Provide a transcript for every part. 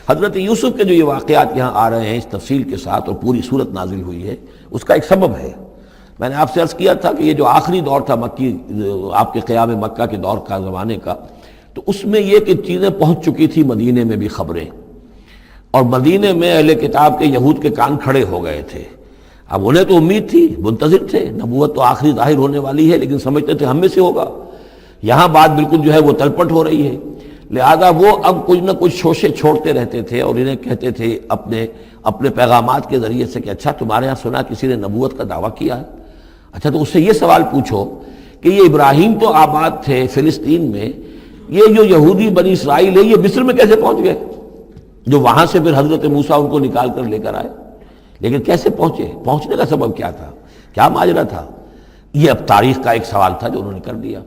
حضرت یوسف کے جو یہ واقعات یہاں آ رہے ہیں اس تفصیل کے ساتھ اور پوری صورت نازل ہوئی ہے، اس کا ایک سبب ہے۔ میں نے آپ سے عرض کیا تھا کہ یہ جو آخری دور تھا مکی، آپ کے قیام مکہ کے دور کا، زمانے کا، تو اس میں یہ کہ چیزیں پہنچ چکی تھی مدینے میں بھی خبریں، اور مدینے میں اہل کتاب کے یہود کے کان کھڑے ہو گئے تھے۔ اب انہیں تو امید تھی، منتظر تھے، نبوت تو آخری ظاہر ہونے والی ہے، لیکن سمجھتے تھے ہم میں سے ہوگا۔ یہاں بات بالکل جو ہے وہ تلپٹ ہو رہی ہے، لہذا وہ اب کچھ نہ کچھ شوشے چھوڑتے رہتے تھے اور انہیں کہتے تھے اپنے پیغامات کے ذریعے سے کہ اچھا تمہارے ہاں سنا کسی نے نبوت کا دعویٰ کیا ہے، اچھا تو اس سے یہ سوال پوچھو کہ یہ ابراہیم تو آباد تھے فلسطین میں، یہ جو یہودی بنی اسرائیل ہے یہ مصر میں کیسے پہنچ گئے، جو وہاں سے پھر حضرت موسیٰ ان کو نکال کر لے کر آئے، لیکن کیسے پہنچے، پہنچنے کا سبب کیا تھا، کیا ماجرا تھا؟ یہ اب تاریخ کا ایک سوال تھا جو انہوں نے کر دیا۔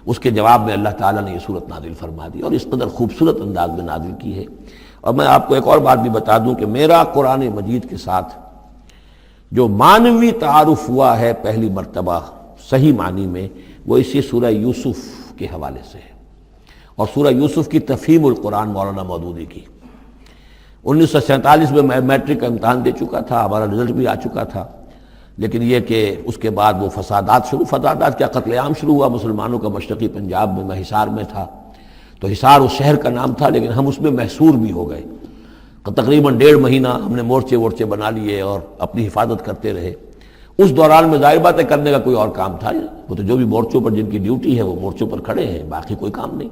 اس کے جواب میں اللہ تعالیٰ نے یہ صورت نازل فرما دی اور اس قدر خوبصورت انداز میں نازل کی ہے۔ اور میں آپ کو ایک اور بات بھی بتا دوں کہ میرا قرآن مجید کے ساتھ جو معنوی تعارف ہوا ہے پہلی مرتبہ صحیح معنی میں، وہ اسی سورہ یوسف کے حوالے سے ہے، اور سورہ یوسف کی تفہیم القرآن مولانا مودودی کی۔ 1947 میں میں میٹرک کا امتحان دے چکا تھا، ہمارا رزلٹ بھی آ چکا تھا، لیکن یہ کہ اس کے بعد وہ فسادات کیا قتل عام شروع ہوا مسلمانوں کا مشرقی پنجاب میں۔ میں حصار میں تھا، تو حصار اس شہر کا نام تھا، لیکن ہم اس میں محصور بھی ہو گئے۔ تقریباً 1.5 مہینہ ہم نے مورچے بنا لیے اور اپنی حفاظت کرتے رہے۔ اس دوران میں ظاہر بات ہے کرنے کا کوئی اور کام تھا، وہ تو جو بھی مورچوں پر جن کی ڈیوٹی ہے وہ مورچوں پر کھڑے ہیں، باقی کوئی کام نہیں۔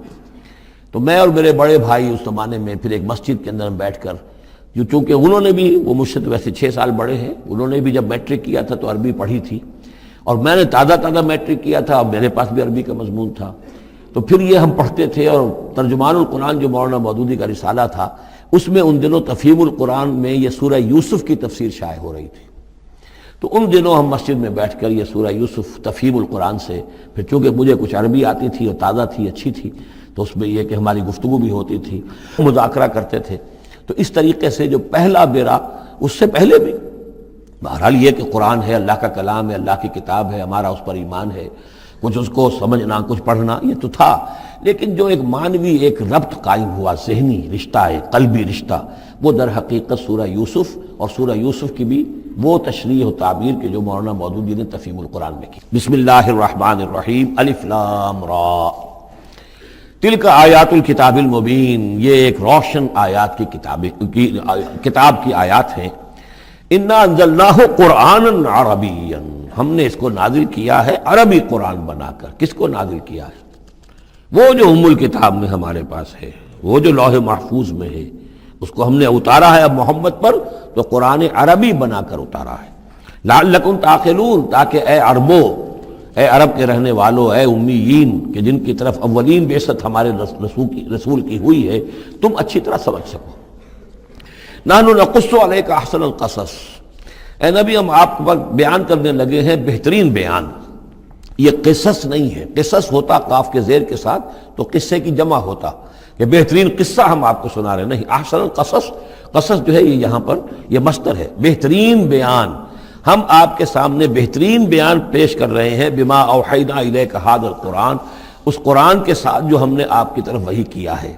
تو میں اور میرے بڑے بھائی اس زمانے میں پھر ایک مسجد کے اندر بیٹھ کر، چونکہ انہوں نے بھی، وہ مجھ سے تو ویسے 6 سال بڑے ہیں، انہوں نے بھی جب میٹرک کیا تھا تو عربی پڑھی تھی، اور میں نے تازہ میٹرک کیا تھا، اب میرے پاس بھی عربی کا مضمون تھا، تو پھر یہ ہم پڑھتے تھے۔ اور ترجمان القرآن جو مولانا مودودی کا رسالہ تھا، اس میں ان دنوں تفہیم القرآن میں یہ سورہ یوسف کی تفسیر شائع ہو رہی تھی، تو ان دنوں ہم مسجد میں بیٹھ کر یہ سورہ یوسف تفہیم القرآن سے، پھر چونکہ مجھے کچھ عربی آتی تھی اور تازہ تھی، اچھی تھی، تو اس میں یہ کہ ہماری گفتگو بھی ہوتی تھی، مذاکرہ کرتے تھے۔ تو اس طریقے سے جو پہلا بیرا، اس سے پہلے بھی بہرحال یہ کہ قرآن ہے، اللہ کا کلام ہے، اللہ کی کتاب ہے، ہمارا اس پر ایمان ہے، کچھ اس کو سمجھنا، کچھ پڑھنا، یہ تو تھا، لیکن جو ایک معنوی ایک ربط قائم ہوا، ذہنی رشتہ ہے، قلبی رشتہ، وہ در حقیقت سورہ یوسف اور سورہ یوسف کی بھی وہ تشریح و تعبیر کے جو مولانا مودودی نے تفہیم القرآن میں کی۔ بسم اللہ الرحمن الرحیم، الف لام را، تلک آیات الکتاب المبین، یہ ایک روشن آیات کی کتاب کی آیات ہیں۔ انا انزلناہ قرآنا عربیا، ہم نے اس کو نازل کیا ہے عربی قرآن بنا کر۔ کس کو نازل کیا ہے؟ وہ جو ام الکتاب میں ہمارے پاس ہے، وہ جو لوح محفوظ میں ہے، اس کو ہم نے اتارا ہے اب محمد پر، تو قرآن عربی بنا کر اتارا ہے۔ لعلکم تعقلون، تاکہ اے عربو، اے عرب کے رہنے والوں، اے امیین کہ جن کی طرف اولین بعثت ہمارے رسول کی ہوئی ہے، تم اچھی طرح سمجھ سکو۔ نحن نقص علیک احسن القصص، اے نبی ہم آپ پر بیان کرنے لگے ہیں بہترین بیان۔ یہ قصص نہیں ہے، قصص ہوتا قاف کے زیر کے ساتھ تو قصے کی جمع ہوتا، کہ بہترین قصہ ہم آپ کو سنا رہے، نہیں، احسن القصص، قصص جو ہے یہ یہاں پر یہ مصدر ہے، بہترین بیان، ہم آپ کے سامنے بہترین بیان پیش کر رہے ہیں، بما اوحینا الیک ھذا القرآن، اس قرآن کے ساتھ جو ہم نے آپ کی طرف وحی کیا ہے۔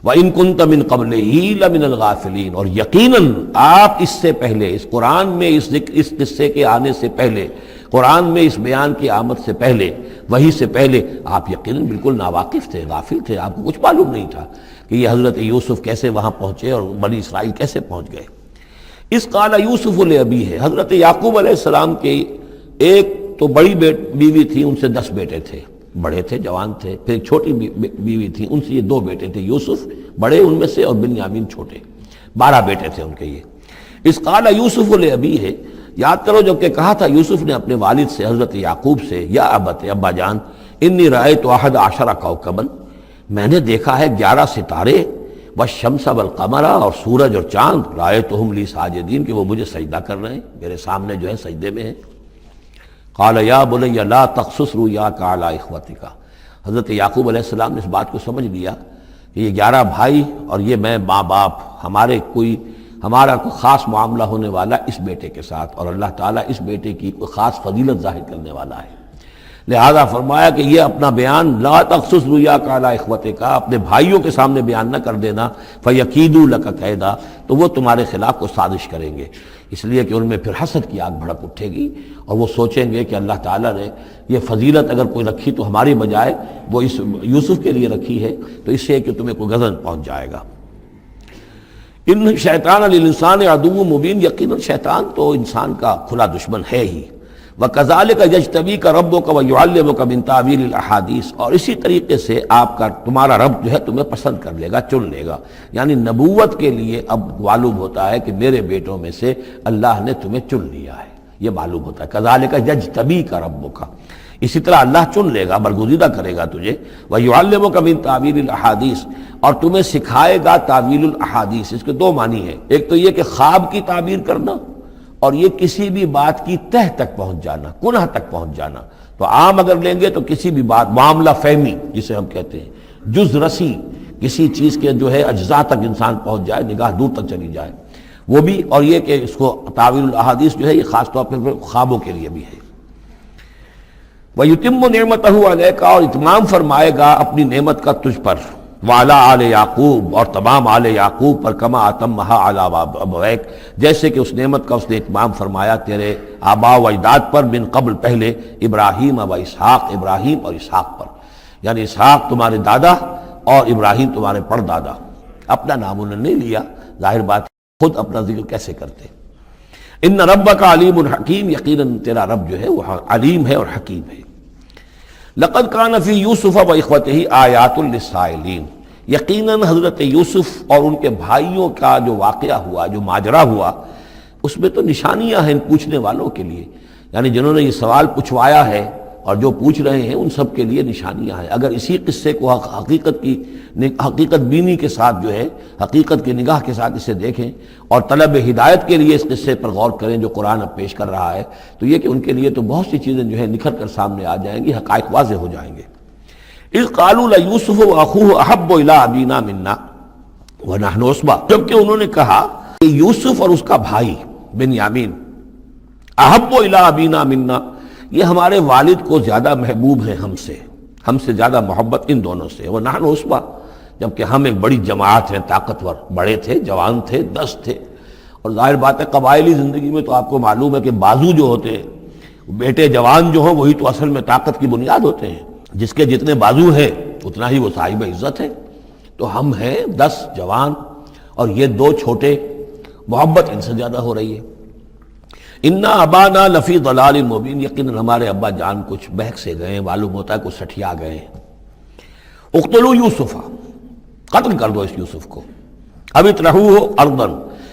وَإِن كُنتَ مِن قَبْلِهِ لَمِنَ الْغَافِلِينَ، اور یقیناً آپ اس سے پہلے، اس قرآن میں اس قصے کے آنے سے پہلے، قرآن میں اس بیان کی آمد سے پہلے، وحی سے پہلے آپ یقیناً بالکل ناواقف تھے، غافل تھے، آپ کو کچھ معلوم نہیں تھا کہ یہ حضرت یوسف کیسے وہاں پہنچے اور بنی اسرائیل کیسے پہنچ گئے۔ اس قال یوسف لابی ہے، حضرت یعقوب علیہ السلام کے ایک تو بڑی بیوی تھی، ان سے 10 بیٹے تھے، بڑے تھے، جوان تھے، پھر ایک چھوٹی بیوی تھی، ان سے یہ 2 بیٹے تھے، یوسف بڑے ان میں سے اور بنیامین چھوٹے، 12 بیٹے تھے ان کے یہ۔ اس قال یوسف لابی ہے، یاد کرو جب کہ کہا تھا یوسف نے اپنے والد سے، حضرت یعقوب سے، یا ابت، ابا جان، انی رأیت 11 کوکبا، میں نے دیکھا ہے 11 ستارے، والشمس والقمر، اور سورج اور چاند، رأیتہم لی ساجدین، کہ وہ مجھے سجدہ کر رہے ہیں، میرے سامنے جو ہے سجدے میں ہیں۔ قال یا بنی لا تقصص رؤیاک علی اخوتک، حضرت یعقوب علیہ السلام نے اس بات کو سمجھ لیا کہ یہ 11 بھائی اور یہ میں ماں باپ، ہمارا کوئی خاص معاملہ ہونے والا اس بیٹے کے ساتھ، اور اللہ تعالیٰ اس بیٹے کی کوئی خاص فضیلت ظاہر کرنے والا ہے۔ لہذا فرمایا کہ یہ اپنا بیان لا تخصص رؤیاک علی اخوتک، اپنے بھائیوں کے سامنے بیان نہ کر دینا، فیکیدوا لک کیدا، تو وہ تمہارے خلاف کو سازش کریں گے، اس لیے کہ ان میں پھر حسد کی آگ بھڑک اٹھے گی اور وہ سوچیں گے کہ اللہ تعالیٰ نے یہ فضیلت اگر کوئی رکھی تو ہماری بجائے وہ اس یوسف کے لیے رکھی ہے، تو اس سے کہ تمہیں کوئی غضب پہنچ جائے گا۔ ان شیطان للانسان عدو مبین، یقیناً شیطان تو انسان کا کھلا دشمن ہے ہی۔ وَكَذَلِكَ يَجْتَبِيكَ رَبُّكَ وَيُعَلِّمُكَ مِن تَأْوِيلِ الْأَحَادِيثِ، اور اسی طریقے سے آپ کا تمہارا رب جو ہے تمہیں پسند کر لے گا، چن لے گا، یعنی نبوت کے لیے اب معلوم ہوتا ہے کہ میرے بیٹوں میں سے اللہ نے تمہیں چن لیا ہے، یہ معلوم ہوتا ہے۔ كَذَلِكَ يَجْتَبِيكَ رَبُّكَ، اسی طرح اللہ چن لے گا، برگزیدہ کرے گا تجھے۔ وَيُعَلِّمُكَ مِن تَأْوِيلِ الْأَحَادِيثِ، اور تمہیں سکھائے گا تعویل الاحادیث۔ اس کے دو معنی ہیں، ایک تو یہ کہ خواب کی تعبیر کرنا، اور یہ کسی بھی بات کی تہ تک پہنچ جانا، کنہ تک پہنچ جانا۔ تو عام اگر لیں گے تو کسی بھی بات، معاملہ فہمی جسے ہم کہتے ہیں، جز رسی، کسی چیز کے جو ہے اجزاء تک انسان پہنچ جائے، نگاہ دور تک چلی جائے، وہ بھی۔ اور یہ کہ اس کو تعویل الاحادیث جو ہے یہ خاص طور پر خوابوں کے لیے بھی ہے۔ وَيُتِمُّ نِعْمَتَهُ عَلَيْكَ، اور اتمام فرمائے گا اپنی نعمت کا تجھ پر، وعلیٰ آل یعقوب، اور تمام آل یعقوب پر، کما اتمھا علی ابویک، جیسے کہ اس نعمت کا اس نے اتمام فرمایا تیرے آباء و اجداد پر، من قبل پہلے، ابراہیم و اسحاق، ابراہیم اور اسحاق پر، یعنی اسحاق تمہارے دادا اور ابراہیم تمہارے پردادا۔ اپنا نام انہوں نے نہیں لیا، ظاہر بات خود اپنا ذکر کیسے کرتے۔ ان ربک علیم حکیم، یقیناً تیرا رب جو ہے وہ علیم ہے اور حکیم ہے۔ لقد کان فی یوسف و اخوتہ آیات للسائلین، یقیناً حضرت یوسف اور ان کے بھائیوں کا جو واقعہ ہوا، جو ماجرا ہوا، اس میں تو نشانیاں ہیں ان پوچھنے والوں کے لیے، یعنی جنہوں نے یہ سوال پوچھوایا ہے اور جو پوچھ رہے ہیں ان سب کے لیے نشانیاں ہیں۔ اگر اسی قصے کو حقیقت بینی کے ساتھ جو ہے، حقیقت کی نگاہ کے ساتھ اسے دیکھیں اور طلب ہدایت کے لیے اس قصے پر غور کریں جو قرآن اب پیش کر رہا ہے، تو یہ کہ ان کے لیے تو بہت سی چیزیں جو ہے نکھر کر سامنے آ جائیں گی، حقائق واضح ہو جائیں گے۔ اذ قالوا لیوسف واخوہ احب الی ابینا منا ونحن عصبہ، جبکہ انہوں نے کہا کہ یوسف اور اس کا بھائی بنیامین احب الی ابینا منا، یہ ہمارے والد کو زیادہ محبوب ہیں ہم سے زیادہ محبت ان دونوں سے، ونحن عصبہ، جبکہ ہم ایک بڑی جماعت ہیں، طاقتور، بڑے تھے، جوان تھے، 10 تھے۔ اور ظاہر بات ہے قبائلی زندگی میں تو آپ کو معلوم ہے کہ بازو جو ہوتے ہیں، بیٹے جوان جو ہوں وہی تو اصل میں طاقت کی بنیاد ہوتے ہیں، جس کے جتنے بازو ہیں اتنا ہی وہ صاحب عزت ہے۔ تو ہم ہیں 10 جوان اور یہ 2 چھوٹے، محبت ان سے زیادہ ہو رہی ہے۔ انا ابانا لفی ضلال مبین، یقیناً ہمارے ابا جان کچھ بہک سے گئے، معلوم ہوتا ہے کچھ سٹھیا گئے۔ اقتلوا یوسف، قتل کر دو اس یوسف کو، اب اطرحوہ ارضا،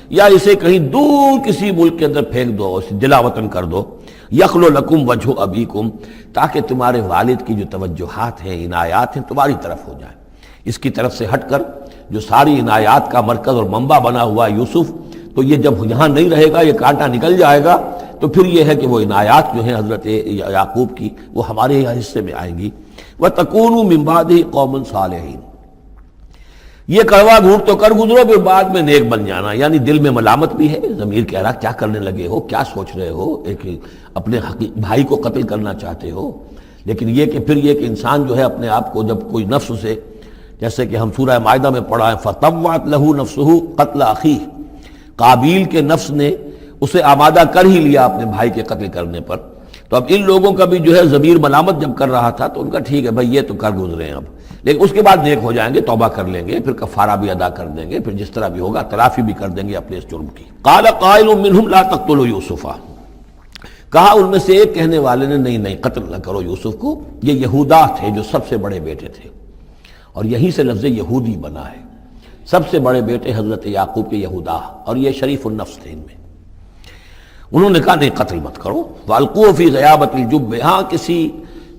یا اسے کہیں دور کسی ملک کے اندر پھینک دو، اسے جلا وطن کر دو، یخلو لکم وجہ ابیکم، تاکہ تمہارے والد کی جو توجہات ہیں، عنایات ہیں، تمہاری طرف ہو جائیں۔ اس کی طرف سے ہٹ کر جو ساری عنایات کا مرکز اور منبع بنا ہوا یوسف، تو یہ جب یہاں نہیں رہے گا، یہ کانٹا نکل جائے گا، تو پھر یہ ہے کہ وہ عنایات جو ہیں حضرت یعقوب کی وہ ہمارے حصے میں آئیں گی۔ وَتَكُونُوا مِن بَعْدِهِ قَوْمًا صَالِحِينَ، یہ کڑوا گھونٹ تو کر گزرو، پھر بعد میں نیک بن جانا، یعنی دل میں ملامت بھی ہے، ضمیر کہہ رہا کیا کرنے لگے ہو، کیا سوچ رہے ہو، ایک اپنے بھائی کو قتل کرنا چاہتے ہو۔ لیکن یہ کہ پھر یہ کہ انسان جو ہے اپنے آپ کو جب کوئی نفس سے، جیسے کہ ہم سورہ مائدہ میں پڑھا ہے، فَطَوَّعَتْ لَهُ نَفْسُهُ قَتْلَ أَخِيهِ، قابیل کے نفس نے اسے آمادہ کر ہی لیا اپنے بھائی کے قتل کرنے پر۔ تو اب ان لوگوں کا بھی جو ہے ضمیر ملامت جب کر رہا تھا تو ان کا ٹھیک ہے بھائی یہ تو کر گزرے ہیں اب، لیکن اس کے بعد نیک ہو جائیں گے، توبہ کر لیں گے، پھر کفارہ بھی ادا کر دیں گے، پھر جس طرح بھی ہوگا تلافی بھی کر دیں گے اپنے اس جرم کی۔ قال قائل منهم لا تقتلوا یوسف، کہا ان میں سے ایک کہنے والے نے نہیں قتل نہ کرو یوسف کو، یہ یہودا تھے جو سب سے بڑے بیٹے تھے، اور یہیں سے لفظ یہودی بنا ہے، سب سے بڑے بیٹے حضرت یعقوب کے یہودا، اور یہ شریف النفس تھے ان میں۔ انہوں نے کہا نہیں قتل مت کرو۔ وَالْقُوهُ فِي غَيَابَةِ الْجُبِّ، ہاں کسی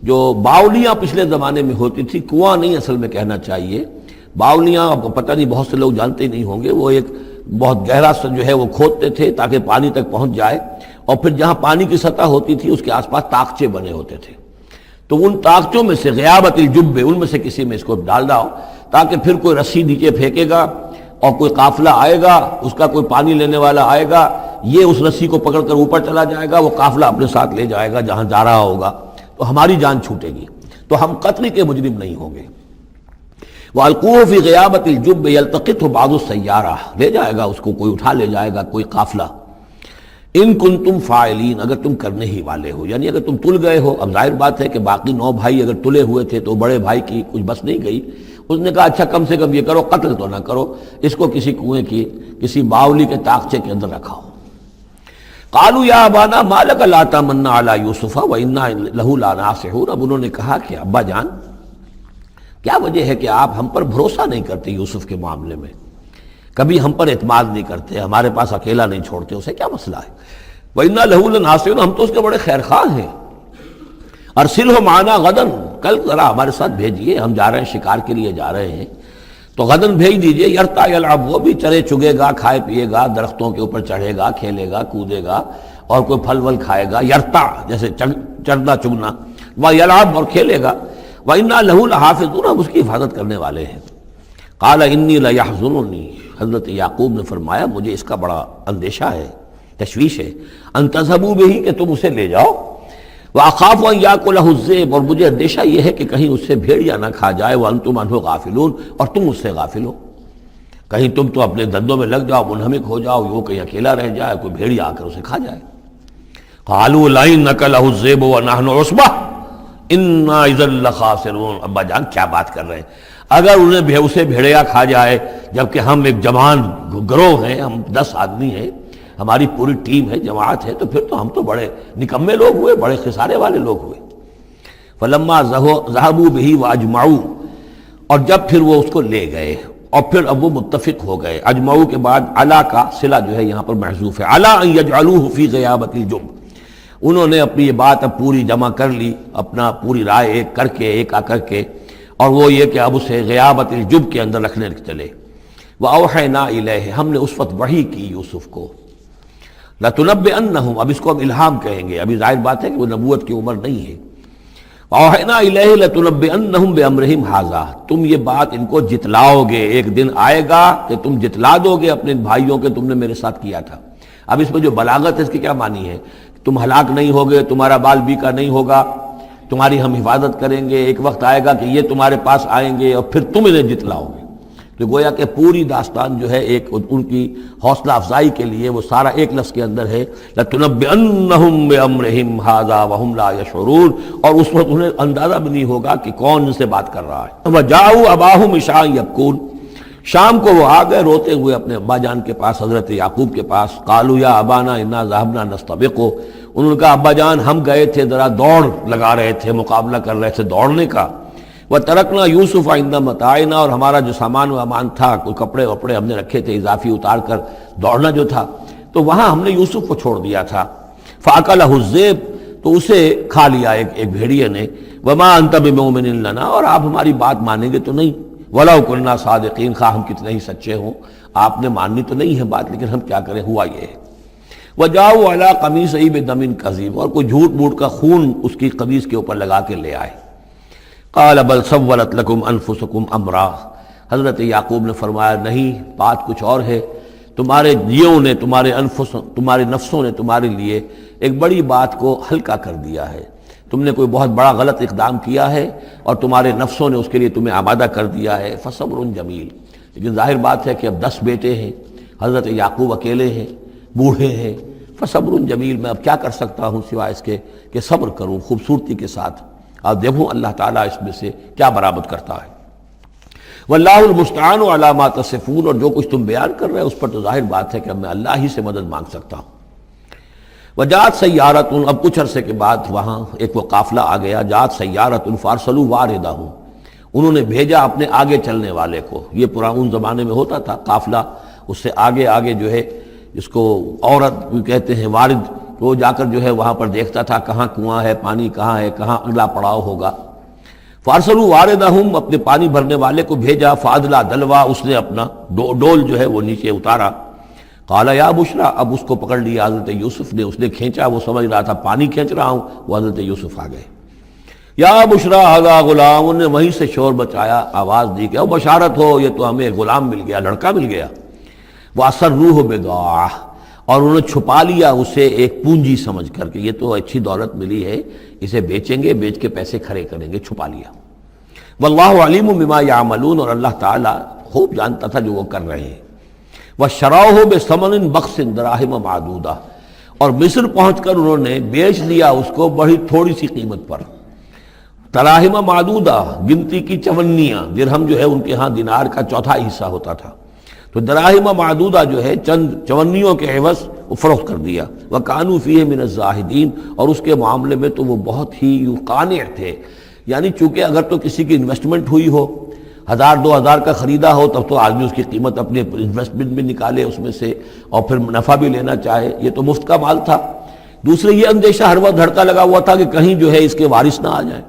جو باولیاں پچھلے زمانے میں ہوتی تھی، کنواں نہیں اصل میں کہنا چاہیے، باولیاں پتہ نہیں بہت سے لوگ جانتے نہیں ہوں گے، وہ ایک بہت گہرا سا جو ہے وہ کھودتے تھے تاکہ پانی تک پہنچ جائے، اور پھر جہاں پانی کی سطح ہوتی تھی اس کے آس پاس طاقچے بنے ہوتے تھے، تو ان طاقچوں میں سے غیابت الجب، ان میں سے کسی میں اس کو ڈال داؤ تاکہ پھر کوئی رسی نیچے پھینکے گا اور کوئی قافلہ آئے گا، اس کا کوئی پانی لینے والا آئے گا، یہ اس رسی کو پکڑ کر اوپر چلا جائے گا، وہ قافلہ اپنے ساتھ لے جائے گا جہاں جا رہا ہوگا، تو ہماری جان چھوٹے گی، تو ہم قتل کے مجرم نہیں ہوں گے۔ وَأَلْقُوهُ فِي غِيَابَةِ الْجُبِّ يَلْتَقِطْهُ بَعْضُ السَّيَّارَةِ، لے جائے گا اس کو، کوئی اٹھا لے جائے گا، کوئی قافلہ۔ ان کنتم فاعلین، اگر تم کرنے ہی والے ہو، یعنی اگر تم تل گئے ہو۔ اب ظاہر بات ہے کہ باقی 9 بھائی اگر تلے ہوئے تھے تو بڑے بھائی کی کچھ بس نہیں گئی، اس نے کہا اچھا کم سے کم یہ کرو، قتل تو نہ کرو، اس کو کسی کنویں کی کسی باولی کے طاقچے کے اندر رکھاؤ۔ قالوا یا ابانا ما لک لا تمنا علی یوسف وانا لہ لناصحون، اب انہوں نے کہا کہ ابا جان کیا وجہ ہے کہ آپ ہم پر بھروسہ نہیں کرتے یوسف کے معاملے میں، کبھی ہم پر اعتماد نہیں کرتے، ہمارے پاس اکیلا نہیں چھوڑتے، اسے کیا مسئلہ ہے؟ وَإِنَّا لَهُ لَنَاصِحُونَ، ہم تو اس کے بڑے خیرخواہ ہیں۔ أَرْسِلْهُ مَعَنَا غَدًا، کل ذرا ہمارے ساتھ بھیجیے، ہم جا رہے ہیں، شکار کے لیے جا رہے ہیں، تو غدن بھیج دیجئے۔ یرتا یلعب، وہ بھی چرے چگے گا، کھائے پیے گا، درختوں کے اوپر چڑھے گا، کھیلے گا، کودے گا، اور کوئی پھل ول کھائے گا، یرتا جیسے چرنا چگنا، وَيَلْعَبْ، اور کھیلے گا، وَإِنَّا لَهُ لَحَافِظُونَ، ہم اس کی حفاظت کرنے والے ہیں۔ قَالَ إِنِّي لَيَحْزُنُنِي، حضرت یعقوب نے فرمایا مجھے اس کا بڑا اندیشہ ہے، تشویش ہے، ان تذهبوا به، کہ تم اسے لے جاؤ، وَأَخَافُ أَن يَأْكُلَهُ الذِّئْبُ، اور مجھے اندیشہ یہ ہے کہ کہیں اس سے بھیڑیا نہ کھا جائے، وَأَنتُمْ عَنْهُ غَافِلُونَ، اور تم اس سے غافل ہو، کہیں تم تو اپنے دندوں میں لگ جاؤ، منہمک ہو جاؤ، وہ کہیں اکیلا رہ جائے، کوئی بھیڑیا آ کر اسے کھا جائے۔ قَالُوا لَئِن أَكَلَهُ الذِّئْبُ وَنَحْنُ عُصْبَةٌ إِنَّا إِذًا لَخَاسِرُونَ، ابا جان کیا بات کر رہے ہیں، اگر اسے بھیڑیا کھا جائے جبکہ ہم ایک جوان گروہ ہیں، ہم 10 آدمی ہیں، ہماری پوری ٹیم ہے، جماعت ہے، تو پھر تو ہم تو بڑے نکمے لوگ ہوئے، بڑے خسارے والے لوگ ہوئے۔ فلما ذهبوا به واجمعوا، اور جب پھر وہ اس کو لے گئے اور پھر اب وہ متفق ہو گئے۔ اجمعوا کے بعد علا کا صلہ جو ہے یہاں پر محذوف ہے، علا ان يجعلوه في غيابة الجب، انہوں نے اپنی یہ بات اب پوری جمع کر لی، اپنا پوری رائے ایک کر کے، ایک آ کر کے، اور وہ یہ کہ اب اسے غیابت الجب کے اندر رکھنے چلے۔ وَأَوْحَيْنَا إِلَيْهِ، ہم نے اس وقت وحی کی یوسف کو، لَتُنَبِّئَنَّهُمْ، اب اس کو ہم الہام کہیں گے، ابھی ظاہر بات ہے کہ وہ نبوت کی عمر نہیں ہے۔ وَأَوْحَيْنَا إِلَيْهِ لَتُنَبِّئَنَّهُمْ بِأَمْرِهِمْ هَذَا، تم یہ بات ان کو جتلاؤ گے، ایک دن آئے گا کہ تم جتلا دو گے اپنے بھائیوں کے تم نے میرے ساتھ کیا تھا۔ اب اس میں جو بلاغت ہے اس کی کیا معنی ہے؟ تم ہلاک نہیں ہوگے، تمہارا بال بیکا نہیں ہوگا، تمہاری ہم حفاظت کریں گے، ایک وقت آئے گا کہ یہ تمہارے پاس آئیں گے اور پھر تم انہیں جتلاؤ گے۔ تو گویا کہ پوری داستان جو ہے ایک ان کی حوصلہ افزائی کے لیے وہ سارا ایک لفظ کے اندر ہے، لَتُنَبِّئَنَّهُمْ بِأَمْرِهِمْ هَذَا وَهُمْ لَا يَشْعُرُونَ، اور اس وقت انہیں اندازہ بھی نہیں ہوگا کہ کون ان سے بات کر رہا ہے۔ وَجَاءُوا أَبَاهُمْ عِشَاءً يَبْكُونَ، شام کو وہ آ گئے روتے ہوئے اپنے ابا جان کے پاس، حضرت یعقوب کے پاس۔ قَالُوا يَا أَبَانَا إِنَّا ذَهَبْنَا نَسْتَبِقُ، انہوں نے کہا ابا جان ہم گئے تھے، ذرا دوڑ لگا رہے تھے، مقابلہ کر رہے تھے دوڑنے کا۔ وَتَرَكْنَا يُوسُفَ عِندَ مَتَاعِنَا، اور ہمارا جو سامان و امان تھا، کوئی کپڑے وپڑے ہم نے رکھے تھے اضافی اتار کر، دوڑنا جو تھا تو وہاں ہم نے یوسف کو چھوڑ دیا تھا۔ فَأَكَلَهُ الذِّئْبُ، تو اسے کھا لیا ایک بھیڑیے نے۔ وَمَا أَنْتَ بِمُؤْمِنٍ لَنَا، اور آپ ہماری بات مانیں گے تو نہیں۔ وَلَوْ كُنَّا صَادِقِينَ، خواہ ہم کتنے ہی سچے ہوں، آپ نے ماننی تو نہیں ہے بات، لیکن ہم کیا کریں، ہوا یہ ہے۔ وَجَاءُوا عَلَىٰ قَمِيصِهِ بِدَمٍ كَذِيبٍ، اور کوئی جھوٹ موٹ کا خون اس کی قمیص کے اوپر لگا کے لے آئے۔ قَالَ بَلْ سَوَّلَتْ لَكُمْ أَنفُسُكُمْ أَمْرًا، حضرت یعقوب نے فرمایا نہیں، بات کچھ اور ہے، تمہارے جیوں نے، تمہارے نفسوں نے تمہارے لیے ایک بڑی بات کو ہلکا کر دیا ہے، تم نے کوئی بہت بڑا غلط اقدام کیا ہے اور تمہارے نفسوں نے اس کے لیے تمہیں آمادہ کر دیا ہے۔ فصبر جمیل، لیکن ظاہر بات ہے کہ اب 10 بیٹے ہیں، حضرت یعقوب اکیلے ہیں، بوڑھے ہیں۔ فصبر جمیل، میں اب کیا کر سکتا ہوں سوائے اس کے کہ صبر کروں خوبصورتی کے ساتھ، اور دیکھوں اللہ تعالیٰ اس میں سے کیا برآمد کرتا ہے۔ واللہ المستعان علی ما تصفون، اور جو کچھ تم بیان کر رہے ہیں اس پر تو ظاہر بات ہے کہ اب میں اللہ ہی سے مدد مانگ سکتا ہوں۔ وجاءت سیارۃ، اب کچھ عرصے کے بعد وہاں ایک وہ قافلہ آ گیا۔ جاءت سیارۃ فارسلوا واردہم، انہوں نے بھیجا اپنے آگے چلنے والے کو۔ یہ پرانے زمانے میں ہوتا تھا قافلہ، اس سے آگے آگے جو ہے جس کو عورت کہتے ہیں وارد، وہ جا کر جو ہے وہاں پر دیکھتا تھا کہاں کنواں ہے، پانی کہاں ہے، کہاں اگلا پڑاؤ ہوگا۔ فارسلوا واردہم، اپنے پانی بھرنے والے کو بھیجا۔ فادلا دلوا، اس نے اپنا ڈول جو ہے وہ نیچے اتارا۔ قال یا بشرا، اب اس کو پکڑ لیا حضرت یوسف نے، اس نے کھینچا، وہ سمجھ رہا تھا پانی کھینچ رہا ہوں، وہ حضرت یوسف آ گئے۔ یا بشرا ھذا غلام، انہوں نے وہیں سے شور بچایا، آواز دی کہ او بشارت ہو، یہ تو ہمیں غلام مل گیا، لڑکا مل گیا۔ واسروہ بضاعہ، اور انہوں نے چھپا لیا اسے ایک پونجی سمجھ کر کہ یہ تو اچھی دولت ملی ہے، اسے بیچیں گے، بیچ کے پیسے کھڑے کریں گے، چھپا لیا۔ واللہ علیم بما یعملون، اور اللہ تعالیٰ خوب جانتا تھا جو وہ کر رہے ہیں۔ وَشَرَوْهُ بِثَمَنٍ بَخْسٍ دَرَاہِمَ مَعْدُودَةٍ، اور مصر پہنچ کر انہوں نے بیچ دیا اس کو بڑی تھوڑی سی قیمت پر، دراہم معدودہ، گنتی کی چونیاں، درہم جو ہے ان کے ہاں دینار کا چوتھا حصہ ہوتا تھا، تو دراہم معدودہ جو ہے چند چونیوں کے عوض وہ فروخت کر دیا۔ وَكَانُوا فِيهِ مِنَ الزَّاهِدِينَ، اور اس کے معاملے میں تو وہ بہت ہی قانع تھے، یعنی چونکہ اگر تو کسی کی انویسٹمنٹ ہوئی ہو، 1000-2000 کا خریدا ہو، تب تو آدمی اس کی قیمت اپنے انویسٹمنٹ بھی نکالے اس میں سے اور پھر نفع بھی لینا چاہے، یہ تو مفت کا مال تھا۔ دوسرے یہ اندیشہ ہر وقت دھڑکا لگا ہوا تھا کہ کہیں جو ہے اس کے وارث نہ آ جائیں،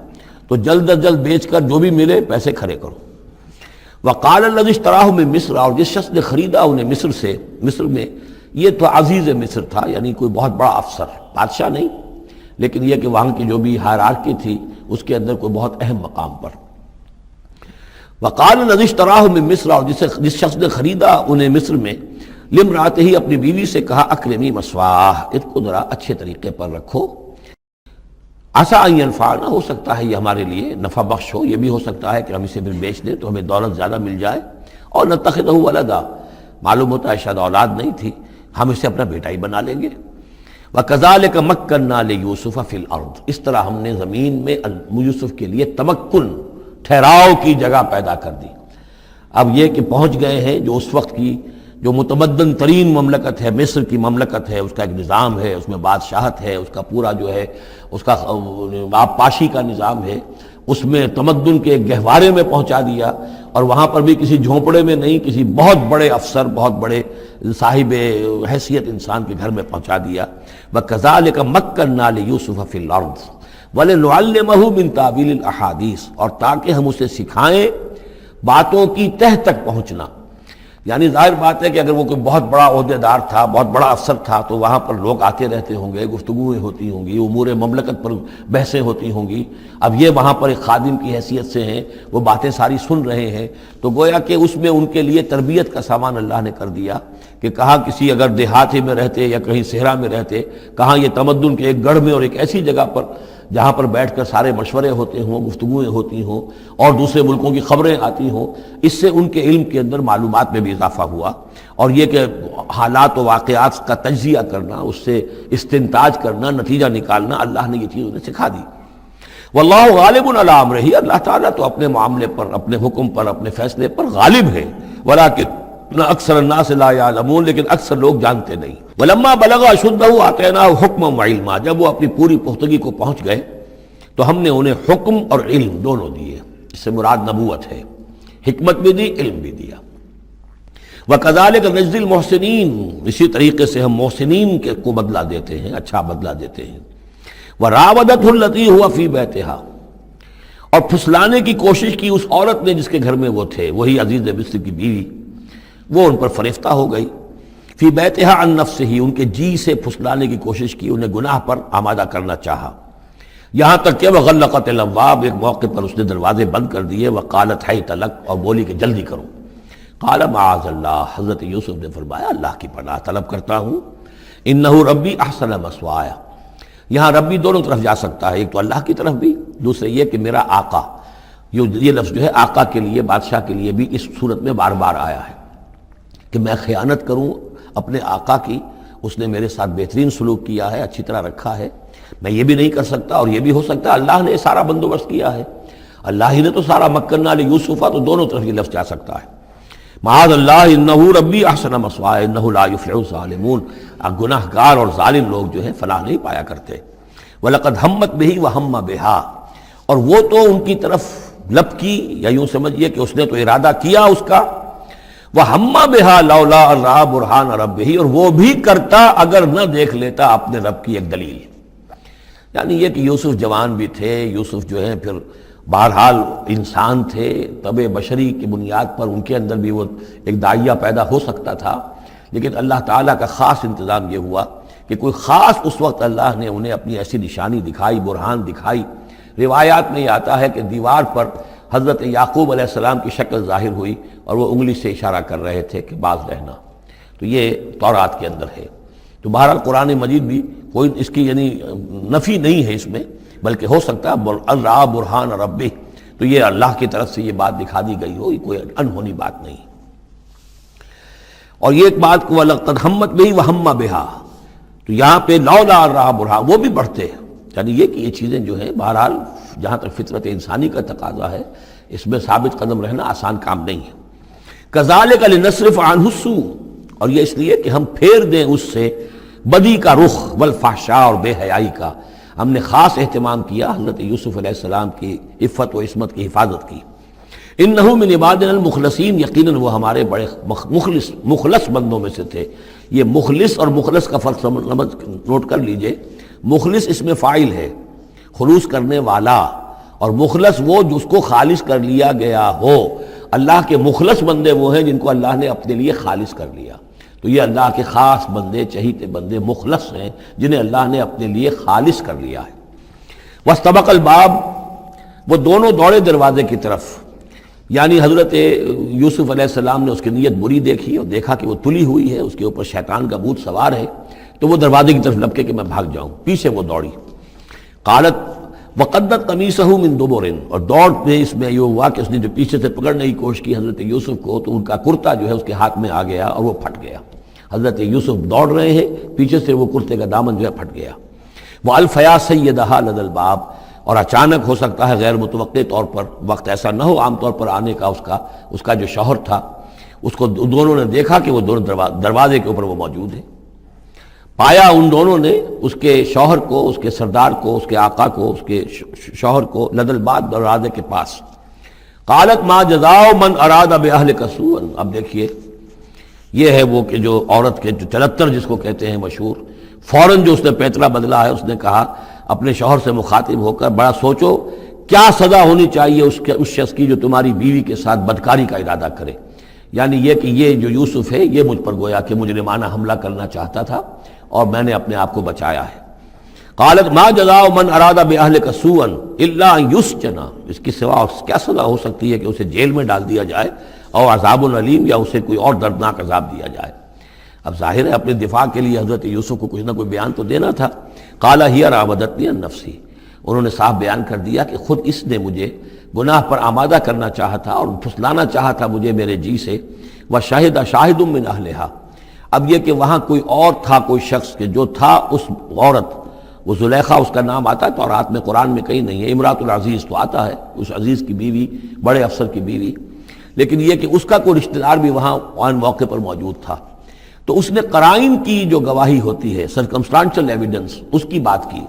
تو جلد از جلد بیچ کر جو بھی ملے پیسے کھڑے کرو۔ وقال الذی اشتراہ من مصر، اور جس شخص نے خریدا انہیں مصر سے، مصر میں یہ تو عزیز مصر تھا، یعنی کوئی بہت بڑا افسر، بادشاہ نہیں، لیکن یہ کہ وہاں کی جو بھی ہائرارکی تھی اس کے اندر کوئی بہت اہم مقام پر۔ وقال الذی اشتراہ من مصر، اور جس شخص نے خریدا انہیں مصر میں، لامرأتہ، ہی اپنی بیوی سے کہا اکرمی مثواہ، اس کو ذرا اچھے طریقے پر رکھو، عسیٰ ان ینفعنا، ہو سکتا ہے یہ ہمارے لیے نفع بخش ہو، یہ بھی ہو سکتا ہے کہ ہم اسے پھر بیچ دیں تو ہمیں دولت زیادہ مل جائے، اور نتخذہ ولدا، معلوم ہوتا ہے شاید اولاد نہیں تھی، ہم اسے اپنا بیٹا ہی بنا لیں گے۔ وَكَذَلِكَ مَكَّنَّا لِيُوسُفَ فِي الْأَرْضِ، اس طرح ہم نے زمین میں یوسف کے لیے تمکن، ٹھہراؤ کی جگہ پیدا کر دی۔ اب یہ کہ پہنچ گئے ہیں جو اس وقت کی جو متمدن ترین مملکت ہے، مصر کی مملکت ہے، اس کا ایک نظام ہے، اس میں بادشاہت ہے، اس کا پورا جو ہے اس کا آب پاشی کا نظام ہے، اس میں تمدن کے ایک گہوارے میں پہنچا دیا، اور وہاں پر بھی کسی جھونپڑے میں نہیں، کسی بہت بڑے افسر، بہت بڑے صاحب حیثیت انسان کے گھر میں پہنچا دیا۔ وَكَذَلِكَ مَكَّنَّا لِيُوسُفَ فِي الْأَرْضِ وَلِنُعَلِّمَهُ مِن تَأْوِيلِ الْأَحَادِيثِ، اور تاکہ ہم اسے سکھائیں باتوں کی تہ تک پہنچنا۔ یعنی ظاہر بات ہے کہ اگر وہ کوئی بہت بڑا عہدے دار تھا، بہت بڑا افسر تھا، تو وہاں پر لوگ آتے رہتے ہوں گے، گفتگویں ہوتی ہوں گی، امور مملکت پر بحثیں ہوتی ہوں گی۔ اب یہ وہاں پر ایک خادم کی حیثیت سے ہیں، وہ باتیں ساری سن رہے ہیں، تو گویا کہ اس میں ان کے لیے تربیت کا سامان اللہ نے کر دیا کہ کہاں کسی اگر دیہاتی میں رہتے یا کہیں صحرا میں رہتے، کہاں یہ تمدن کے ایک گڑھ میں اور ایک ایسی جگہ پر جہاں پر بیٹھ کر سارے مشورے ہوتے ہوں، گفتگویں ہوتی ہوں اور دوسرے ملکوں کی خبریں آتی ہوں، اس سے ان کے علم کے اندر معلومات میں بھی اضافہ ہوا، اور یہ کہ حالات و واقعات کا تجزیہ کرنا، اس سے استنتاج کرنا، نتیجہ نکالنا، اللہ نے یہ چیز انہیں سکھا دی۔ واللہ غالب علی امرہ، اللہ تعالیٰ تو اپنے معاملے پر، اپنے حکم پر، اپنے فیصلے پر غالب ہے، ولکن اکثر الناس لا یعلمون، لیکن اکثر لوگ جانتے نہیں۔ ولما بلغ اشدہ آتیناہ حکما وعلما، جب وہ اپنی پوری پختگی کو پہنچ گئے تو ہم نے انہیں حکم اور علم دونوں دیے، اس سے مراد نبوت ہے، حکمت بھی دی، علم بھی دیا۔ وَكَذَلِكَ نَجْزِي الْمُحْسِنِينَ، اسی طریقے سے ہم محسنین کو بدلہ دیتے ہیں، اچھا بدلہ دیتے ہیں۔ وَرَاوَدَتْهُ الَّتِي هُوَ فِي بَيْتِهَا، اور پھسلانے کی کوشش کی اس عورت نے جس کے گھر میں وہ تھے، وہی عزیز مصر کی بیوی، وہ ان پر فریفتہ ہو گئی۔ فی بیتها عن نفسه، ان کے جی سے پھسلانے کی کوشش کی، انہیں گناہ پر آمادہ کرنا چاہا، یہاں تک کہ وغلقت الابواب، ایک موقع پر اس نے دروازے بند کر دیے، وقالت حیت لک، اور بولی کہ جلدی کرو۔ قال معاذ اللہ، حضرت یوسف نے فرمایا اللہ کی پناہ طلب کرتا ہوں، انہ ربی احسن مثوایا، یہاں ربی دونوں طرف جا سکتا ہے، ایک تو اللہ کی طرف بھی، دوسرے یہ کہ میرا آقا، یہ لفظ جو ہے آقا کے لیے، بادشاہ کے لیے بھی اس صورت میں بار بار آیا ہے کہ میں خیانت کروں اپنے آقا کی، اس نے میرے ساتھ بہترین سلوک کیا ہے، اچھی طرح رکھا ہے، میں یہ بھی نہیں کر سکتا، اور یہ بھی ہو سکتا ہے اللہ نے سارا بندوبست کیا ہے، اللہ ہی نے تو سارا مکننا لیوسفا، تو دونوں طرف یہ لفظ جا سکتا ہے۔ معاذ اللہ انہ ربی احسن مثوایا انہ لا یفلح الظالمون، گناہ گار اور ظالم لوگ جو ہیں فلاح نہیں پایا کرتے۔ وَلَقَدْ هَمَّتْ بِهِ وَهَمَّ بِهَا، اور وہ تو ان کی طرف لب کی، یا یوں سمجھیے کہ اس نے تو ارادہ کیا اس کا، وَهَمَّ بِهَا لَوْلَا أَن رَأَىٰ بُرْهَانَ رَبِّهِ، اور وہ بھی کرتا اگر نہ دیکھ لیتا اپنے رب کی ایک دلیل، یعنی یہ کہ یوسف جوان بھی تھے، یوسف جو ہے پھر بہرحال انسان تھے، طبع بشری کی بنیاد پر ان کے اندر بھی وہ ایک داعیہ پیدا ہو سکتا تھا، لیکن اللہ تعالیٰ کا خاص انتظام یہ ہوا کہ کوئی خاص اس وقت اللہ نے انہیں اپنی ایسی نشانی دکھائی، برہان دکھائی۔ روایات میں یہ آتا ہے کہ دیوار پر حضرت یعقوب علیہ السلام کی شکل ظاہر ہوئی اور وہ انگلی سے اشارہ کر رہے تھے کہ باز رہنا، تو یہ تورات کے اندر ہے۔ تو بہرحال قرآن مجید بھی کوئی اس کی یعنی نفی نہیں ہے اس میں، بلکہ ہو سکتا ہے الرا برہان ربہ، تو یہ اللہ کی طرف سے یہ بات دکھا دی گئی ہو، یہ کوئی انہونی بات نہیں۔ اور یہ ایک بات کو وَلَقَدْ ہَمَّتْ بِهِ وَهَمَّ بِهَا، تو یہاں پہ لولا الرا برہان وہ بھی بڑھتے ہیں، یعنی یہ کہ یہ چیزیں جو ہیں بہرحال جہاں تک فطرت انسانی کا تقاضا ہے اس میں ثابت قدم رہنا آسان کام نہیں ہے۔ كَذَلِكَ لِنَصْرِفَ عَنْهُ السُّوءَ، اور یہ اس لیے کہ ہم پھیر دیں اس سے بدی کا رخ والفحشاء اور بے حیائی کا، ہم نے خاص اہتمام کیا حضرت یوسف علیہ السلام کی عفت و عصمت کی حفاظت کی۔ انہ من عبادنا المخلصین، یقیناً وہ ہمارے بڑے مخلص بندوں میں سے تھے۔ یہ مخلص اور مخلص کا فرق نوٹ کر لیجئے، مخلص اس میں فاعل ہے، خلوص کرنے والا، اور مخلص وہ جس کو خالص کر لیا گیا ہو۔ اللہ کے مخلص بندے وہ ہیں جن کو اللہ نے اپنے لیے خالص کر لیا، تو یہ اللہ کے خاص بندے، چہیتے بندے مخلص ہیں جنہیں اللہ نے اپنے لیے خالص کر لیا ہے۔ واستبق الباب، وہ دونوں دوڑے دروازے کی طرف، یعنی حضرت یوسف علیہ السلام نے اس کی نیت بری دیکھی اور دیکھا کہ وہ تلی ہوئی ہے، اس کے اوپر شیطان کا بھوت سوار ہے، تو وہ دروازے کی طرف لپکے کہ میں بھاگ جاؤں، پیچھے وہ دوڑی۔ قالت وقدت قمیصہ من دبر، اور دوڑتے اس میں یہ ہوا کہ اس نے جو پیچھے سے پکڑنے کی کوشش کی حضرت یوسف کو، تو ان کا کرتا جو ہے اس کے ہاتھ میں آ گیا اور وہ پھٹ گیا۔ حضرت یوسف دوڑ رہے ہیں، پیچھے سے وہ کرتے کا دامن جو ہے پھٹ گیا۔ وَأَلْفَيَا سَيِّدَهَا لَدَى الْبَابِ، اور اچانک ہو سکتا ہے غیر متوقع طور پر، وقت ایسا نہ ہو عام طور پر آنے کا، اس کا جو شوہر تھا اس کو دونوں نے دیکھا کہ وہ دونوں دروازے کے اوپر وہ موجود ہے۔ پایا ان دونوں نے اس کے شوہر کو، اس کے سردار کو، اس کے آقا کو، اس کے شوہر کو لدى الباب، دروازے کے پاس۔ قالت ما جزاء من اراد باهلك سوءا، اب دیکھیے یہ ہے وہ کہ جو عورت کے جو چلتر جس کو کہتے ہیں مشہور، فوراً جو اس نے پیترا بدلا ہے، اس نے کہا اپنے شوہر سے مخاطب ہو کر، بڑا سوچو کیا سزا ہونی چاہیے اس شخص کی جو تمہاری بیوی کے ساتھ بدکاری کا ارادہ کرے، یعنی یہ کہ یہ جو یوسف ہے یہ مجھ پر گویا کہ مجرمانہ حملہ کرنا چاہتا تھا اور میں نے اپنے آپ کو بچایا ہے۔ قالت ما جزاء من اراد باهلك سوءا الا ان يسجن، اس کی سوا کیا سزا ہو سکتی ہے کہ اسے جیل میں ڈال دیا جائے، اور عذاب العلیم، یا اسے کوئی اور دردناک عذاب دیا جائے۔ اب ظاہر ہے اپنے دفاع کے لیے حضرت یوسف کو کچھ نہ کوئی بیان تو دینا تھا۔ قال هي راودتني عن نفسي، انہوں نے صاف بیان کر دیا کہ خود اس نے مجھے گناہ پر آمادہ کرنا چاہا تھا اور پھسلانا چاہا تھا مجھے میرے جی سے۔ وشهد شاهد من اهلها، اب یہ کہ وہاں کوئی اور تھا، کوئی شخص کہ جو تھا اس عورت، وہ زلیخا اس کا نام آتا ہے تورات میں، قرآن میں کہیں نہیں ہے، امرات العزیز تو آتا ہے، اس عزیز کی بیوی، بڑے افسر کی بیوی، لیکن یہ کہ اس کا کوئی رشتہ دار بھی وہاں آن موقع پر موجود تھا، تو اس نے قرائن کی جو گواہی ہوتی ہے، سرکمسٹانشل ایویڈنس، اس کی بات کی۔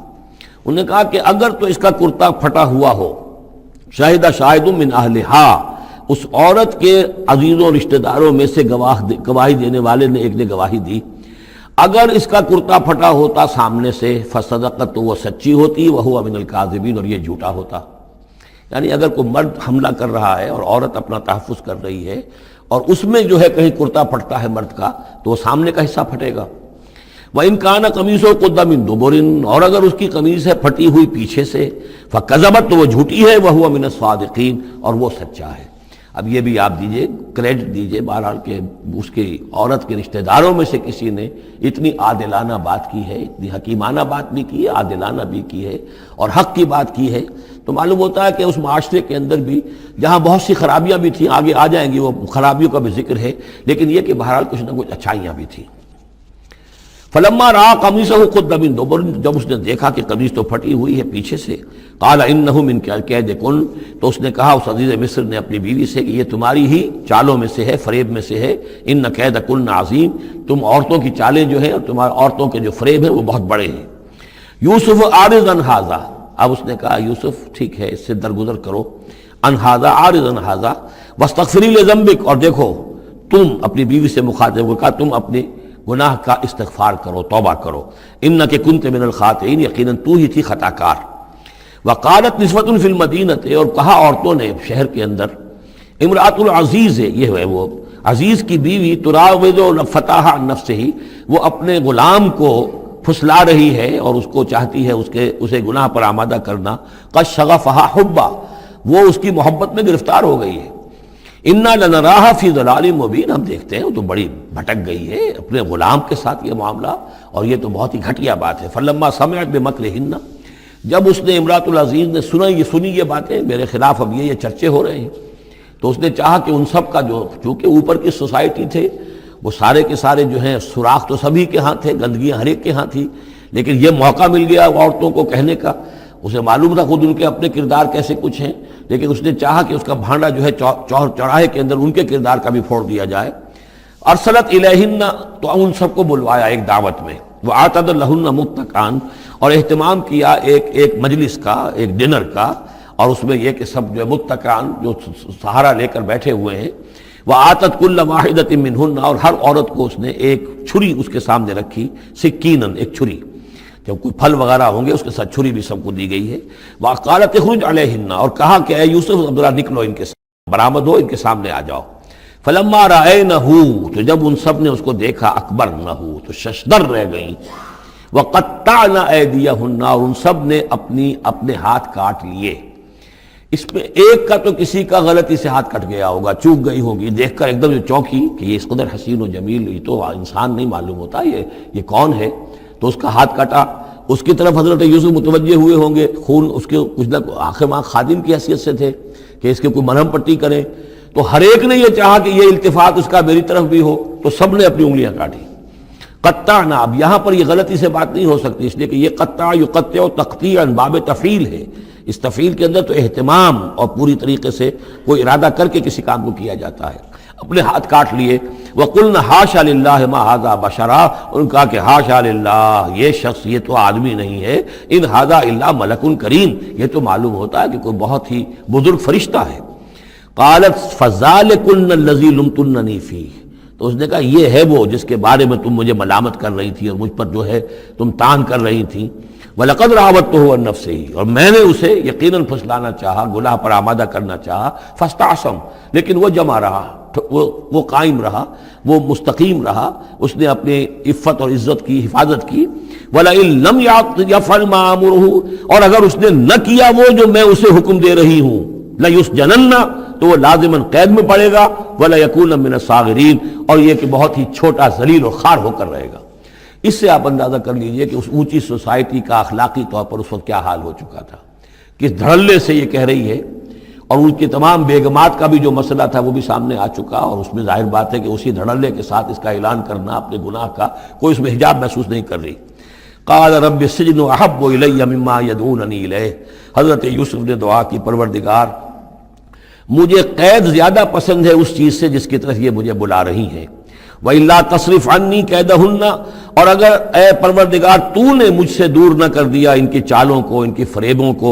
انہوں نے کہا کہ اگر تو اس کا کرتا پھٹا ہوا ہو، شاہد شاہد من اہلہا، اس عورت کے عزیزوں رشتہ داروں میں سے گواہی دینے والے نے ایک نے گواہی دی، اگر اس کا کرتا پھٹا ہوتا سامنے سے، فصدقت، تو وہ سچی ہوتی، وہو من الکاذبین، اور یہ جھوٹا ہوتا۔ یعنی اگر کوئی مرد حملہ کر رہا ہے اور عورت اپنا تحفظ کر رہی ہے اور اس میں جو ہے کہیں کرتا پھٹتا ہے مرد کا، تو وہ سامنے کا حصہ پھٹے گا۔ وَإِن كَانَ قَمِيصُهُ قُدَّ مِن دُبُرٍ، اور اگر اس کی قمیص ہے پھٹی ہوئی پیچھے سے، فَكَذَبَتْ، تو وہ جھوٹی ہے، وَهُوَ مِنَ الصَّادِقِينَ، اور وہ سچا ہے۔ اب یہ بھی آپ دیجئے، کریڈٹ دیجئے بہرحال کہ اس کی عورت کے رشتہ داروں میں سے کسی نے اتنی عادلانہ بات کی ہے، اتنی حکیمانہ بات بھی کی ہے، عادلانہ بھی کی ہے اور حق کی بات کی ہے، تو معلوم ہوتا ہے کہ اس معاشرے کے اندر بھی جہاں بہت سی خرابیاں بھی تھیں، آگے آ جائیں گی وہ خرابیوں کا بھی ذکر ہے، لیکن یہ کہ بہرحال کچھ نہ کچھ اچھائیاں بھی تھیں۔ فلما را قمیصہ قد من دبر، جب اس نے دیکھا کہ قمیص تو پھٹی ہوئی ہے پیچھے سے، قال انہ من کید کن، تو اس نے کہا اس عزیز مصر نے اپنی بیوی سے کہ یہ تمہاری ہی چالوں میں سے ہے، فریب میں سے ہے، ان کید کن عظیم، تم عورتوں کی چالیں جو ہیں اور تمہارے عورتوں کے جو فریب ہیں وہ بہت بڑے ہیں۔ یوسف اعرض عن ھذا، اب اس نے کہا یوسف ٹھیک ہے اس سے درگزر کرو، عن ھذا، اعرض عن ھذا، واستغفری لذنبک، اور دیکھو تم اپنی بیوی سے مخاطب ہو کہا تم اپنے گناہ کا استغفار کرو، توبہ کرو، انک کنت من الخاطئین، یقیناً تو ہی تھی خطا کار۔ وقالت نسوۃ فی المدینہ، اور کہا عورتوں نے شہر کے اندر، امرأۃ العزیز ہے، یہ ہے وہ عزیز کی بیوی، تراود فتاح عن نفسہ، وہ اپنے غلام کو پھسلا رہی ہے اور اس کو چاہتی ہے اسے گناہ پر آمادہ کرنا، قد شغفہا حبا، وہ اس کی محبت میں گرفتار ہو گئی ہے۔ انا لنراہا فی ضلال مبین، ہم دیکھتے ہیں وہ تو بڑی بھٹک گئی ہے اپنے غلام کے ساتھ یہ معاملہ، اور یہ تو بہت ہی گھٹیا بات ہے۔ فلما سمعت بمکرہن، جب اس نے امراۃ العزیز نے سنی یہ باتیں میرے خلاف، اب یہ چرچے ہو رہے ہیں، تو اس نے چاہا کہ ان سب کا جو، چونکہ اوپر کی سوسائٹی تھے وہ سارے کے سارے جو ہیں سوراخ تو سبھی کے ہاں تھے، گندگیاں ہر ایک کے ہاں تھی، لیکن یہ موقع مل گیا عورتوں کو کہنے کا، اسے معلوم تھا خود ان کے اپنے کردار کیسے کچھ ہیں، لیکن اس نے چاہا کہ اس کا بھانڈا جو ہے چوراہے کے اندر ان کے کردار کا بھی پھوڑ دیا جائے۔ ارسلت الیہن، تو ان سب کو بلوایا ایک دعوت میں، وآتت لہن متکئان، اور اہتمام کیا ایک مجلس کا، ایک ڈنر کا، اور اس میں یہ کہ سب جو متکئان جو سہارا لے کر بیٹھے ہوئے ہیں، وآتت کل واحدۃ منہن، اور ہر عورت کو اس نے ایک چھری اس کے سامنے رکھی، سکینن، ایک چھری، جب کوئی پھل وغیرہ ہوں گے اس کے ساتھ چھری بھی سب کو دی گئی ہے۔ وقالت اخرج علیہن، اور کہا کہ اے یوسف ذرا نکلو ان کے سامنے، برآمد ہو، ان کے سامنے آ جاؤ۔ فلما رأینہ، تو جب ان سب نے اس کو دیکھا، اکبرنہ، تو ششدر رہ گئیں، وقطعن ایدیہن، اور ان سب نے اپنے ہاتھ کاٹ لیے۔ اس میں ایک کا تو کسی کا غلطی سے ہاتھ کٹ گیا ہوگا، چوک گئی ہوگی، دیکھ کر ایک دم جو چونکی کہ یہ اس قدر حسین و جمیل، یہ تو انسان نہیں معلوم ہوتا، یہ کون ہے، تو اس کا ہاتھ کٹا۔ اس کی طرف حضرت یوسف متوجہ ہوئے ہوں گے، خون اس کے کچھ نہ آخر ماں خادم کی حیثیت سے تھے کہ اس کے کوئی مرہم پٹی کریں، تو ہر ایک نے یہ چاہا کہ یہ التفات اس کا میری طرف بھی ہو، تو سب نے اپنی انگلیاں کاٹی۔ قطعنا، اب یہاں پر یہ غلطی سے بات نہیں ہو سکتی، اس لیے کہ یہ قطع یقطع تقطیعا باب تفعیل ہے، اس تفعیل کے اندر تو اہتمام اور پوری طریقے سے کوئی ارادہ کر کے کسی کام کو کیا جاتا ہے۔ اپنے ہاتھ کاٹ لیے۔ وَقُلْنَا حَاشَا لِلَّهِ مَا هَذَا بَشَرًا، ان کہا کہ حاشا للہ، یہ شخص، یہ تو آدمی نہیں ہے، ان هَذَا إِلَّا مَلَكٌ کریم، یہ تو معلوم ہوتا ہے کہ کوئی بہت ہی بزرگ فرشتہ ہے۔ قالت فَذَلِكُنَّ الَّذِي لُمْتُنَّنِي فِيهِ، تو اس نے کہا یہ ہے وہ جس کے بارے میں تم مجھے ملامت کر رہی تھی اور مجھ پر جو ہے تم تان کر رہی تھی۔ وَلَقَدْ رَاوَدتُّهُ عَن نَفْسِهِ، اور میں نے اسے یقیناً پھسلانا چاہا، گناہ پر آمادہ کرنا چاہا، فَاسْتَعْصَمَ، لیکن وہ جمع رہا، وہ قائم رہا، وہ مستقیم رہا، اس نے اپنے عفت اور عزت کی حفاظت کی۔ وَلَئِن لَمْ يَفْعَلْ مَا آمُرُهُ، اور اگر اس نے نہ کیا وہ جو میں اسے حکم دے رہی ہوں، لَيُسْجَنَنَّ، تو وہ لازماً قید میں پڑے گا، وَلَيَكُونَ مِنَ الصَّاغِرِينَ، اور یہ کہ بہت ہی چھوٹا ذلیل اور خوار ہو کر رہے گا۔ اس سے آپ اندازہ کر لیجئے کہ اس اونچی سوسائٹی کا اخلاقی طور پر اس وقت کیا حال ہو چکا تھا، کس دھڑلے سے یہ کہہ رہی ہے، اور ان کی تمام بیگمات کا بھی جو مسئلہ تھا وہ بھی سامنے آ چکا، اور اس میں ظاہر بات ہے کہ اسی دھڑلے کے ساتھ اس کا اعلان کرنا اپنے گناہ کا، کوئی اس میں حجاب محسوس نہیں کر رہی۔ قال رب السجن احب الی مما یدعوننی الیہ، حضرت یوسف نے دعا کی، پروردگار مجھے قید زیادہ پسند ہے اس چیز سے جس کی طرف یہ مجھے بلا رہی ہیں۔ وَإِلَّا تَصْرِفْ عَنِّي كَيْدَهُنَّ، اور اگر اے پروردگار تو نے مجھ سے دور نہ کر دیا ان کی چالوں کو، ان کی فریبوں کو،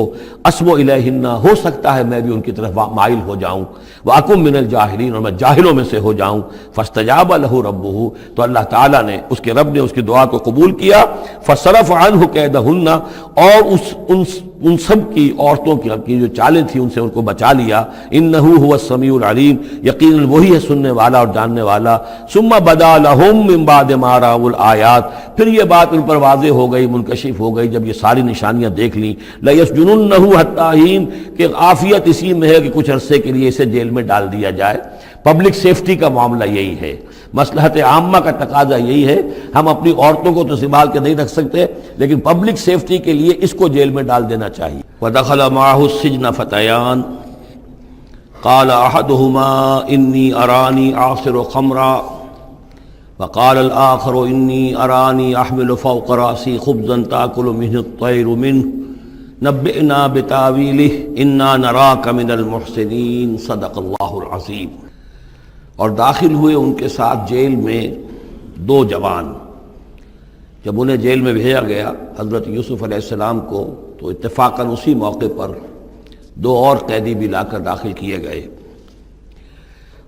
أَصْبُ إِلَيْهِنَّ، ہو سکتا ہے میں بھی ان کی طرف مائل ہو جاؤں، وَأَكُن مِّنَ الْجَاهِلِينَ، اور میں جاہلوں میں سے ہو جاؤں۔ فَاسْتَجَابَ لَهُ رَبُّهُ، تو اللہ تعالیٰ نے، اس کے رب نے اس کی دعا کو قبول کیا۔ فَصَرَفَ عَنْهُ كَيْدَهُنَّ، اور ان سب کی عورتوں کی جو چالیں تھیں ان سے ان کو بچا لیا۔ إِنَّهُ هُوَ السَّمِيعُ الْعَلِيمُ، یقیناً وہی ہے سننے والا اور جاننے والا۔ ثُمَّ بَدَا لَهُم مِّن بَعْدِ مَا رَأَوُا الْآيَاتِ، پھر یہ بات ان پر واضح ہو گئی، منکشف ہو گئی جب یہ ساری نشانیاں دیکھ لیں۔ لَيَسْجُنُنَّهُ حَتَّىٰ حِينٍ، کہ عافیت اسی میں ہے کہ کچھ عرصے کے لیے اسے جیل میں ڈال دیا جائے۔ پبلک سیفٹی کا معاملہ یہی ہے، مصلحت عامہ کا تقاضا یہی ہے۔ ہم اپنی عورتوں کو تو سنبھال کے نہیں رکھ سکتے، لیکن پبلک سیفٹی کے لیے اس کو جیل میں ڈال دینا چاہیے۔ وَدَخَلَ مَعَهُ السِّجْنَ فَتَيَانِ قَالَ أَحَدُهُمَا إِنِّي أَرَانِي أَعْصِرُ خَمْرًا وَقَالَ الْآخَرُ إِنِّي أَرَانِي أَحْمِلُ فَوْقَ رَأْسِي خُبْزًا تَأْكُلُ مِنْهُ الطَّيْرُ مِنْهُ نَبِّئْنَا بِتَأْوِيلِهِ إِنَّا نَرَاكَ مِنَ الْمُحْسِنِينَ صدق اللہ العظیم۔ اور داخل ہوئے ان کے ساتھ جیل میں دو جوان۔ جب انہیں جیل میں بھیجا گیا حضرت یوسف علیہ السلام کو، تو اتفاقاً اسی موقع پر دو اور قیدی بھی لا کر داخل کیے گئے۔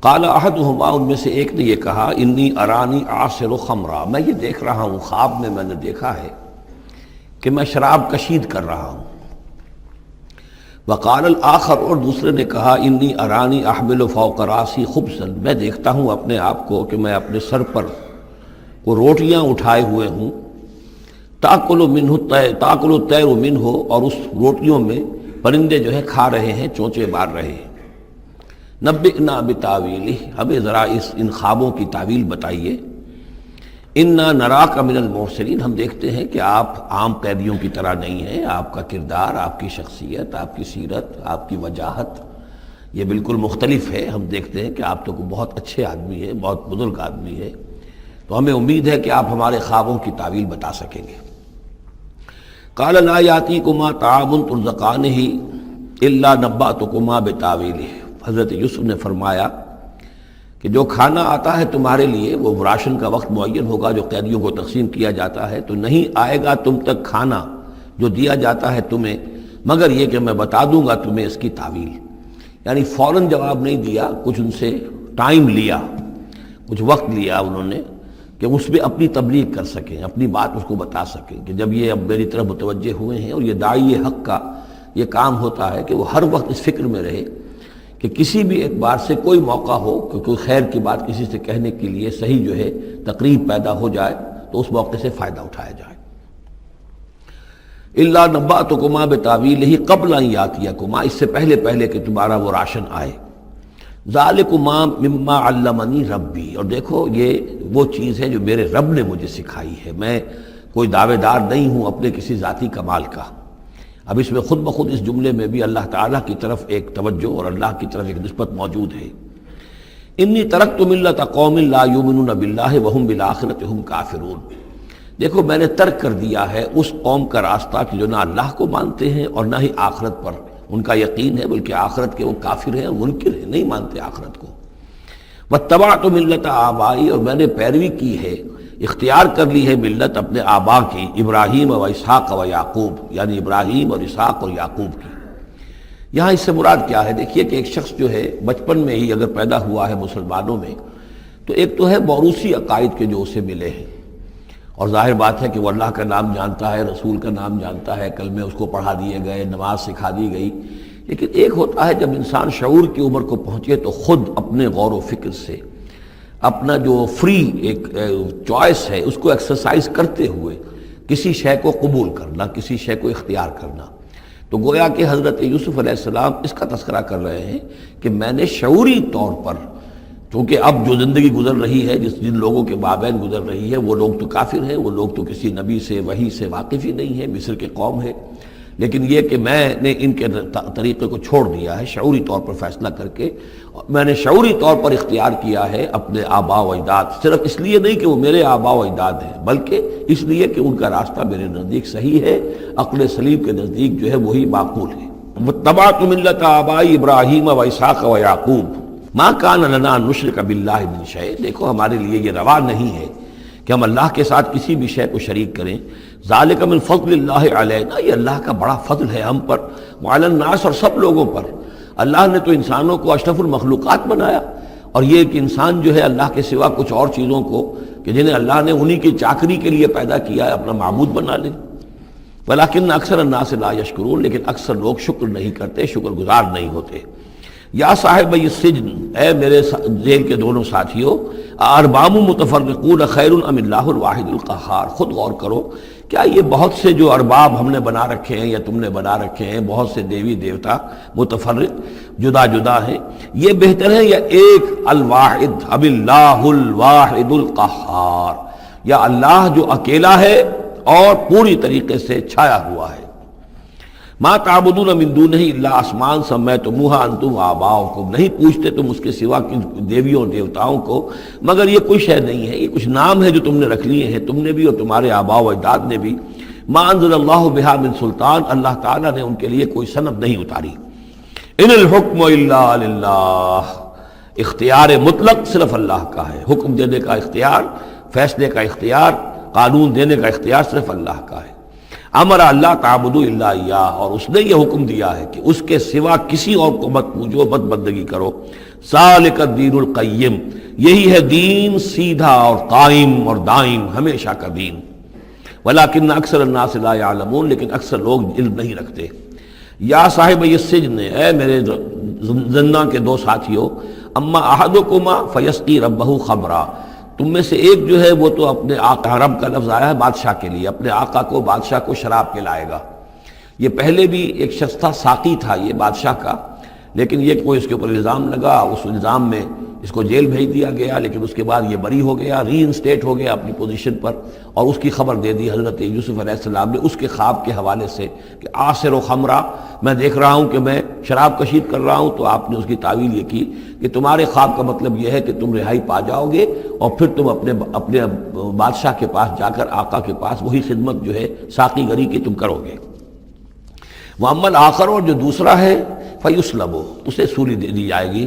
قال احدہما، ان میں سے ایک نے یہ کہا، انی ارانی اعصر خمرا، میں یہ دیکھ رہا ہوں، خواب میں نے دیکھا ہے کہ میں شراب کشید کر رہا ہوں۔ وقال الآخر، اور دوسرے نے کہا، انی ارانی احمل فوق راسی خبزا، میں دیکھتا ہوں اپنے آپ کو کہ میں اپنے سر پر وہ روٹیاں اٹھائے ہوئے ہوں، تاکل الطیر منہ، اور اس روٹیوں میں پرندے جو ہے کھا رہے ہیں، چونچے مار رہے ہیں۔ نبئنا بتاویلہ، ہمیں ذرا ان خوابوں کی تعویل بتائیے۔ انا نراک من المحسنین، ہم دیکھتے ہیں کہ آپ عام قیدیوں کی طرح نہیں ہیں، آپ کا کردار، آپ کی شخصیت، آپ کی سیرت، آپ کی وجاہت یہ بالکل مختلف ہے۔ ہم دیکھتے ہیں کہ آپ تو بہت اچھے آدمی ہیں، بہت بزرگ آدمی ہے، تو ہمیں امید ہے کہ آپ ہمارے خوابوں کی تعویل بتا سکیں گے۔ قال لا یاتیکما طعام ترزقانہ الا نبأتکما بتاویلہ، حضرت یوسف نے فرمایا کہ جو کھانا آتا ہے تمہارے لیے وہ راشن کا وقت معین ہوگا جو قیدیوں کو تقسیم کیا جاتا ہے، تو نہیں آئے گا تم تک کھانا جو دیا جاتا ہے تمہیں مگر یہ کہ میں بتا دوں گا تمہیں اس کی تعویل۔ یعنی فوراً جواب نہیں دیا، کچھ ان سے ٹائم لیا، کچھ وقت لیا انہوں نے کہ اس میں اپنی تبلیغ کر سکیں، اپنی بات اس کو بتا سکیں کہ جب یہ اب میری طرف متوجہ ہوئے ہیں۔ اور یہ داعی حق کا یہ کام ہوتا ہے کہ وہ ہر وقت اس فکر میں رہے کہ کسی بھی اعتبار سے کوئی موقع ہو کہ کوئی خیر کی بات کسی سے کہنے کے لیے صحیح جو ہے تقریب پیدا ہو جائے تو اس موقع سے فائدہ اٹھایا جائے۔ الا نبأتکما بتاویلہ قبل ان یاتیکما، اس سے پہلے کہ تمہارا وہ راشن آئے۔ ذالکما مما علمنی ربی، اور دیکھو یہ وہ چیز ہے جو میرے رب نے مجھے سکھائی ہے، میں کوئی دعوے دار نہیں ہوں اپنے کسی ذاتی کمال کا۔ اب اس میں خود بخود اس جملے میں بھی اللہ تعالیٰ کی طرف ایک توجہ اور اللہ کی طرف ایک نسبت موجود ہے۔ انی ترکت ملت قوم لا یؤمنون باللہ وہم بالآخرۃ ہم کافرون، دیکھو میں نے ترک کر دیا ہے اس قوم کا راستہ کہ جو نہ اللہ کو مانتے ہیں اور نہ ہی آخرت پر ان کا یقین ہے، بلکہ آخرت کے وہ کافر ہیں اور منکر ہیں، نہیں مانتے آخرت کو۔ واتبعت ملت آبائی، اور میں نے پیروی کی ہے، اختیار کر لی ہے ملت اپنے آبا کی، ابراہیم و اسحاق و یعقوب، یعنی ابراہیم اور اسحاق اور یعقوب کی۔ یہاں اس سے مراد کیا ہے؟ دیکھیے کہ ایک شخص جو ہے بچپن میں ہی اگر پیدا ہوا ہے مسلمانوں میں تو ایک تو ہے موروثی عقائد کے جو اسے ملے ہیں، اور ظاہر بات ہے کہ وہ اللہ کا نام جانتا ہے، رسول کا نام جانتا ہے، کلمے اس کو پڑھا دیے گئے، نماز سکھا دی گئی۔ لیکن ایک ہوتا ہے جب انسان شعور کی عمر کو پہنچے تو خود اپنے غور و فکر سے اپنا جو فری ایک چوائس ہے اس کو ایکسرسائز کرتے ہوئے کسی شے کو قبول کرنا، کسی شے کو اختیار کرنا۔ تو گویا کہ حضرت یوسف علیہ السلام اس کا تذکرہ کر رہے ہیں کہ میں نے شعوری طور پر، کیونکہ اب جو زندگی گزر رہی ہے، جن لوگوں کے مابین گزر رہی ہے، وہ لوگ تو کافر ہیں، وہ لوگ تو کسی نبی سے وحی سے واقف ہی نہیں ہیں، مصر کے قوم ہے، لیکن یہ کہ میں نے ان کے طریقے کو چھوڑ دیا ہے شعوری طور پر فیصلہ کر کے، میں نے شعوری طور پر اختیار کیا ہے اپنے آبا و اجداد، صرف اس لیے نہیں کہ وہ میرے آبا و اجداد ہیں بلکہ اس لیے کہ ان کا راستہ میرے نزدیک صحیح ہے، عقل سلیم کے نزدیک جو ہے وہی معقول ہے۔ واتبعت ملت آبائی ابراہیم و اسحاق و یعقوب ما کان لنا ان نشرک باللہ من شیء، دیکھو ہمارے لیے یہ روا نہیں ہے کہ ہم اللہ کے ساتھ کسی بھی شے کو شریک کریں۔ ذالک من فضل اللہ علینا، یہ اللہ کا بڑا فضل ہے ہم پر، وعلی الناس، اور سب لوگوں پر۔ اللہ نے تو انسانوں کو اشرف المخلوقات بنایا، اور یہ کہ انسان جو ہے اللہ کے سوا کچھ اور چیزوں کو کہ جنہیں اللہ نے انہی کی چاکری کے لیے پیدا کیا ہے اپنا معبود بنا لے۔ ولیکن اکثر الناس لا یشکرون، لیکن اکثر لوگ شکر نہیں کرتے، شکر گزار نہیں ہوتے۔ یا صاحب السجن، اے میرے جیل کے دونوں ساتھیوں، ارباب متفرقون خیر ام اللہ الواحد القہار، خود غور کرو، کیا یہ بہت سے جو ارباب ہم نے بنا رکھے ہیں یا تم نے بنا رکھے ہیں، بہت سے دیوی دیوتا متفرق جدا جدا ہیں، یہ بہتر ہے یا ایک الواحد اب اللہ الواحد القہار، یا اللہ جو اکیلا ہے اور پوری طریقے سے چھایا ہوا ہے۔ ما تعبدون من دونہ الا اسماء سمیتموها انتم وآباؤکم، نہیں پوچھتے تم اس کے سوا دیویوں اور دیوتاؤں کو مگر یہ کوئی شے نہیں ہے، یہ کچھ نام ہے جو تم نے رکھ لیے ہیں، تم نے بھی اور تمہارے آباء و اجداد نے بھی۔ ما انزل اللہ بہا من سلطان، اللہ تعالیٰ نے ان کے لیے کوئی سند نہیں اتاری۔ ان الحکم الا للہ، اختیار مطلق صرف اللہ کا ہے، حکم دینے کا اختیار، فیصلے کا اختیار، قانون دینے کا اختیار صرف اللہ کا ہے۔ امر اللہ تعبدوا الا ایاہ، اور اس نے یہ حکم دیا ہے کہ اس کے سوا کسی اور کو مت پوجو، مت بندگی کرو۔ ذالک الدین القیم، یہی ہے دین سیدھا اور قائم اور دائم، ہمیشہ کا دین۔ ولیکن اکثر الناس لا یعلمون، لیکن اکثر لوگ علم نہیں رکھتے۔ یا صاحب السجن، اے میرے زندان کے دو ساتھیوں، اما احدکما فیسقی ربہ خمرا، تم میں سے ایک جو ہے وہ تو اپنے آقا، رب کا لفظ آیا ہے بادشاہ کے لیے، اپنے آقا کو، بادشاہ کو شراب پلائے گا۔ یہ پہلے بھی ایک شخص تھا، ساقی تھا یہ بادشاہ کا، لیکن یہ کوئی اس کے اوپر الزام لگا، اس الزام میں اس کو جیل بھیج دیا گیا، لیکن اس کے بعد یہ بری ہو گیا، ری انسٹیٹ ہو گیا اپنی پوزیشن پر، اور اس کی خبر دے دی حضرت یوسف علیہ السلام نے اس کے خواب کے حوالے سے کہ عاصر و خمرہ، میں دیکھ رہا ہوں کہ میں شراب کشید کر رہا ہوں۔ تو آپ نے اس کی تعویل یہ کی کہ تمہارے خواب کا مطلب یہ ہے کہ تم رہائی پا جاؤ گے، اور پھر تم اپنے بادشاہ کے پاس جا کر، آقا کے پاس وہی خدمت جو ہے ساقی گری کی تم کرو گے۔ وَأَمَّا الْآخَرُ، اور جو دوسرا ہے، فَيُسْلَبُ، اسے سولی دے دی جائے گی،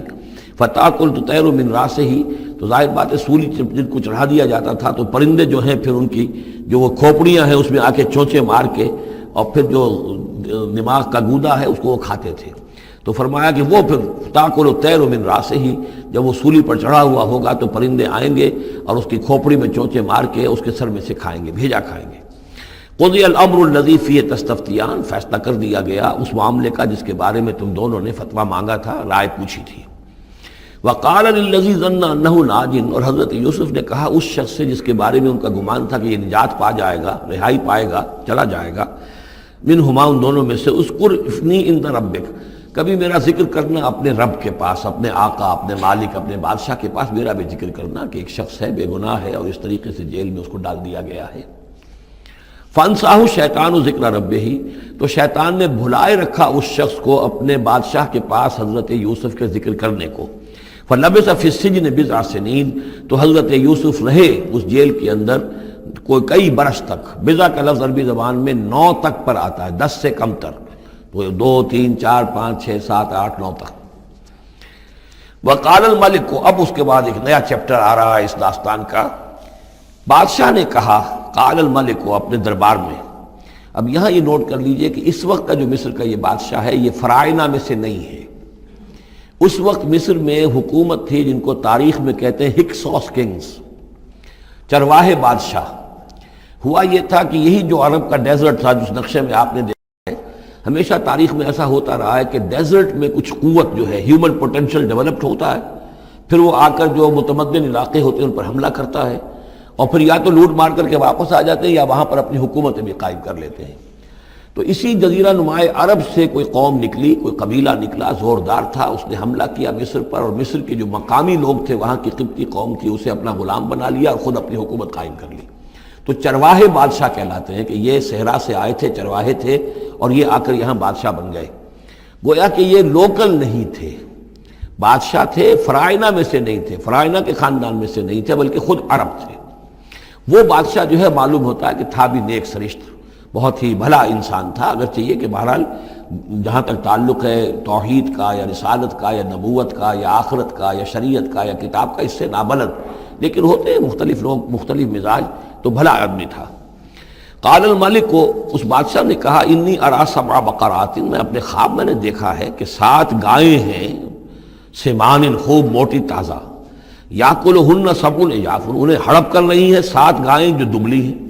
فَتَأْكُلُ الطَّيْرُ مِنْ رَأْسِهِ، تو ظاہر بات ہے سولی جن کو چڑھا دیا جاتا تھا تو پرندے جو ہیں پھر ان کی جو وہ کھوپڑیاں ہیں اس میں آ کے چونچے مار کے، اور پھر جو دماغ کا گودا ہے اس کو وہ کھاتے تھے۔ تو فرمایا کہ وہ پھر تاکل الطیر من راسه، جب وہ سولی پر چڑھا ہوا ہوگا تو پرندے آئیں گے اور اس کی کھوپڑی میں چونچے مار کے اس کے سر میں سے کھائیں گے، بھیجا کھائیں گے۔ قضی الامر الذی فیہ تستفتیان، فیصلہ کر دیا گیا اس معاملے کا جس کے بارے میں تم دونوں نے فتویٰ مانگا تھا، رائے پوچھی تھی۔ وقال للذی ظن انہ ناج، اور حضرت یوسف نے کہا اس شخص سے جس کے بارے میں ان کا گمان تھا کہ یہ نجات پا جائے گا، رہائی پائے گا، چلا جائے گا، منہما، ان دونوں میں سے، اذکر افنی عند ربک، کبھی میرا ذکر کرنا اپنے رب کے پاس، اپنے آقا، اپنے مالک، اپنے بادشاہ کے پاس میرا بھی ذکر کرنا کہ ایک شخص ہے، بے گناہ ہے، اور اس طریقے سے جیل میں اس کو ڈال دیا گیا ہے۔ فانساہ شیطان ذکر ربہ، تو شیطان نے بھلائے رکھا اس شخص کو اپنے بادشاہ کے پاس حضرت یوسف کے ذکر کرنے کو۔ فلبث فی السجن بضع سنین، تو حضرت یوسف رہے اس جیل کے اندر کوئی کئی برس تک۔ بضع کا لفظ عربی زبان میں 9 تک پر آتا ہے، 10 سے کم تر، تو 2 3 4 5 6 7 8 9 تک۔ وقال الملک کو، اب اس کے بعد ایک نیا چیپٹر آ رہا ہے اس داستان کا۔ بادشاہ نے کہا، قال الملک کو، اپنے دربار میں۔ اب یہاں یہ نوٹ کر لیجئے کہ اس وقت کا جو مصر کا یہ بادشاہ ہے یہ فرائضہ میں سے نہیں ہے۔ اس وقت مصر میں حکومت تھی جن کو تاریخ میں کہتے ہیں ہکسوس کنگز، چرواہے بادشاہ۔ ہوا یہ تھا کہ یہی جو عرب کا ڈیزرٹ تھا جس نقشے میں آپ نے دیکھا ہے، ہمیشہ تاریخ میں ایسا ہوتا رہا ہے کہ ڈیزرٹ میں کچھ قوت جو ہے، ہیومن پوٹینشل ڈیولپڈ ہوتا ہے، پھر وہ آ کر جو متمدن علاقے ہوتے ہیں ان پر حملہ کرتا ہے، اور پھر یا تو لوٹ مار کر کے واپس آ جاتے ہیں یا وہاں پر اپنی حکومتیں بھی قائم کر لیتے ہیں۔ تو اسی جزیرہ نمائے عرب سے کوئی قوم نکلی، کوئی قبیلہ نکلا، زوردار تھا، اس نے حملہ کیا مصر پر، اور مصر کے جو مقامی لوگ تھے، وہاں کی قبطی قوم تھی، اسے اپنا غلام بنا لیا اور خود اپنی حکومت قائم کر لی۔ تو چرواہے بادشاہ کہلاتے ہیں کہ یہ صحرا سے آئے تھے، چرواہے تھے، اور یہ آ کر یہاں بادشاہ بن گئے۔ گویا کہ یہ لوکل نہیں تھے، بادشاہ تھے، فرائضہ میں سے نہیں تھے، فرائضہ کے خاندان میں سے نہیں تھے، بلکہ خود عرب تھے۔ وہ بادشاہ جو ہے معلوم ہوتا ہے کہ تھا بھی نیک سرشت، بہت ہی بھلا انسان تھا، اگرچہ یہ کہ بہرحال جہاں تک تعلق ہے توحید کا یا رسالت کا یا نبوت کا یا آخرت کا یا شریعت کا یا کتاب کا، اس سے نابلد، لیکن ہوتے ہیں مختلف لوگ، مختلف مزاج، تو بھلا آدمی تھا۔ قال الملک کو، اس بادشاہ نے کہا، انی ارا 7 بقرات، میں اپنے خواب میں نے دیکھا ہے کہ 7 گائیں ہیں، سمان، خوب موٹی تازہ، یاکلہن 7 عجاف، انہیں ہڑپ کر رہی ہیں 7 گائیں جو دبلی ہیں،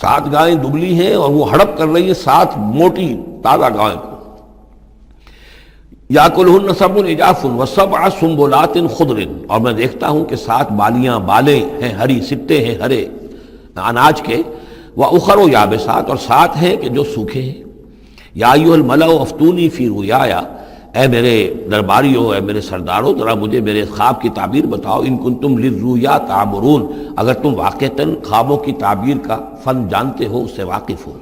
7 گائیں دبلی ہیں اور وہ ہڑپ کر رہی ہیں 7 موٹی تازہ گائیں کو۔ یاکلہن 7 عجاف و7 سنبلات خضر، اور میں دیکھتا ہوں کہ 7 بالیاں، بالیں ہیں ہری، سٹے ہیں ہرے اناج کے، وَأُخَرُ یابسات، اور 7 ہیں کہ جو سوکھے ہیں۔ یا ایھا الملأ افتونی فی رؤیایا، اے میرے درباریوں، اے میرے سرداروں، ذرا مجھے میرے خواب کی تعبیر بتاؤ، ان کنتم للرؤیا تعبرون، اگر تم واقعتاً خوابوں کی تعبیر کا فن جانتے ہو، اس سے واقف ہو۔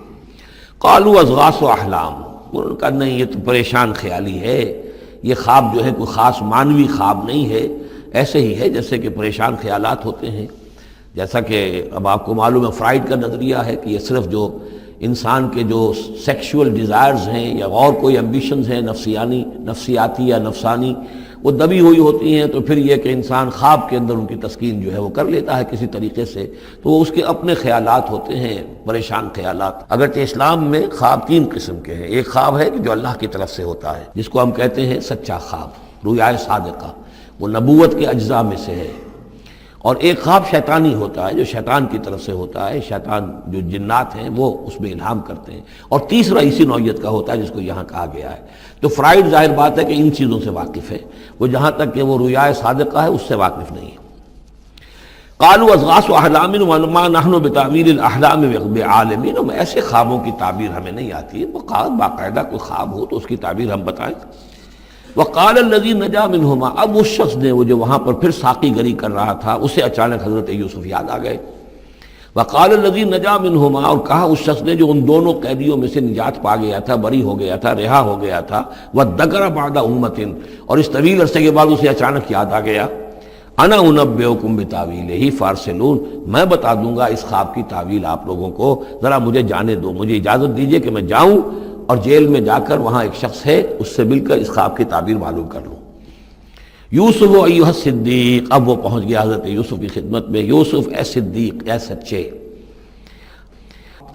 قالوا اضغاث احلام، انہوں نے کہا نہیں، یہ تو پریشان خیالی ہے، یہ خواب جو ہے کوئی خاص معنوی خواب نہیں ہے، ایسے ہی ہے جیسے کہ پریشان خیالات ہوتے ہیں۔ جیسا کہ اب آپ کو معلوم ہے فرائڈ کا نظریہ ہے کہ یہ صرف جو انسان کے جو سیکشول ڈیزائرز ہیں یا اور کوئی ایمبیشنز ہیں نفسیاتی یا نفسانی، وہ دبی ہوئی ہوتی ہیں، تو پھر یہ کہ انسان خواب کے اندر ان کی تسکین جو ہے وہ کر لیتا ہے کسی طریقے سے، تو وہ اس کے اپنے خیالات ہوتے ہیں، پریشان خیالات۔ اگرچہ اسلام میں خواب 3 قسم کے ہیں، ایک خواب ہے کہ جو اللہ کی طرف سے ہوتا ہے، جس کو ہم کہتے ہیں سچا خواب، رؤیا صادقہ، وہ نبوت کے اجزاء میں سے ہے، اور ایک خواب شیطانی ہوتا ہے جو شیطان کی طرف سے ہوتا ہے، شیطان جو جنات ہیں وہ اس میں الہام کرتے ہیں، اور تیسرا اسی نوعیت کا ہوتا ہے جس کو یہاں کہا گیا ہے۔ تو فرائڈ ظاہر بات ہے کہ ان چیزوں سے واقف ہے، وہ جہاں تک کہ وہ رؤیا صادقہ ہے اس سے واقف نہیں ہے۔ قالوا اضغاث احلام وما نحن بتاویل الاحلام بعالمین، ایسے خوابوں کی تعبیر ہمیں نہیں آتی ہے، وہ باقاعدہ کوئی خواب ہو تو اس کی تعبیر ہم بتائیں۔ وقال الذی نجا منہما، اب اس شخص نے، وہ جو وہاں پر پھر ساقی گری کر رہا تھا، اسے اچانک حضرت یوسف یاد آ گئے. وقال الذی نجا منہما، اور کہا اس شخص نے جو ان دونوں قیدیوں میں سے نجات پا گیا تھا، بری ہو گیا تھا، رہا ہو گیا تھا، وذکر بعد امۃ، اور اس طویل عرصے کے بعد اسے اچانک یاد آ گیا، انا انبئکم بتاویلہ فارسلون، میں بتا دوں گا اس خواب کی تعویل آپ لوگوں کو، ذرا مجھے جانے دو، مجھے اجازت دیجئے کہ میں جاؤں اور جیل میں جا کر وہاں ایک شخص ہے اس سے مل کر اس خواب کی تعبیر معلوم کر لوں. یوسف ایھا الصدیق، اب وہ پہنچ گیا حضرت یوسف کی خدمت میں. یوسف اے صدیق، اے سچے،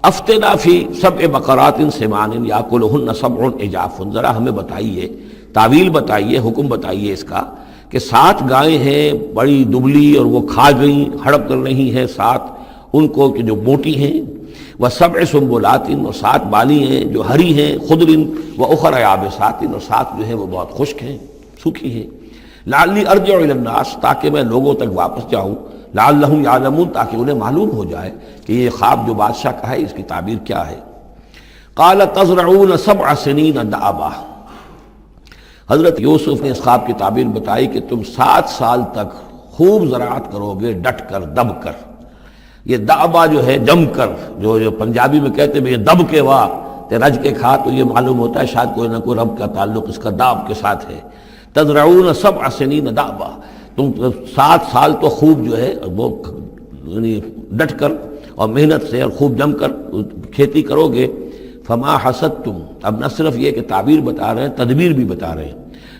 افتنا فی سبع بقرات سمان یاکلہن سبع عجاف، ذرا ہمیں بتائیے، تعویل بتائیے، حکم بتائیے اس کا کہ 7 گائیں ہیں بڑی دبلی اور وہ کھا گئیں، ہڑپ کر رہی ہیں 7 ان کو کہ جو موٹی ہیں، وسبع سنبلات، اور 7 بالی ہیں جو ہری ہیں، خضر واخر یابسات، اور 7 جو ہیں وہ بہت خشک ہیں، سوکھی ہیں. لعلی ارجع الی الناس، تاکہ میں لوگوں تک واپس جاؤں، لعلہم یعلمون، تاکہ انہیں معلوم ہو جائے کہ یہ خواب جو بادشاہ کا ہے اس کی تعبیر کیا ہے. قال تزرعون 7 سنین دأبا، حضرت یوسف نے اس خواب کی تعبیر بتائی کہ تم 7 سال تک خوب زراعت کرو گے، ڈٹ کر، دب کر. یہ دأبا جو ہے جم کر، جو پنجابی میں کہتے ہیں یہ دب کے واہ تے رج کے کھا، تو یہ معلوم ہوتا ہے شاید کوئی نہ کوئی رب کا تعلق اس کا داب کے ساتھ ہے. تزرعون 7 سنین دأبا، تم 7 سال تو خوب جو ہے وہ یعنی ڈٹ کر اور محنت سے اور خوب جم کر کھیتی کرو گے. فما حصدتم، اب نہ صرف یہ کہ تعبیر بتا رہے ہیں، تدبیر بھی بتا رہے ہیں.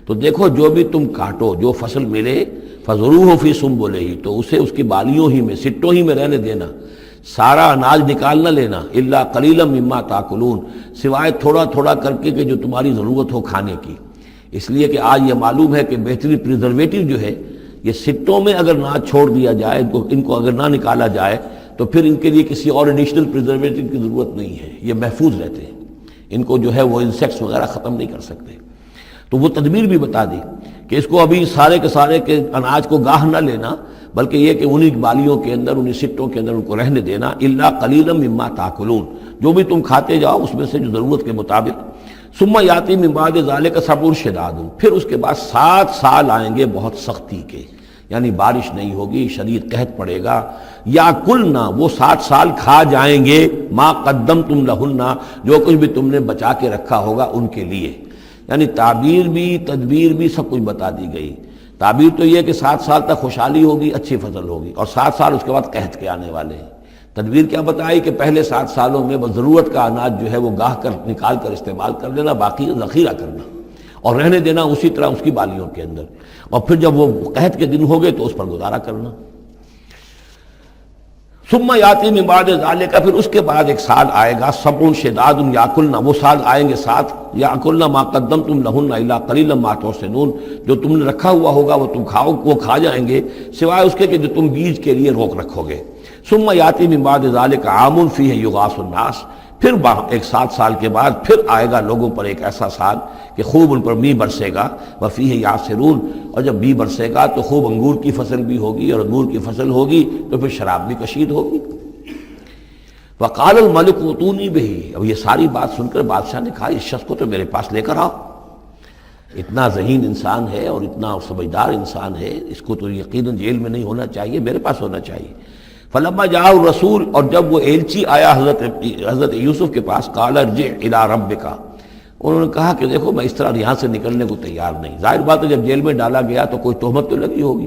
تو دیکھو جو بھی تم کاٹو، جو فصل ملے، فضروہ فی سنبلہ، تو اسے اس کی بالیوں ہی میں، سٹوں ہی میں رہنے دینا، سارا اناج نکال نہ لینا. الا قلیلا مما تاکلون، سوائے تھوڑا تھوڑا کر کے کہ جو تمہاری ضرورت ہو کھانے کی. اس لیے کہ آج یہ معلوم ہے کہ بہترین پریزرویٹو جو ہے یہ سٹوں میں اگر نہ چھوڑ دیا جائے، ان کو اگر نہ نکالا جائے تو پھر ان کے لیے کسی اور ایڈیشنل پریزرویٹو کی ضرورت نہیں ہے، یہ محفوظ رہتے ہیں، ان کو جو ہے وہ انسیکٹس وغیرہ ختم نہیں کر سکتے. تو وہ تدبیر بھی بتا دی کہ اس کو ابھی سارے کے سارے کے اناج کو گاہ نہ لینا، بلکہ یہ کہ انہی بالیوں کے اندر، انہی سٹوں کے اندر ان کو رہنے دینا. الا قلیلا مما تاکلون، جو بھی تم کھاتے جاؤ اس میں سے جو ضرورت کے مطابق. ثم یاتی من بعد ذلک صبر شداد، پھر اس کے بعد 7 سال آئیں گے بہت سختی کے، یعنی بارش نہیں ہوگی، شدید قحط پڑے گا. یا کلنا، وہ 7 سال کھا جائیں گے، ما قدمتم لہن، جو کچھ بھی تم نے بچا کے رکھا ہوگا ان کے لیے. یعنی تعبیر بھی تدبیر بھی سب کچھ بتا دی گئی. تعبیر تو یہ کہ 7 سال تک خوشحالی ہوگی، اچھی فصل ہوگی، اور 7 سال اس کے بعد قحط کے آنے والے ہیں. تدبیر کیا بتائی کہ پہلے 7 سالوں میں بس ضرورت کا اناج جو ہے وہ گاہ کر نکال کر استعمال کر لینا، باقی ذخیرہ کرنا اور رہنے دینا اسی طرح اس کی بالیوں کے اندر، اور پھر جب وہ قحط کے دن ہو گئے تو اس پر گزارا کرنا. ثم یاتی من بعد ذالک، پھر اس کے بعد ایک سال آئے گا، سبع شداد یاکلن، وہ سال آئیں گے 7، یاکلن ما قدمتم لہن الا قلیلا ما تحسنون، جو تم نے رکھا ہوا ہوگا وہ تم کھاؤ، وہ کھا جائیں گے، سوائے اس کے کہ جو تم بیج کے لیے روک رکھو گے. ثم یاتی من بعد ذالک عام فیہ یغاث الناس، پھر ایک 7 سال کے بعد پھر آئے گا لوگوں پر ایک ایسا سال کہ خوب ان پر می برسے گا. وفیہ یعصرون، اور جب می برسے گا تو خوب انگور کی فصل بھی ہوگی، اور انگور کی فصل ہوگی تو پھر شراب بھی کشید ہوگی. وقال الملک ائتونی بہ، اب یہ ساری بات سن کر بادشاہ نے کہا اس شخص کو تو میرے پاس لے کر آؤ، اتنا ذہین انسان ہے اور اتنا سمجھدار انسان ہے، اس کو تو یقیناً جیل میں نہیں ہونا چاہیے، میرے پاس ہونا چاہیے. فلما جاء الرسول، اور جب وہ ایلچی آیا حضرت یوسف کے پاس، قال ارجع الی ربک، انہوں نے کہا کہ دیکھو میں اس طرح یہاں سے نکلنے کو تیار نہیں. ظاہر بات ہے جب جیل میں ڈالا گیا تو کوئی تہمت تو لگی ہوگی،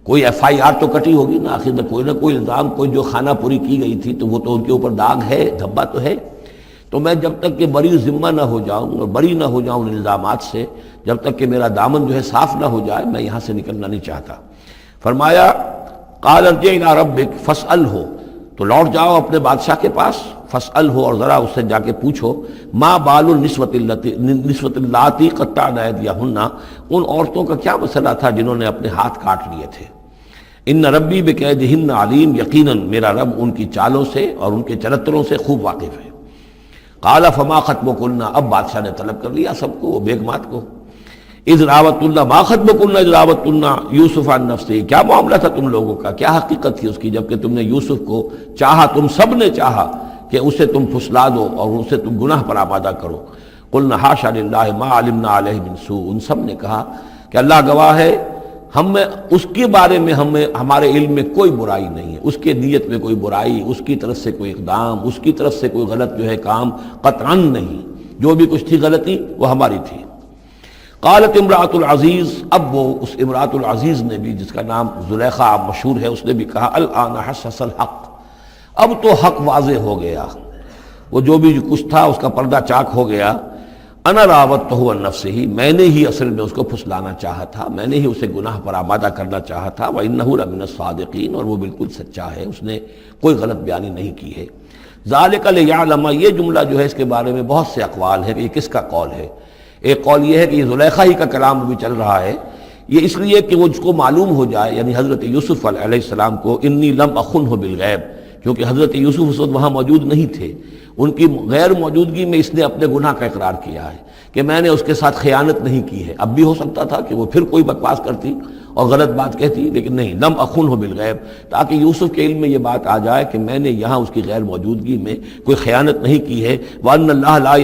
کوئی FIR تو کٹی ہوگی نا، آخر میں کوئی نہ کوئی الزام، کوئی جو خانہ پوری کی گئی تھی تو وہ تو ان کے اوپر داغ ہے، دھبا تو ہے. تو میں جب تک کہ بری ذمہ نہ ہو جاؤں اور بری نہ ہو جاؤں ان الزامات سے، جب تک کہ میرا دامن جو ہے صاف نہ ہو جائے، میں یہاں سے نکلنا نہیں چاہتا. فرمایا قال ارجع الی ربک فاسألہ، تو لوٹ جاؤ اپنے بادشاہ کے پاس، فاسألہ، اور ذرا اس سے جا کے پوچھو، ما بال النسوۃ اللاتی قطعن ایدیہن، ان عورتوں کا کیا مسئلہ تھا جنہوں نے اپنے ہاتھ کاٹ لیے تھے. ان ربی بکیدہن علیم، یقیناً میرا رب ان کی چالوں سے اور ان کے چرتروں سے خوب واقف ہے. قال فما خطبکن، اب بادشاہ نے طلب کر لیا سب کو، وہ بیگمات کو. اذ راوتن، ما خطبکن اذ راوتن یوسف عن نفسہ، کیا معاملہ تھا تم لوگوں کا، کیا حقیقت تھی اس کی جب کہ تم نے یوسف کو چاہا، تم سب نے چاہا کہ اسے تم پھسلا دو اور اسے تم گناہ پر آمادہ کرو. قلنا حاشا للہ ما علمنا علیہ من سوء، ان سب نے کہا کہ اللہ گواہ ہے ہمیں اس کے بارے میں ہمارے علم میں کوئی برائی نہیں ہے، اس کے نیت میں کوئی برائی، اس کی طرف سے کوئی اقدام، اس کی طرف سے کوئی غلط جو ہے کام قطعاً نہیں، جو بھی کچھ تھی غلطی وہ ہماری تھی۔ قالت امرأۃ العزیز، اب وہ اس امرأۃ العزیز نے بھی، جس کا نام زلیخا مشہور ہے، اس نے بھی کہا الآن حسس الحق، اب تو حق واضح ہو گیا، وہ جو بھی کچھ تھا اس کا پردہ چاک ہو گیا۔ انا راودتہ عن نفسہ، میں نے ہی اصل میں اس کو پھسلانا چاہا تھا، میں نے ہی اسے گناہ پر آمادہ کرنا چاہا تھا، وانہ لمن الصادقین، اور وہ بالکل سچا ہے، اس نے کوئی غلط بیانی نہیں کی ہے۔ ذالک لیعلم، یہ جملہ جو ہے اس کے بارے میں بہت سے اقوال ہیں کہ یہ کس کا قول ہے۔ ایک قول یہ ہے کہ یہ زلیخا ہی کا کلام بھی چل رہا ہے، یہ اس لیے کہ وہ اس کو معلوم ہو جائے، یعنی حضرت یوسف علیہ السلام کو، انی لم اخنہ بالغیب، کیونکہ حضرت یوسف اس وقت وہاں موجود نہیں تھے، ان کی غیر موجودگی میں اس نے اپنے گناہ کا اقرار کیا ہے کہ میں نے اس کے ساتھ خیانت نہیں کی ہے۔ اب بھی ہو سکتا تھا کہ وہ پھر کوئی بکواس کرتی اور غلط بات کہتی، لیکن نہیں، لم اخنہ بالغیب، تاکہ یوسف کے علم میں یہ بات آ جائے کہ میں نے یہاں اس کی غیر موجودگی میں کوئی خیانت نہیں کی ہے۔ وَأَنَّ اللَّهَ لَا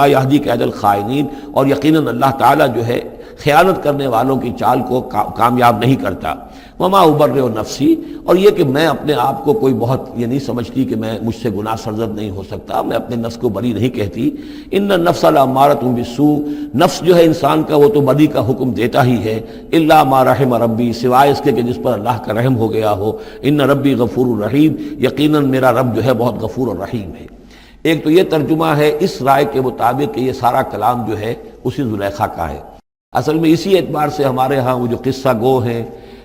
يَهْدِي كَيْدَ الْخَائِنِينَ، اور یقیناً اللہ تعالیٰ جو ہے خیانت کرنے والوں کی چال کو کامیاب نہیں کرتا۔ وما ابرئ نفسی، اور یہ کہ میں اپنے آپ کو کوئی بہت یہ نہیں سمجھتی کہ میں مجھ سے گناہ سرزد نہیں ہو سکتا، میں اپنے نفس کو بری نہیں کہتی۔ ان النفس لامارۃ بالسوء، نفس جو ہے انسان کا وہ تو بدی کا حکم دیتا ہی ہے، الا ما رحم ربی، سوائے اس کے کہ جس پر اللہ کا رحم ہو گیا ہو۔ ان ربی غفور الرحیم، یقیناً میرا رب جو ہے بہت غفور الرحیم ہے۔ ایک تو یہ ترجمہ ہے اس رائے کے مطابق کہ یہ سارا کلام جو ہے اسی زلیخا کا ہے۔ اصل میں اسی اعتبار سے ہمارے ہاں وہ جو قصہ گو ہیں،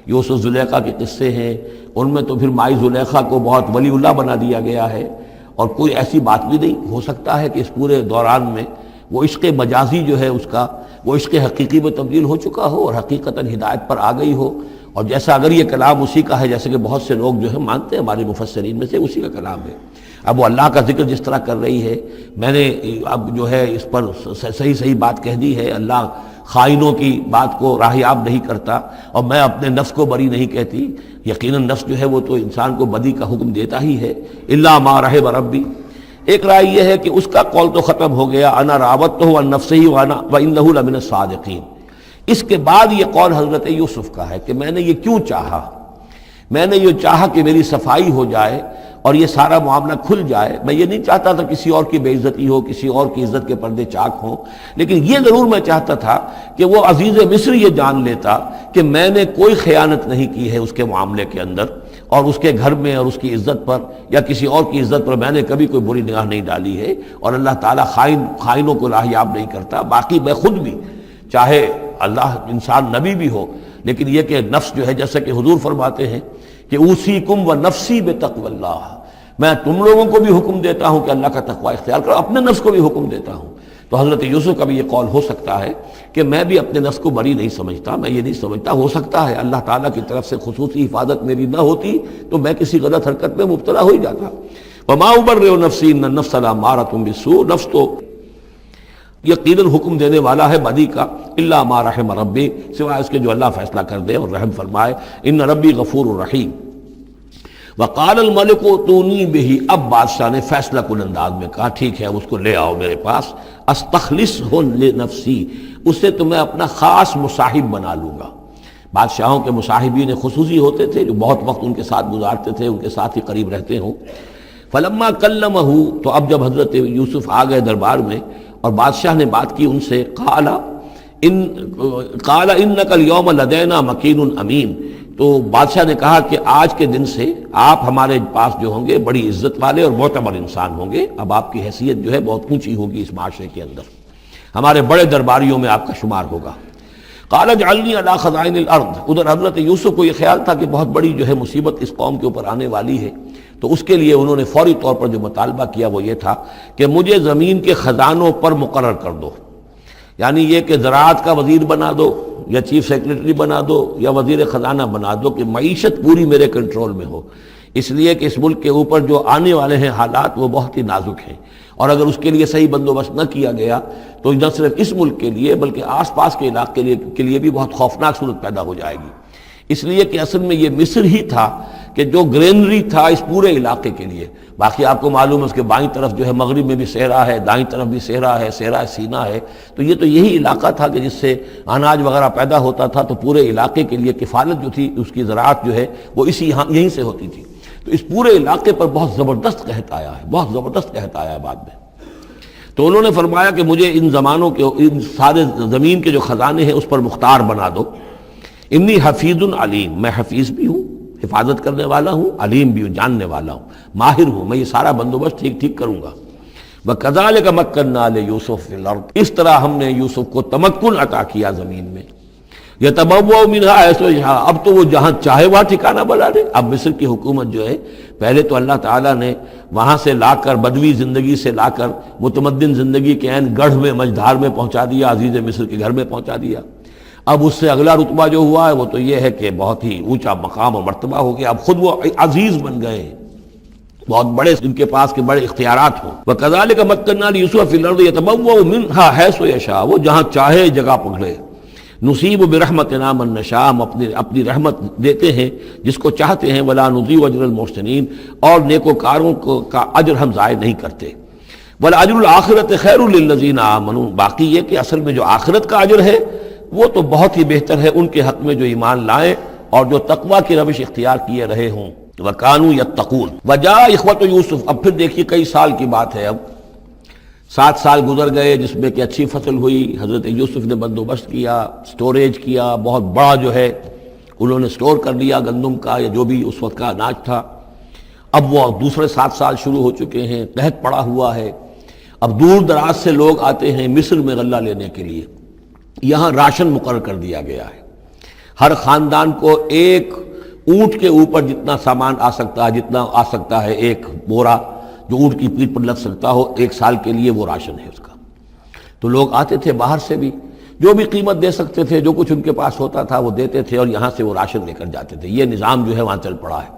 یوسف زلیخا کے قصے ہیں، ان میں تو پھر مائی زلیخا کو بہت ولی اللہ بنا دیا گیا ہے، اور کوئی ایسی بات بھی نہیں ہو سکتا ہے کہ اس پورے دوران میں وہ عشق مجازی جو ہے اس کا وہ عشق حقیقی میں تبدیل ہو چکا ہو اور حقیقتاً ہدایت پر آ گئی ہو۔ اور جیسا اگر یہ کلام اسی کا ہے، جیسے کہ بہت سے لوگ جو ہے مانتے ہیں ہمارے مفسرین میں سے، اسی کا کلام ہے۔ اب وہ اللہ کا ذکر جس طرح کر رہی ہے، میں نے اب جو ہے اس پر صحیح بات کہہ دی ہے، اللہ خائنوں کی بات کو راہیاب نہیں کرتا، اور میں اپنے نفس کو بری نہیں کہتی۔ یقیناً نفس جو ہے وہ تو انسان کو بدی کا حکم دیتا ہی ہے، الا ما رحم ربی۔ ایک رائے یہ ہے کہ اس کا قول تو ختم ہو گیا، انا راودتہ عن نفسہ وانہ لمن الصادقین۔ اس کے بعد یہ قول حضرت یوسف کا ہے کہ میں نے یہ کیوں چاہا، میں نے یہ چاہا کہ میری صفائی ہو جائے اور یہ سارا معاملہ کھل جائے۔ میں یہ نہیں چاہتا تھا کسی اور کی بے عزتی ہو، کسی اور کی عزت کے پردے چاک ہوں، لیکن یہ ضرور میں چاہتا تھا کہ وہ عزیز مصر یہ جان لیتا کہ میں نے کوئی خیانت نہیں کی ہے اس کے معاملے کے اندر، اور اس کے گھر میں اور اس کی عزت پر یا کسی اور کی عزت پر میں نے کبھی کوئی بری نگاہ نہیں ڈالی ہے، اور اللہ تعالیٰ خائنوں کو راہیاب نہیں کرتا۔ باقی میں خود بھی، چاہے اللہ انسان نبی بھی ہو، لیکن یہ کہ نفس جو ہے، جیسا کہ حضور فرماتے ہیں کہ اوصیکم و نفسی بتقوی اللہ، میں تم لوگوں کو بھی حکم دیتا ہوں کہ اللہ کا تقوی اختیار کرو، اپنے نفس کو بھی حکم دیتا ہوں۔ تو حضرت یوسف کا بھی یہ قول ہو سکتا ہے کہ میں بھی اپنے نفس کو بری نہیں سمجھتا، میں یہ نہیں سمجھتا، ہو سکتا ہے اللہ تعالیٰ کی طرف سے خصوصی حفاظت میری نہ ہوتی تو میں کسی غلط حرکت میں مبتلا ہو ہی جاتا۔ وما ابرئ نفسی ان النفس لامارۃ بالسوء، نفس تو یقیناً حکم دینے والا ہے بدی کا، الا ما رحم ربی، سوائے اس کے جو اللہ فیصلہ کر دے اور رحم فرمائے۔ ان ربی غفور الرحیم۔ وقال الملک اتونی بہ، اب بادشاہ نے فیصلہ کن انداز میں کہا ٹھیک ہے، اس کو لے آؤ میرے پاس، استخلصہ لنفسی، اسے تو میں اپنا خاص مصاحب بنا لوں گا۔ بادشاہوں کے مصاحبین خصوصی ہوتے تھے جو بہت وقت ان کے ساتھ گزارتے تھے، ان کے ساتھ ہی قریب رہتے ہوں۔ فلما کلمہ، تو اب جب حضرت یوسف آ گئے دربار میں اور بادشاہ نے بات کی ان سے، قال انک اليوم لدینا مکین امین، تو بادشاہ نے کہا کہ آج کے دن سے آپ ہمارے پاس جو ہوں گے بڑی عزت والے اور معتبر انسان ہوں گے، اب آپ کی حیثیت جو ہے بہت اونچی ہوگی اس معاشرے کے اندر، ہمارے بڑے درباریوں میں آپ کا شمار ہوگا۔ قال اجعلنی علی خزائن الارض، ادھر حضرت یوسف کو یہ خیال تھا کہ بہت بڑی جو ہے مصیبت اس قوم کے اوپر آنے والی ہے، تو اس کے لیے انہوں نے فوری طور پر جو مطالبہ کیا وہ یہ تھا کہ مجھے زمین کے خزانوں پر مقرر کر دو، یعنی یہ کہ زراعت کا وزیر بنا دو یا چیف سیکریٹری بنا دو یا وزیر خزانہ بنا دو، کہ معیشت پوری میرے کنٹرول میں ہو، اس لیے کہ اس ملک کے اوپر جو آنے والے ہیں حالات وہ بہت ہی نازک ہیں، اور اگر اس کے لیے صحیح بندوبست نہ کیا گیا تو نہ صرف اس ملک کے لیے بلکہ آس پاس کے علاقے کے لیے بھی بہت خوفناک صورت پیدا ہو جائے گی۔ اس لیے کہ اصل میں یہ مصر ہی تھا کہ جو گرینری تھا اس پورے علاقے کے لیے، باقی آپ کو معلوم ہے اس کے بائیں طرف جو ہے مغرب میں بھی صحرا ہے، دائیں طرف بھی صحرا ہے، صحرا سینا ہے، تو یہ تو یہی علاقہ تھا کہ جس سے اناج وغیرہ پیدا ہوتا تھا، تو پورے علاقے کے لیے کفالت جو تھی اس کی زراعت جو ہے وہ یہیں سے ہوتی تھی۔ تو اس پورے علاقے پر بہت زبردست قحط آیا ہے، بہت زبردست قحط آیا ہے بعد میں۔ تو انہوں نے فرمایا کہ مجھے ان زمانوں کے، ان سارے زمین کے جو خزانے ہیں اس پر مختار بنا دو۔ انی حفیظ علیم، میں حفیظ بھی ہوں، حفاظت کرنے والا ہوں، علیم بھی ہوں، جاننے والا ہوں، ماہر ہوں، میں یہ سارا بندوبست ٹھیک کروں گا۔ وَكَذَلِكَ مَكَّنَّا لِيُوسُفَ فِي الْأَرْضِ، اس طرح ہم نے یوسف کو تمکن عطا کیا زمین میں۔ يَتَبَوَّأُ مِنْهَا حَيْثُ يَشَاءُ، اب تو وہ جہاں چاہے وہاں ٹھکانہ بنا دے۔ اب مصر کی حکومت جو ہے، پہلے تو اللہ تعالیٰ نے وہاں سے لا کر، بدوی زندگی سے لا کر متمدن زندگی کے عین گڑھ میں، مجدھار میں پہنچا دیا، عزیز مصر کے گھر میں پہنچا دیا۔ اب اس سے اگلا رتبہ جو ہوا ہے وہ تو یہ ہے کہ بہت ہی اونچا مقام اور مرتبہ ہو گیا، اب خود وہ عزیز بن گئے ہیں، بہت بڑے ان کے پاس کے بڑے اختیارات ہوں۔ وَكَذَلِكَ مَكَّنَّا لِيُوسُفَ فِي الْأَرْضِ يَتَبَوَّأُ مِنْهَا حَيْثُ يَشَاءُ، وہ جہاں چاہے جگہ پکڑے۔ نصیب برحمتنا من نشاء، ہم اپنی رحمت دیتے ہیں جس کو چاہتے ہیں، ولا نضيع اجر المحسنین، اور نیکوکاروں کا اجر ہم ضائع نہیں کرتے۔ والاجر الآخرۃ خیر للذین آمنوا، باقی یہ کہ اصل میں جو آخرت کا اجر ہے وہ تو بہت ہی بہتر ہے ان کے حق میں جو ایمان لائیں اور جو تقوی کی روش اختیار کیے رہے ہوں۔ وَكَانُوا يَتَّقُونَ۔ وَجَاءَ إِخْوَةُ يُوسُف، اب پھر دیکھیے کئی سال کی بات ہے، اب 7 سال گزر گئے جس میں کہ اچھی فصل ہوئی، حضرت یوسف نے بندوبست کیا، سٹوریج کیا، بہت بڑا جو ہے انہوں نے سٹور کر لیا گندم کا یا جو بھی اس وقت کا اناج تھا۔ اب وہ دوسرے 7 سال شروع ہو چکے ہیں، قحط پڑا ہوا ہے، اب دور دراز سے لوگ آتے ہیں مصر میں غلہ لینے کے لیے۔ یہاں راشن مقرر کر دیا گیا ہے، ہر خاندان کو ایک اونٹ کے اوپر جتنا سامان آ سکتا ہے، جتنا آ سکتا ہے ایک بورا جو اونٹ کی پیٹھ پر لگ سکتا ہو، 1 سال کے لیے وہ راشن ہے اس کا۔ تو لوگ آتے تھے باہر سے بھی، جو بھی قیمت دے سکتے تھے، جو کچھ ان کے پاس ہوتا تھا وہ دیتے تھے اور یہاں سے وہ راشن لے کر جاتے تھے۔ یہ نظام جو ہے وہاں چل پڑا ہے۔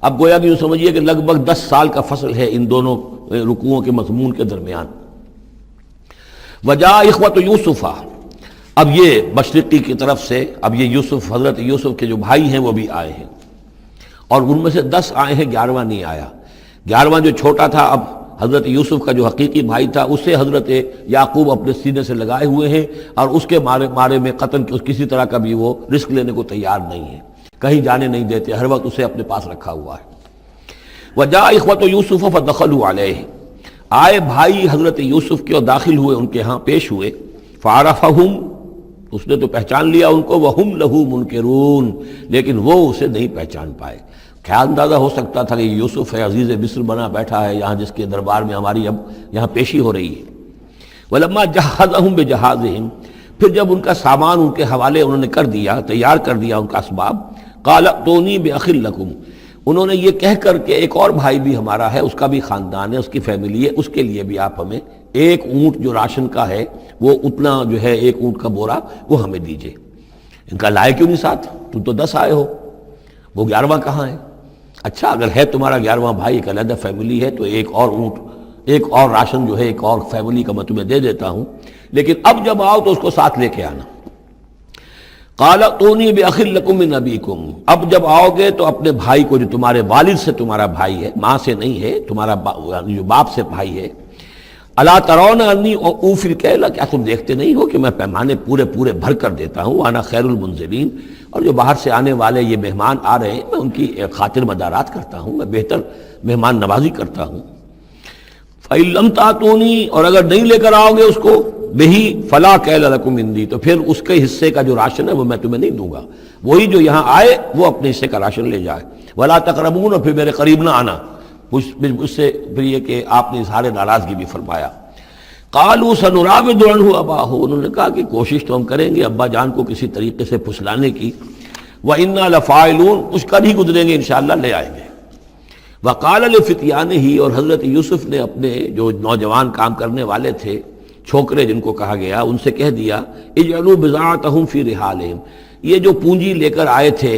اب گویا کہ یوں سمجھیے کہ لگ بھگ 10 سال کا فصل ہے ان دونوں رکوعوں کے مضمون کے درمیان۔ وجاء اخوۃ یوسف، اب یہ مشرقی کی طرف سے، اب یہ یوسف، حضرت یوسف کے جو بھائی ہیں وہ بھی آئے ہیں، اور ان میں سے 10 آئے ہیں، 11واں نہیں آیا۔ 11واں جو چھوٹا تھا، اب حضرت یوسف کا جو حقیقی بھائی تھا اسے حضرت یعقوب اپنے سینے سے لگائے ہوئے ہیں، اور اس کے مارے میں قطن کسی طرح کا بھی وہ رسک لینے کو تیار نہیں ہے، کہیں جانے نہیں دیتے، ہر وقت اسے اپنے پاس رکھا ہوا ہے۔ وجاء اخوۃ یوسف فدخلوا علیہ، آئے بھائی حضرت یوسف کے اور داخل ہوئے ان کے ہاں، پیش ہوئے۔ فعرفہم، اس نے تو پہچان لیا ان کو، وہم لہ منکرون، لیکن وہ اسے نہیں پہچان پائے۔ کیا اندازہ ہو سکتا تھا کہ یہ یوسف ہے، عزیز مصر بنا بیٹھا ہے یہاں، جس کے دربار میں ہماری اب یہاں پیشی ہو رہی ہے۔ ولما جہزہم بجہازہم، پھر جب ان کا سامان ان کے حوالے انہوں نے کر دیا، تیار کر دیا ان کا اسباب، قال ائتونی بأخ لکم، انہوں نے یہ کہہ کر کہ ایک اور بھائی بھی ہمارا ہے، اس کا بھی خاندان ہے، اس کی فیملی ہے، اس کے لیے بھی آپ ہمیں ایک اونٹ جو راشن کا ہے وہ اتنا جو ہے، ایک اونٹ کا بورا وہ ہمیں دیجئے۔ ان کا لائے کیوں نہیں ساتھ؟ تم تو 10 آئے ہو، وہ 11واں کہاں ہے؟ اچھا اگر ہے تمہارا 11واں بھائی، ایک علیحدہ فیملی ہے، تو ایک اور اونٹ، ایک اور راشن جو ہے ایک اور فیملی کا میں تمہیں دے دیتا ہوں، لیکن اب جب آؤ تو اس کو ساتھ لے کے آنا۔ قال ائتونی بأخ لکم من ابیکم، اب جب آؤ گے تو اپنے بھائی کو، جو تمہارے والد سے تمہارا بھائی ہے، ماں سے نہیں ہے، تمہارا جو باپ سے بھائی ہے، الا ترون انی اوفی الکیل، کیا تم دیکھتے نہیں ہو کہ میں پیمانے پورے بھر کر دیتا ہوں، وانا خیر المنزلین، اور جو باہر سے آنے والے یہ مہمان آ رہے ہیں میں ان کی خاطر مدارات کرتا ہوں، میں بہتر مہمان نوازی کرتا ہوں۔ فَإِن لَمْ تَأْتُونِی، اور اگر نہیں لے کر آؤ گے اس کو، بہی فلا کیل لکم عندی، تو پھر اس کے حصے کا جو راشن ہے وہ میں تمہیں نہیں دوں گا، وہی جو یہاں آئے وہ اپنے حصے کا راشن لے جائے۔ ولا تقربون، اور پھر میرے قریب نہ آنا، اس سے پھر یہ کہ آپ نے اظہار ناراضگی بھی فرمایا۔ قالوا سنراود عنہ اباہ، انہوں نے کہا کہ کوشش تو ہم کریں گے ابا جان کو کسی طریقے سے پھسلانے کی، وَإِنَّا لَفَاعِلُونَ، کچھ کر ہی گزریں گے انشاءاللہ، لے آئیں گے۔ وَقَالَ لِفِتْيَانِهِ، اور حضرت یوسف نے اپنے جو نوجوان کام کرنے والے تھے، چھوکرے جن کو کہا گیا، ان سے کہہ دیا، اجعلوا بضاعتهم فی رحالہم، یہ جو پونجی لے کر آئے تھے،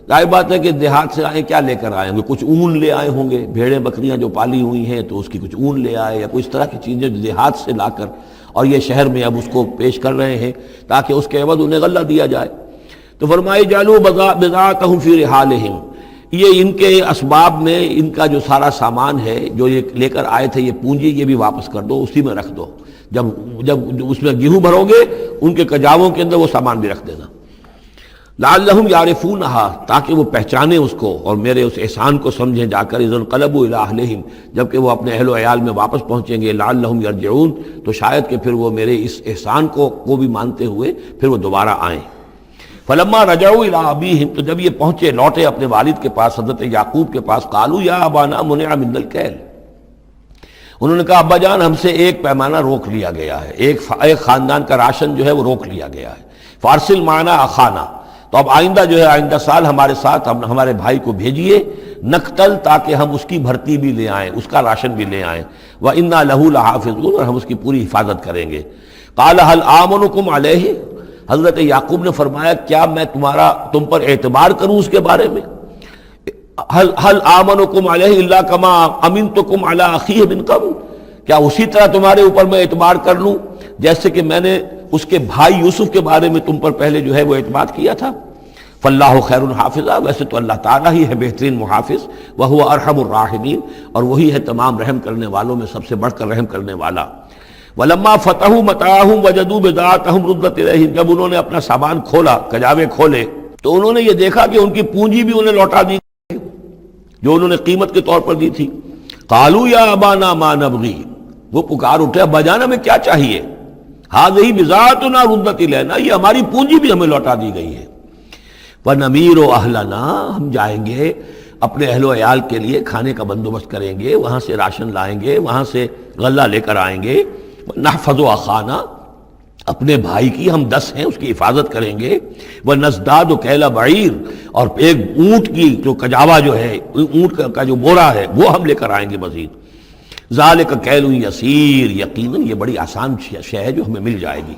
ظاہر بات ہے کہ دیہات سے آئے، کیا لے کر آئے ہوں گے؟ کچھ اون لے آئے ہوں گے، بھیڑیں بکریاں جو پالی ہوئی ہیں تو اس کی کچھ اون لے آئے، یا کوئی اس طرح کی چیزیں جو دیہات سے لا کر اور یہ شہر میں اب اس کو پیش کر رہے ہیں تاکہ اس کے عوض انہیں غلہ دیا جائے۔ تو فرمایا جعلوا بضاعتهم فی رحالہم، یہ ان کے اسباب میں ان کا جو سارا سامان ہے جو یہ لے کر آئے تھے، یہ پونجی، یہ بھی واپس کر دو، اسی میں رکھ دو. جب اس میں گیہوں بھرو گے ان کے کجاووں کے اندر وہ سامان بھی رکھ دینا. لعلہم یعرفونہا، تاکہ وہ پہچانے اس کو اور میرے اس احسان کو سمجھیں جا کر. اذ انقلبوا الی اہلہم، جبکہ وہ اپنے اہل و عیال میں واپس پہنچیں گے. لعلہم یرجعون، تو شاید کہ پھر وہ میرے اس احسان کو بھی مانتے ہوئے پھر وہ دوبارہ آئیں. فلما رجعوا الی ابیہم، تو جب یہ پہنچے لوٹے اپنے والد کے پاس، حضرت یعقوب کے پاس، قالوا یا ابانا منع منا الکیل، انہوں نے کہا ابا جان ہم سے ایک پیمانہ روک لیا گیا ہے، ایک خاندان کا راشن جو ہے وہ روک لیا گیا ہے. فارسل معنا اخانا، تو اب آئندہ جو ہے آئندہ سال ہمارے ساتھ ہمارے بھائی کو بھیجیے، نقتل، تاکہ ہم اس کی بھرتی بھی لے آئیں، اس کا راشن بھی لے آئیں. وَإِنَّا لَهُ لَحَافِظُونَ، اور ہم اس کی پوری حفاظت کریں گے. قَالَ هَلْ آمَنُكُمْ عَلَيْهِ، حضرت یعقوب نے فرمایا کیا میں تم پر اعتبار کروں اس کے بارے میں؟ هَلْ آمَنُكُمْ عَلَيْهِ إِلَّا كَمَا أَمِنْتُكُمْ عَلَىٰ أَخِيهِ مِنْ قَبْلُ، کیا اسی طرح تمہارے اوپر میں اعتبار کر لوں جیسے کہ میں نے اس کے بھائی یوسف کے بارے میں تم پر پہلے جو ہے وہ اعتماد کیا تھا. فاللہ خیر حافظہ، ویسے تو اللہ تعالیٰ ہی ہے بہترین محافظ. وہو ارحم الراحمین، اور وہی ہے تمام رحم کرنے والوں میں سب سے بڑھ کر رحم کرنے والا. ولما فتحوا متاعهم وجدوا بضاعتهم ردت الیہم، جب انہوں نے اپنا سامان کھولا، کجاوے کھولے، تو انہوں نے یہ دیکھا کہ ان کی پونجی بھی انہیں لوٹا دی جو انہوں نے قیمت کے طور پر دی تھی. قالوا یا ابانا ما نبغی، وہ پکار اٹھے ابا جان ہمیں کیا چاہیے؟ ہذہ بضاعتنا ردت الینا، یہ ہماری پونجی بھی ہمیں لوٹا دی گئی ہے. وَنَمِيرُ أَهْلَنَا، ہم جائیں گے اپنے اہل و عیال کے لیے کھانے کا بندوبست کریں گے، وہاں سے راشن لائیں گے، وہاں سے غلہ لے کر آئیں گے. نحفظ أَخَانَا، اپنے بھائی کی ہم 10 ہیں اس کی حفاظت کریں گے. وَنَزْدَادُ كَيْلَ بَعِيرٍ، اور ایک اونٹ کی جو کجاوا جو ہے، اونٹ کا جو بورا ہے وہ ہم لے کر آئیں گے مزید. ذَلِكَ كَيْلٌ يَسِيرٌ، یقیناً یہ بڑی آسان شے ہے جو ہمیں مل جائے گی.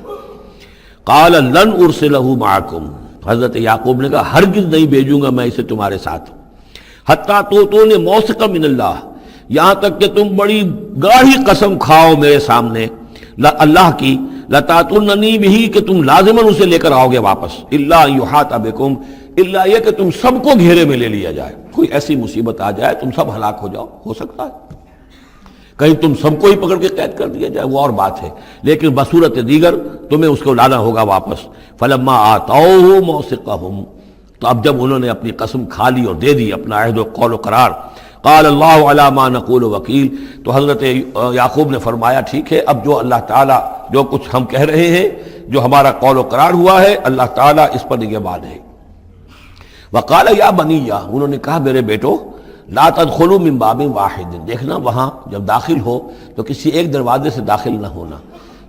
قَالَ لَنْ أُرْسِلَهُ مَعَكُمْ، حضرت یعقوب نے کہا ہرگز نہیں بھیجوں گا میں اسے تمہارے ساتھ. حتیٰ تو نے موثقا من اللہ، یہاں تک کہ تم بڑی گاڑھی قسم کھاؤ میرے سامنے اللہ کی، لتاتوننی بہی، کہ تم لازماً اسے لے کر آؤ گے واپس. الا یحاط بکم، الا یہ کہ تم سب کو گھیرے میں لے لیا جائے، کوئی ایسی مصیبت آ جائے تم سب ہلاک ہو جاؤ، ہو سکتا ہے کہیں تم سب کو ہی پکڑ کے قید کر دیا جائے، وہ اور بات ہے، لیکن بصورت دیگر تمہیں اس کو لانا ہوگا واپس. فلما آتوہ موثقہم، تو اب جب انہوں نے اپنی قسم کھا لی اور دے دی اپنا عہد و قول و قرار، قال اللہ علی ما نقول وکیل، تو حضرت یعقوب نے فرمایا ٹھیک ہے، اب جو اللہ تعالیٰ جو کچھ ہم کہہ رہے ہیں، جو ہمارا قول و قرار ہوا ہے، اللہ تعالیٰ اس پر نگہبان ہے. وقال یا بنیہ، انہوں نے کہا میرے بیٹو، لا تدخلوا من باب واحد، دیکھنا وہاں جب داخل ہو تو کسی ایک دروازے سے داخل نہ ہونا.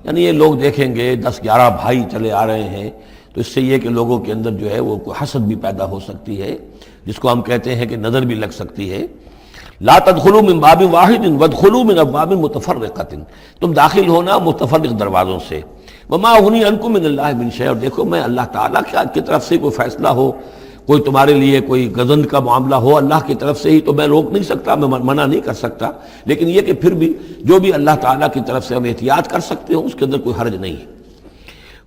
یعنی یہ لوگ دیکھیں گے 10-11 بھائی چلے آ رہے ہیں، تو اس سے یہ کہ لوگوں کے اندر جو ہے وہ کوئی حسد بھی پیدا ہو سکتی ہے، جس کو ہم کہتے ہیں کہ نظر بھی لگ سکتی ہے. لا تدخلوا من باب واحد وادخلوا من ابواب متفرقۃ، تم داخل ہونا متفرق دروازوں سے. وما اغنی عنکم من اللہ من شیء، اور دیکھو میں اللہ تعالیٰ کی طرف سے کوئی فیصلہ ہو، کوئی تمہارے لیے کوئی غضب کا معاملہ ہو اللہ کی طرف سے ہی، تو میں روک نہیں سکتا، میں منع نہیں کر سکتا، لیکن یہ کہ پھر بھی جو بھی اللہ تعالیٰ کی طرف سے ہم احتیاط کر سکتے ہوں اس کے اندر کوئی حرج نہیں ہے.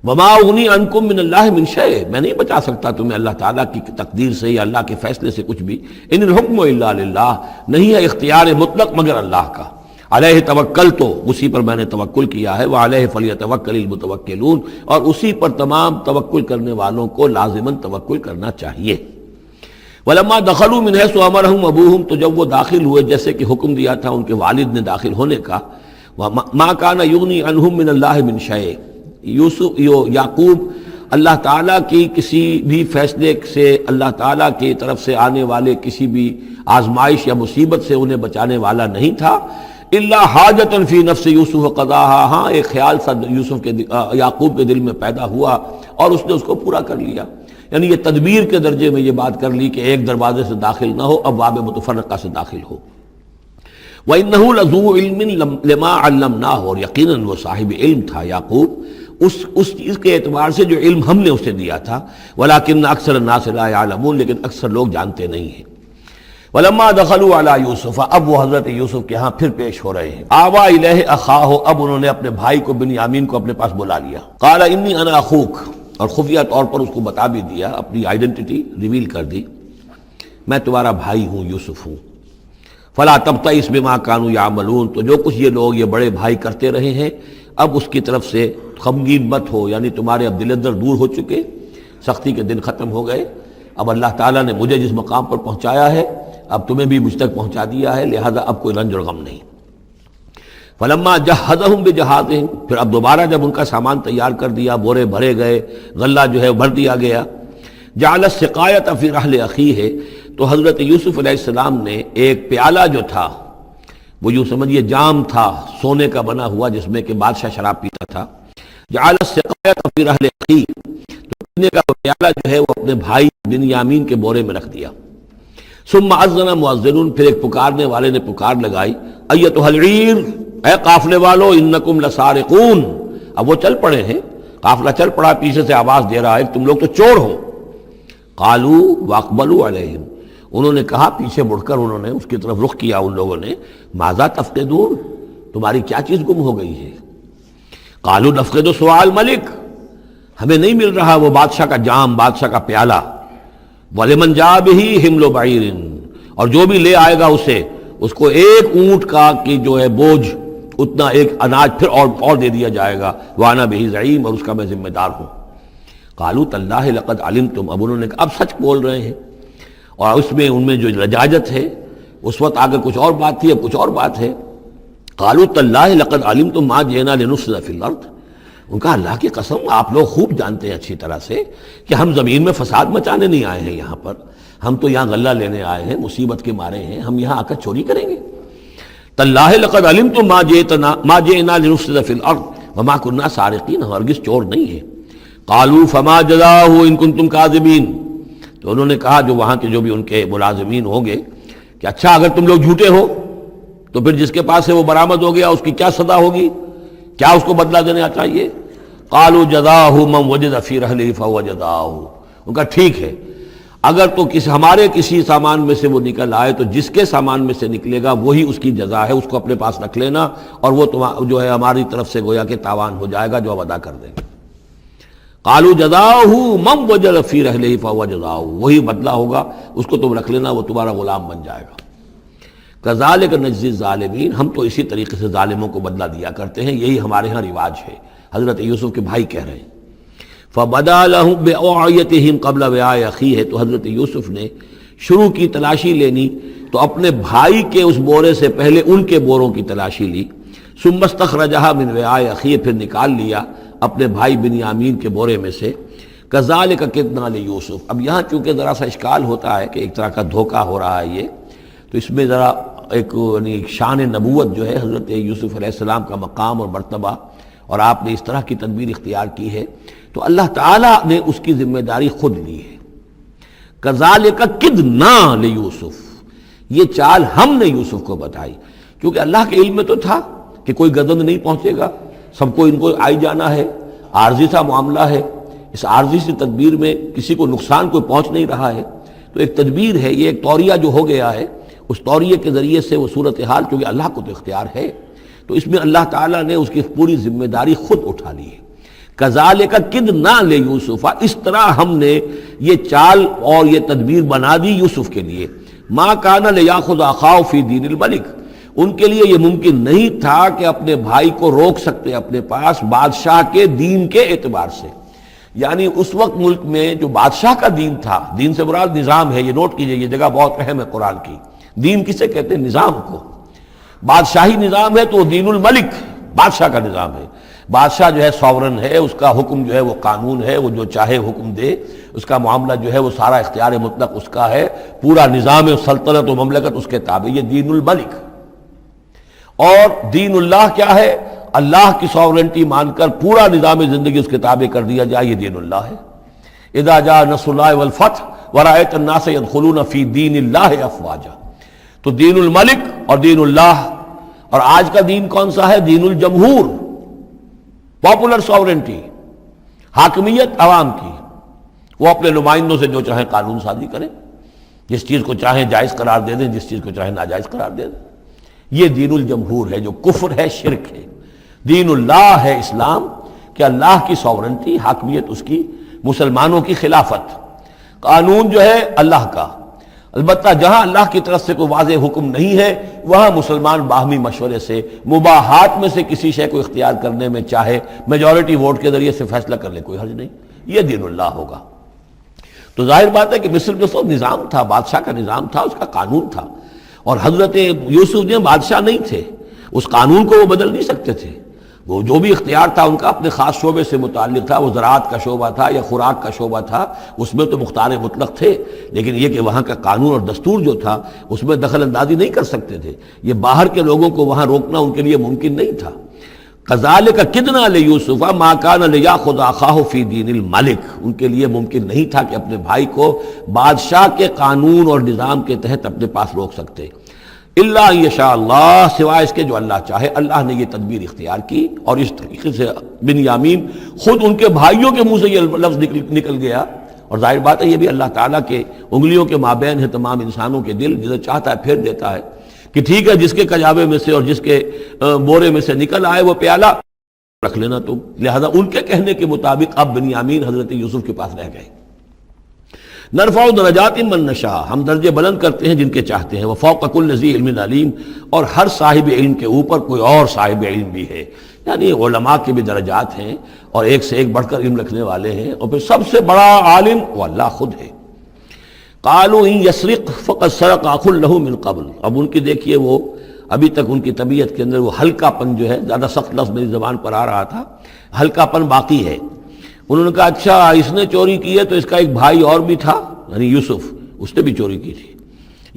وما اغنی عنکم من اللہ من شیء، میں نہیں بچا سکتا تمہیں اللہ تعالیٰ کی تقدیر سے یا اللہ کے فیصلے سے کچھ بھی. ان الحکم الا للہ، نہیں ہے اختیار مطلق مگر اللہ کا. علیہ توکلت، اسی پر میں نے توکل کیا ہے. وعلیہ فلیتوکل المتوکلون، اور اسی پر تمام توکل کرنے والوں کو لازماً توکل کرنا چاہیے. ولما دخلوا من حيث امرهم ابوهم، تو جب وہ داخل ہوئے جیسے کہ حکم دیا تھا ان کے والد نے داخل ہونے کا. ما كان يغني عنهم من الله من شيء، یعقوب اللہ تعالیٰ کی کسی بھی فیصلے سے، اللہ تعالیٰ کی طرف سے آنے والے کسی بھی آزمائش یا مصیبت سے انہیں بچانے والا نہیں تھا. الا حاجۃ فی نفس یوسف قضاها، ہاں ایک خیال سا یوسف کے یعقوب کے دل میں پیدا ہوا اور اس نے اس کو پورا کر لیا. یعنی یہ تدبیر کے درجے میں یہ بات کر لی کہ ایک دروازے سے داخل نہ ہو، ابواب متفرقہ سے داخل ہو. وَإِنَّهُ لَذُو عِلْمٍ لِمَا عَلَّمْنَاهُ، اور یقیناً وہ صاحب علم تھا یعقوب اس چیز کے اعتبار سے جو علم ہم نے اسے دیا تھا. وَلَكِنَّ أَكْثَرَ النَّاسِ لَا يَعْلَمُونَ، لیکن اکثر لوگ جانتے نہیں ہیں. وَلَمَّا دَخَلُوا عَلَى يُوسُفَ، اب وہ حضرت یوسف کے ہاں پھر پیش ہو رہے ہیں. آوَى إِلَيْهِ أَخَاهُ، اب انہوں نے اپنے بھائی کو بنیامین کو اپنے پاس بلا لیا. قَالَ إِنِّي أَنَا أَخُوكَ، اور خفیہ طور پر اس کو بتا بھی دیا، اپنی آئیڈینٹی ریویل کر دی. میں تمہارا بھائی ہوں، یوسف ہوں۔ فلا تبتئس بما كانوا يعملون، تو جو کچھ یہ لوگ یہ بڑے بھائی کرتے رہے ہیں اب اس کی طرف سے غمگین مت ہو، یعنی تمہارے اب دل اندر دور ہو چکے، سختی کے دن ختم ہو گئے، اب اللہ تعالیٰ نے مجھے جس مقام پر پہنچایا ہے اب تمہیں بھی مجھ تک پہنچا دیا ہے، لہذا اب کوئی رنج اور غم نہیں۔ فلما جہزہم بجہازہم، پھر اب دوبارہ جب ان کا سامان تیار کر دیا، بورے بھرے گئے، غلہ جو ہے بھر دیا گیا، جعل السقایۃ فی رحل اخیہ، تو حضرت یوسف علیہ السلام نے ایک پیالہ جو تھا، وہ یوں سمجھیے جام تھا سونے کا بنا ہوا جس میں کہ بادشاہ شراب پیتا تھا، جعل السقایۃ فی رحل اخیہ، تو پینے کا پیالہ جو ہے وہ اپنے بھائی بنیامین کے بورے میں رکھ دیا۔ ثم اذن مؤذن، پھر ایک پکارنے والے نے پکار لگائی، ایتھا العیر، اے قافلے والو، انکم لسارقون، اب وہ چل پڑے ہیں، قافلہ چل پڑا، پیچھے سے آواز دے رہا ہے تم لوگ تو چور ہو۔ قالوا واقبلوا علیہم، انہوں نے کہا، پیچھے مڑ کر انہوں نے اس کی طرف رخ کیا ان لوگوں نے، ماذا تفقدون، تمہاری کیا چیز گم ہو گئی ہے؟ قالوا نفقد سواء الملک، ہمیں نہیں مل رہا وہ بادشاہ کا جام، بادشاہ کا پیالہ، وَلِمَنْ جَاءَ بِهِ حِمْلُ بَعِيرٍ، اور جو بھی لے آئے گا اسے، اس کو ایک اونٹ کا کہ جو ہے بوجھ، اتنا ایک اناج پھر اور دے دیا جائے گا، وَأَنَا بِهِ زَعِيمٌ، اور اس کا میں ذمہ دار ہوں۔ قَالُوا تَاللَّهِ لَقَدْ عَلِمْتُمْ، اب انہوں نے کہا اب سچ بول رہے ہیں، اور اس میں ان میں جو لجاجت ہے، اس وقت آگے کچھ اور بات تھی اب کچھ اور بات ہے۔ قَالُوا تَاللَّهِ لَقَدْ عَلِمْتُمْ مَا جِئْنَا لِنُفْسِدَ فِي الْأَرْضِ، ان کا اللہ کی قسم آپ لوگ خوب جانتے ہیں اچھی طرح سے کہ ہم زمین میں فساد مچانے نہیں آئے ہیں، یہاں پر ہم تو یہاں غلہ لینے آئے ہیں، مصیبت کے مارے ہیں، ہم یہاں آ کر چوری کریں گے؟ تاللہ لقد علمتم ما جئنا لنفسد فی الارض وما كنا سارقین، ہرگز چور نہیں ہے۔ قالوا فما جزاؤہ ان کنتم کاذبین، تو انہوں نے کہا جو وہاں کے جو بھی ان کے ملازمین ہوں گے کہ اچھا اگر تم لوگ جھوٹے ہو تو پھر جس کے پاس سے وہ برآمد ہو گیا اس کی کیا سزا ہوگی، کیا اس کو بدلہ دینا چاہیے؟ قالوا جزاؤہ من وجد فی رحلہ فہو جزاؤہ، ان کا ٹھیک ہے اگر تو ہمارے کسی سامان میں سے وہ نکل آئے تو جس کے سامان میں سے نکلے گا وہی اس کی جزا ہے، اس کو اپنے پاس رکھ لینا، اور وہ جو ہے ہماری طرف سے گویا کہ تاوان ہو جائے گا جو اب ادا کر دیں گے۔ قالوا جزاؤہ من وجد فی رحلہ فہو جزاؤہ، وہی بدلہ ہوگا، اس کو تم رکھ لینا، وہ تمہارا غلام بن جائے گا۔ کذالک نجزی الظالمین، ہم تو اسی طریقے سے ظالموں کو بدلہ دیا کرتے ہیں، یہی ہمارے ہاں رواج ہے۔ حضرت یوسف کے بھائی کہہ رہے ہیں فَبَدَا لَهُمْ بِأَوْعِيَتِهِمْ قَبْلَ وِعَاءِ أَخِيهِ، تو حضرت یوسف نے شروع کی تلاشی لینی تو اپنے بھائی کے اس بورے سے پہلے ان کے بوروں کی تلاشی لی، ثُمَّ اسْتَخْرَجَهَا مِنْ وِعَاءِ أَخِيهِ، پھر نکال لیا اپنے بھائی بنیامین کے بورے میں سے۔ كَذَلِكَ كِدْنَا لِيُوسُف، اب یہاں چونکہ ذرا سا اشکال ہوتا ہے کہ ایک طرح کا دھوکہ ہو رہا ہے یہ، تو اس میں ذرا ایک شان نبوت جو ہے حضرت یوسف علیہ السلام کا مقام اور مرتبہ، اور آپ نے اس طرح کی تدبیر اختیار کی ہے تو اللہ تعالیٰ نے اس کی ذمہ داری خود لی ہے۔ کذالک کدنا لیوسف، یہ چال ہم نے یوسف کو بتائی، کیونکہ اللہ کے علم میں تو تھا کہ کوئی گزند نہیں پہنچے گا، سب کو ان کو آئی جانا ہے، عارضی سا معاملہ ہے، اس عارضی سی تدبیر میں کسی کو نقصان کوئی پہنچ نہیں رہا ہے، تو ایک تدبیر ہے، یہ ایک توریہ جو ہو گیا ہے، اس توریہ کے ذریعے سے وہ صورتحال، کیونکہ اللہ کو تو اختیار ہے، تو اس میں اللہ تعالیٰ نے اس کی پوری ذمہ داری خود اٹھا لی ہے۔ کذالک کدنا لیوسف، اس طرح ہم نے یہ چال اور یہ تدبیر بنا دی یوسف کے لیے۔ ما کان لیاخذ اخاہ فی دین الملک، ان کے لیے یہ ممکن نہیں تھا کہ اپنے بھائی کو روک سکتے اپنے پاس بادشاہ کے دین کے اعتبار سے، یعنی اس وقت ملک میں جو بادشاہ کا دین تھا، دین سے مراد نظام ہے، یہ نوٹ کیجئے، یہ جگہ بہت اہم ہے قرآن کی۔ دین کسے کہتے ہیں؟ نظام کو۔ بادشاہی نظام ہے تو وہ دین الملک، بادشاہ کا نظام ہے، بادشاہ جو ہے ساورن ہے، اس کا حکم جو ہے وہ قانون ہے، وہ جو چاہے حکم دے، اس کا معاملہ جو ہے وہ سارا اختیار مطلق اس کا ہے، پورا نظام سلطنت و مملکت اس کے تابع، یہ دین الملک۔ اور دین اللہ کیا ہے؟ اللہ کی ساورنٹی مان کر پورا نظام زندگی اس کے تابع کر دیا جائے، یہ دین اللہ ہے۔ اذا جاء نصر اللہ والفتح ورأیت الناس يدخلون فی دین اللہ افواجا، تو دین الملک اور دین اللہ، اور آج کا دین کون سا ہے؟ دین الجمہور، پاپولر ساورنٹی، حاکمیت عوام کی، وہ اپنے نمائندوں سے جو چاہیں قانون سازی کریں، جس چیز کو چاہیں جائز قرار دے دیں، جس چیز کو چاہیں ناجائز قرار دے دیں، یہ دین الجمہور ہے جو کفر ہے، شرک ہے۔ دین اللہ ہے اسلام، کہ اللہ کی ساورنٹی، حاکمیت اس کی، مسلمانوں کی خلافت، قانون جو ہے اللہ کا، البتہ جہاں اللہ کی طرف سے کوئی واضح حکم نہیں ہے وہاں مسلمان باہمی مشورے سے مباحات میں سے کسی شے کو اختیار کرنے میں چاہے میجورٹی ووٹ کے ذریعے سے فیصلہ کر لے، کوئی حرج نہیں، یہ دین اللہ ہوگا۔ تو ظاہر بات ہے کہ مصر جو سو نظام تھا، بادشاہ کا نظام تھا، اس کا قانون تھا، اور حضرت یوسف جو بادشاہ نہیں تھے، اس قانون کو وہ بدل نہیں سکتے تھے۔ وہ جو بھی اختیار تھا ان کا اپنے خاص شعبے سے متعلق تھا، وہ زراعت کا شعبہ تھا یا خوراک کا شعبہ تھا، اس میں تو مختار مطلق تھے، لیکن یہ کہ وہاں کا قانون اور دستور جو تھا اس میں دخل اندازی نہیں کر سکتے تھے۔ یہ باہر کے لوگوں کو وہاں روکنا ان کے لیے ممکن نہیں تھا۔ کذالک کدنا لیوسف ما کان لیاخذ اخاہ فی دین الملک، ان کے لیے ممکن نہیں تھا کہ اپنے بھائی کو بادشاہ کے قانون اور نظام کے تحت اپنے پاس روک سکتے، اللہ یشاء اللہ، سوائے اس کے جو اللہ چاہے۔ اللہ نے یہ تدبیر اختیار کی، اور اس طریقے سے بنیامین خود ان کے بھائیوں کے منہ سے یہ لفظ نکل گیا، اور ظاہر بات ہے یہ بھی اللہ تعالیٰ کے انگلیوں کے مابین ہے تمام انسانوں کے دل، جسے چاہتا ہے پھیر دیتا ہے کہ ٹھیک ہے جس کے کجاوے میں سے اور جس کے بورے میں سے نکل آئے وہ پیالہ رکھ لینا تم۔ لہذا ان کے کہنے کے مطابق اب بنیامین حضرت یوسف کے پاس رہ گئے۔ نرفع درجات من نشاء، ہم درجے بلند کرتے ہیں جن کے چاہتے ہیں، وفوق کل ذی علم علیم، اور ہر صاحب علم کے اوپر کوئی اور صاحب علم بھی ہے، یعنی علماء کے بھی درجات ہیں اور ایک سے ایک بڑھ کر علم رکھنے والے ہیں، اور پھر سب سے بڑا عالم وہ اللہ خود ہے۔ قالوا ان یسرق فقد سرق اخ له من قبل، اب ان کی دیکھیے وہ ابھی تک ان کی طبیعت کے اندر وہ ہلکا پن جو ہے، زیادہ سخت لفظ میری زبان پر آ رہا تھا، ہلکا پن باقی ہے۔ انہوں نے کہا اچھا اس نے چوری کی ہے تو اس کا ایک بھائی اور بھی تھا، یعنی یوسف، اس نے بھی چوری کی تھی۔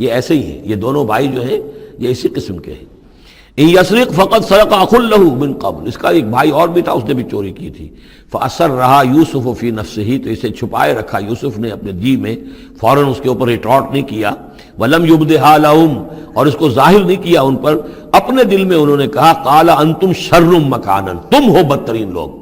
یہ ایسے ہی ہیں، یہ دونوں بھائی جو ہیں یہ اسی قسم کے ہیں۔ ان یسرق فقد سرق اخ له من قبل، اس کا ایک بھائی اور بھی تھا، اس نے بھی چوری کی تھی۔ فاسرها یوسف فی نفسہ، تو اسے چھپائے رکھا یوسف نے اپنے جی میں، فوراً اس کے اوپر ریٹارٹ نہیں کیا۔ ولم یبدھا لهم، اور اس کو ظاہر نہیں کیا ان پر، اپنے دل میں انہوں نے کہا قال انتم شر مکانا، تم ہو بدترین لوگ،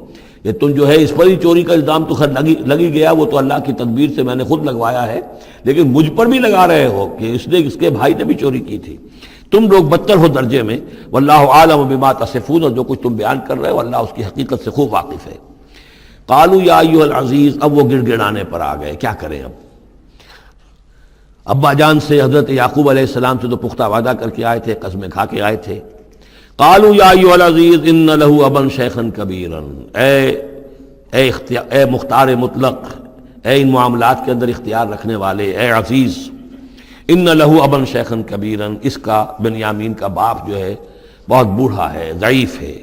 یہ تم جو ہے اس پر ہی چوری کا الزام تو خیر لگی گیا، وہ تو اللہ کی تدبیر سے میں نے خود لگوایا ہے، لیکن مجھ پر بھی لگا رہے ہو کہ اس کے بھائی نے بھی چوری کی تھی، تم لوگ بدتر ہو درجے میں۔ واللہ عالم بما تصفون، اور جو کچھ تم بیان کر رہے ہو اللہ اس کی حقیقت سے خوب واقف ہے۔ قالوا یا ایھا العزیز، اب وہ گڑ گڑانے پر آ گئے، کیا کریں اب؟ ابا جان سے حضرت یعقوب علیہ السلام سے تو پختہ وعدہ کر کے آئے تھے، قسمیں کھا کے آئے تھے۔ قالوا یا ایھا العزیز ان له ابا شیخا کبیرا، اے مختار مطلق، اے ان معاملات کے اندر اختیار رکھنے والے، اے عزیز، ان له ابا شیخا کبیرا، اس کا بنیامین کا باپ جو ہے بہت بوڑھا ہے، ضعیف ہے۔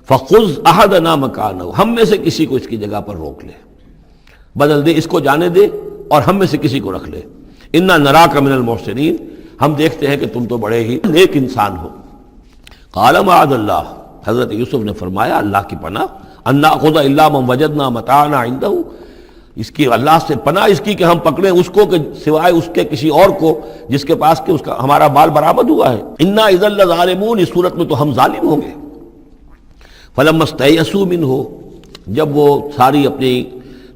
فخذ احدنا مکانہ، ہم میں سے کسی کو اس کی جگہ پر روک لے، بدل دے، اس کو جانے دے اور ہم میں سے کسی کو رکھ لے۔ انا نراک من المحسنین، ہم دیکھتے ہیں کہ تم تو بڑے ہی نیک انسان ہو۔ قال معاذ اللہ، حضرت یوسف نے فرمایا اللہ کی پناہ، ان ناخذ الا من وجدنا متاعنا عنده، اس کی اللہ سے پناہ اس کی کہ ہم پکڑیں اس کو کہ سوائے اس کے کسی اور کو جس کے پاس کہ اس کا ہمارا مال برآمد ہوا ہے۔ انا اذا لظالمون، اس صورت میں تو ہم ظالم ہوں گے۔ فلما استيئسوا منه، جب وہ ساری اپنی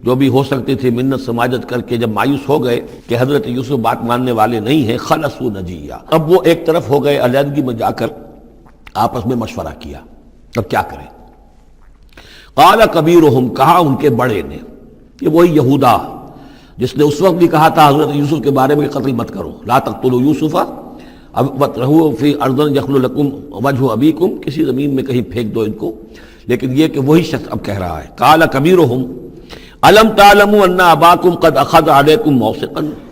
جو بھی ہو سکتی تھی منت سماجت کر کے جب مایوس ہو گئے کہ حضرت یوسف بات ماننے والے نہیں ہیں، خلصوا نجیا، اب وہ ایک طرف ہو گئے، علیحدگی میں جا کر آپس میں مشورہ کیا اب کیا کریں۔ قال کبیرہم، کہا ان کے بڑے نے، یہ وہی یہودا جس نے اس وقت بھی کہا تھا حضرت یوسف کے بارے میں قتل مت کرو، لا تقتلوا یوسف وَاطْرَحُوهُ فِي أَرْضٍ يَخْلُ لَكُمْ وَجْهُ أَبِيكُمْ، کسی زمین میں کہیں پھینک دو ان کو، لیکن یہ کہ وہی شخص اب کہہ رہا ہے قال کبیرہم أَلَمْ تَعْلَمُوا أَنَّ أَبَاكُمْ قَدْ أَخَذَ عَلَيْكُمْ مَوْثِقًا،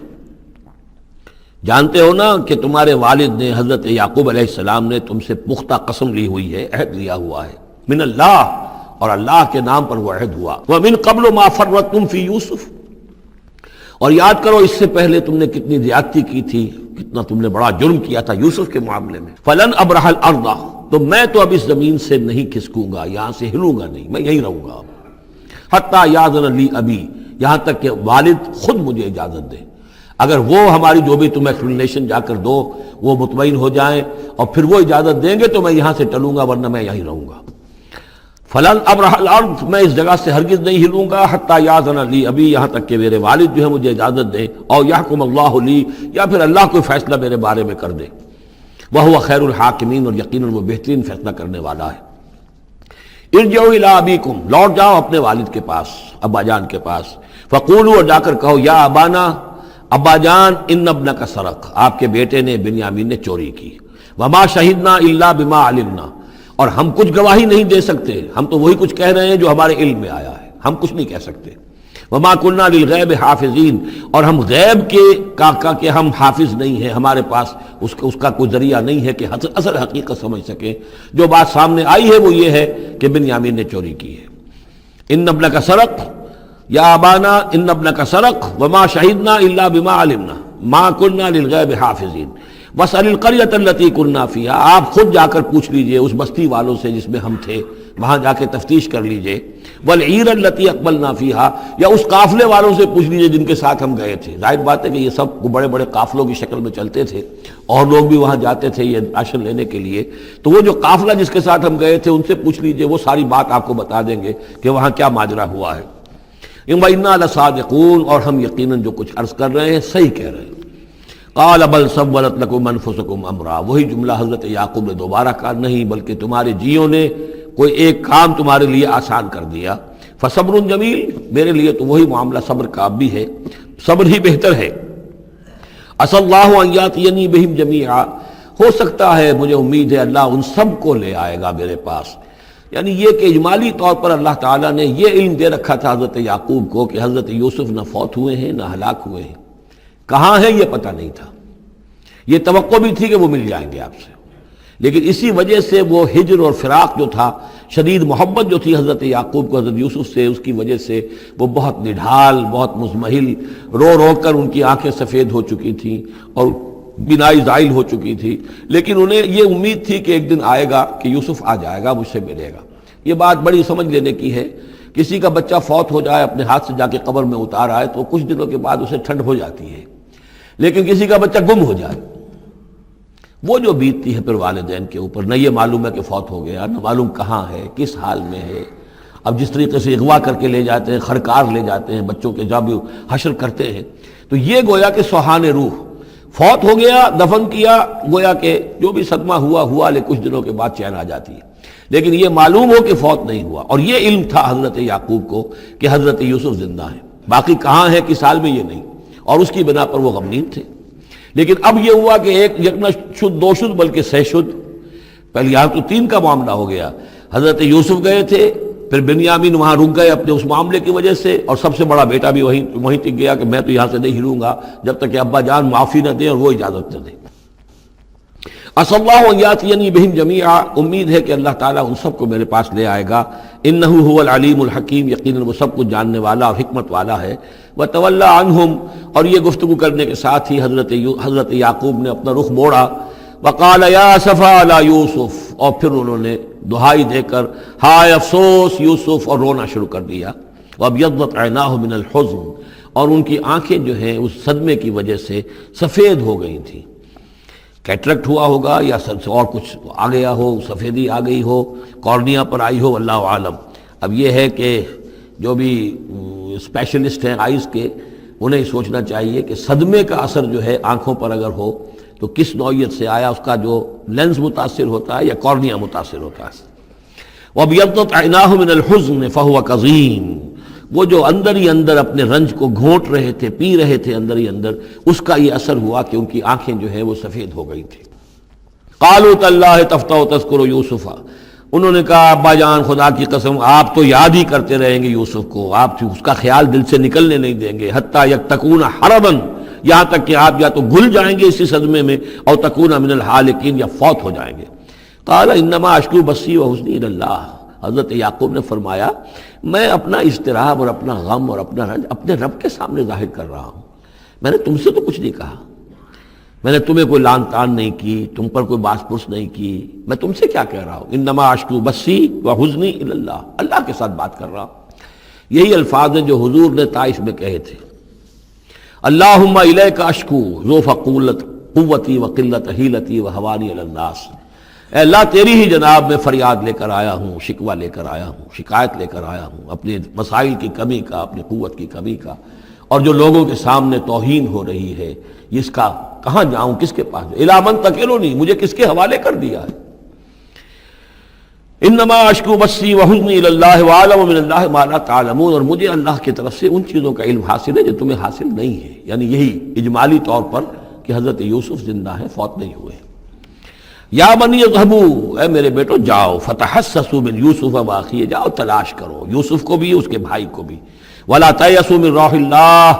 جانتے ہو نا کہ تمہارے والد نے حضرت یعقوب علیہ السلام نے تم سے پختہ قسم لی ہوئی ہے، عہد لیا ہوا ہے، من اللہ، اور اللہ کے نام پر وہ عہد ہوا، وَمِن قَبْلُ مَا فَرَّطْتُمْ فِي يُوسُف، اور یاد کرو اس سے پہلے تم نے کتنی زیادتی کی تھی، کتنا تم نے بڑا جرم کیا تھا یوسف کے معاملے میں۔ فلن ابرح الارض، تو میں تو اب اس زمین سے نہیں کھسکوں گا، یہاں سے ہلوں گا نہیں، میں یہیں رہوں گا حتی یاذن لی ابی، یہاں تک کہ والد خود مجھے اجازت دے، اگر وہ ہماری جو بھی تم ایکسپلینیشن جا کر دو وہ مطمئن ہو جائیں اور پھر وہ اجازت دیں گے تو میں یہاں سے ٹلوں گا، ورنہ میں یہیں رہوں گا۔ فلن ابرح الارض، میں اس جگہ سے ہرگز نہیں ہلوں گا، حتی یاذن لی ابی، یہاں تک کہ میرے والد جو ہے مجھے اجازت دیں، اور یحکم اللہ لی، یا پھر اللہ کوئی فیصلہ میرے بارے میں کر دے، وہو خیر الحاکمین، اور یقیناً وہ بہترین فیصلہ کرنے والا ہے۔ ارجعوا الی ابیکم، لوٹ جاؤ اپنے والد کے پاس، ابا جان کے پاس، فقولوا، اور جا کر کہو، یا ابانا، ابا جان ان ابنک سرق، آپ کے بیٹے نے بنیامین نے چوری کی، وما شہدنا الا بما علمنا، اور ہم کچھ گواہی نہیں دے سکتے، ہم تو وہی کچھ کہہ رہے ہیں جو ہمارے علم میں آیا ہے، ہم کچھ نہیں کہہ سکتے، وما کننا للغیب حافظین، اور ہم غیب کے ہم حافظ نہیں ہیں، ہمارے پاس اس کا کوئی ذریعہ نہیں ہے کہ اصل حقیقت سمجھ سکیں۔ جو بات سامنے آئی ہے وہ یہ ہے کہ بنیامین نے چوری کی ہے۔ ان ابنک سرق یا ابانا ان ابنک سرق وما شہدنا الا بما علمنا ما کننا للغیب حافظین واسأل القریۃ التی کننا فیہا، آپ خود جا کر پوچھ لیجئے اس بستی والوں سے جس میں ہم تھے، وہاں جا کے تفتیش کر لیجئے، والعیر التی اقبلنا فیہا، یا اس قافلے والوں سے پوچھ لیجئے جن کے ساتھ ہم گئے تھے۔ ظاہر بات ہے کہ یہ سب بڑے بڑے قافلوں کی شکل میں چلتے تھے اور لوگ بھی وہاں جاتے تھے یہ راشن لینے کے لیے، تو وہ جو قافلہ جس کے ساتھ ہم گئے تھے ان سے پوچھ لیجئے، وہ ساری بات آپ کو بتا دیں گے کہ وہاں کیا ماجرا ہوا ہے۔ وَإِنَّا لَصَادِقُونَ، اور ہم یقیناً جو کچھ عرض کر رہے ہیں صحیح کہہ رہے ہیں۔ قال بل سولت لكم انفسكم امرا، وہی جملہ حضرت یعقوب نے دوبارہ کہا، نہیں بلکہ تمہارے جیوں نے کوئی ایک کام تمہارے لیے آسان کر دیا، فصبر جمیل، میرے لیے تو وہی معاملہ صبر کا بھی ہے، صبر ہی بہتر ہے۔ عسى الله ان ياتيني بهم جميعا، ہو سکتا ہے، مجھے امید ہے اللہ ان سب کو لے آئے گا میرے پاس۔ یعنی یہ کہ اجمالی طور پر اللہ تعالیٰ نے یہ علم دے رکھا تھا حضرت یعقوب کو کہ حضرت یوسف نہ فوت ہوئے ہیں نہ ہلاک ہوئے ہیں، کہاں ہے یہ پتہ نہیں تھا، یہ توقع بھی تھی کہ وہ مل جائیں گے آپ سے، لیکن اسی وجہ سے وہ ہجر اور فراق جو تھا، شدید محبت جو تھی حضرت یعقوب کو حضرت یوسف سے، اس کی وجہ سے وہ بہت نڈھال، بہت مزمحل، رو رو کر ان کی آنکھیں سفید ہو چکی تھیں اور بینائی زائل ہو چکی تھی، لیکن انہیں یہ امید تھی کہ ایک دن آئے گا کہ یوسف آ جائے گا، مجھ سے ملے گا۔ یہ بات بڑی سمجھ لینے کی ہے، کسی کا بچہ فوت ہو جائے، اپنے ہاتھ سے جا کے قبر میں اتار آئے تو کچھ دنوں کے بعد اسے ٹھنڈ ہو جاتی ہے، لیکن کسی کا بچہ گم ہو جائے، وہ جو بیتتی ہے پھر والدین کے اوپر، نہ یہ معلوم ہے کہ فوت ہو گیا، نہ معلوم کہاں ہے، کس حال میں ہے۔ اب جس طریقے سے اغوا کر کے لے جاتے ہیں، خرکار لے جاتے ہیں بچوں کے، جب حشر کرتے ہیں، تو یہ گویا کہ سوہان روح، فوت ہو گیا، دفن کیا، گویا کہ جو بھی صدمہ ہوا لیکن کچھ دنوں کے بعد چین آ جاتی ہے، لیکن یہ معلوم ہو کہ فوت نہیں ہوا، اور یہ علم تھا حضرت یعقوب کو کہ حضرت یوسف زندہ ہیں، باقی کہاں ہے کس حال میں یہ نہیں، اور اس کی بنا پر وہ غمگین تھے۔ لیکن اب یہ ہوا کہ ایک نہ شد دو شد بلکہ سہ شد، پہلے یہاں تو تین کا معاملہ ہو گیا، حضرت یوسف گئے تھے، پھر بنیامین وہاں رک گئے اپنے اس معاملے کی وجہ سے، اور سب سے بڑا بیٹا بھی وہیں تک گیا کہ میں تو یہاں سے نہیں ہلوں گا جب تک کہ ابا جان معافی نہ دیں اور وہ اجازت نہ دیں۔ عسى الله ان ياتيني بهم جميعا، امید ہے کہ اللہ تعالیٰ ان سب کو میرے پاس لے آئے گا، انه هو العلیم الحکیم، یقیناً وہ سب کچھ جاننے والا اور حکمت والا ہے۔ وتولى عنهم، اور یہ گفتگو کرنے کے ساتھ ہی حضرت یعقوب نے اپنا رخ موڑا، وقال یا اسفا علی یوسف، اور پھر انہوں نے دہائی دے کر ہائے افسوس یوسف، اور رونا شروع کر دیا۔ وابیضت عیناہ من الحزن، اور ان کی آنکھیں جو ہیں اس صدمے کی وجہ سے سفید ہو گئی تھیں، کیٹریکٹ ہوا ہوگا یا اور کچھ آ گیا ہو، سفیدی آ گئی ہو، کارنیا پر آئی ہو، اللہ عالم۔ اب یہ ہے کہ جو بھی اسپیشلسٹ ہیں آئیز کے، انہیں سوچنا چاہیے کہ صدمے کا اثر جو ہے آنکھوں پر اگر ہو تو کس نوعیت سے آیا، اس کا جو لینز متاثر ہوتا ہے یا کارنیا متاثر ہوتا ہے۔ وَابْيَضَّتْ عَيْنَاهُ مِنَ الْحُزْنِ فَهُوَ كَظِيمٌ، وہ جو اندر ہی اندر اپنے رنج کو گھونٹ رہے تھے، پی رہے تھے اندر ہی اندر، اس کا یہ اثر ہوا کہ ان کی آنکھیں جو ہے وہ سفید ہو گئی تھی۔ قَالُوا تَاللَّهِ تَفْتَحُ تَذْكُرُ يُوسُفَ، انہوں نے کہا ابا جان خدا کی قسم آپ تو یاد ہی کرتے رہیں گے یوسف کو، آپ اس کا خیال دل سے نکلنے نہیں دیں گے، حتیٰ یکتکون حرباً، یہاں تک کہ آپ یا تو گھل جائیں گے اسی صدمے میں، اور تکون من الحالکین، یا فوت ہو جائیں گے۔ قال انما اشکو بثی وحزنی الی اللہ، حضرت یعقوب نے فرمایا میں اپنا اضطراب اور اپنا غم اور اپنا رنج اپنے رب کے سامنے ظاہر کر رہا ہوں، میں نے تم سے تو کچھ نہیں کہا، میں نے تمہیں کوئی لان تان نہیں کی، تم پر کوئی باس پرس نہیں کی، میں تم سے کیا کہہ رہا ہوں، انما اشکو بثی وحزنی الی اللہ، اللہ کے ساتھ بات کر رہا ہوں۔ یہی الفاظ ہیں جو حضور نے طائف میں کہے تھے، اللہم الیک اشکو ضعف قوتی وقلت حیلتی وہوانی علی الناس، اے اللہ تیری ہی جناب میں فریاد لے کر آیا ہوں، شکوہ لے کر آیا ہوں، شکایت لے کر آیا ہوں اپنے مسائل کی کمی کا، اپنی قوت کی کمی کا، اور جو لوگوں کے سامنے توہین ہو رہی ہے اس کا کہاں جاؤں، کس کے پاس، الی من تکلنی، مجھے کس کے حوالے کر دیا ہے۔ انما اشکو بثی وحزنی الی اللہ واعلم من اللہ ما لا تعلمون، اور مجھے اللہ کی طرف سے ان چیزوں کا علم حاصل ہے جو تمہیں حاصل نہیں ہے، یعنی یہی اجمالی طور پر کہ حضرت یوسف زندہ ہیں، فوت نہیں ہوئے۔ یا بنی اذهبوا، اے میرے بیٹو جاؤ، فتحسسوا من یوسف واخیہ، جاؤ تلاش کرو یوسف کو بھی اس کے بھائی کو بھی، ولا تیأسوا من روح اللہ،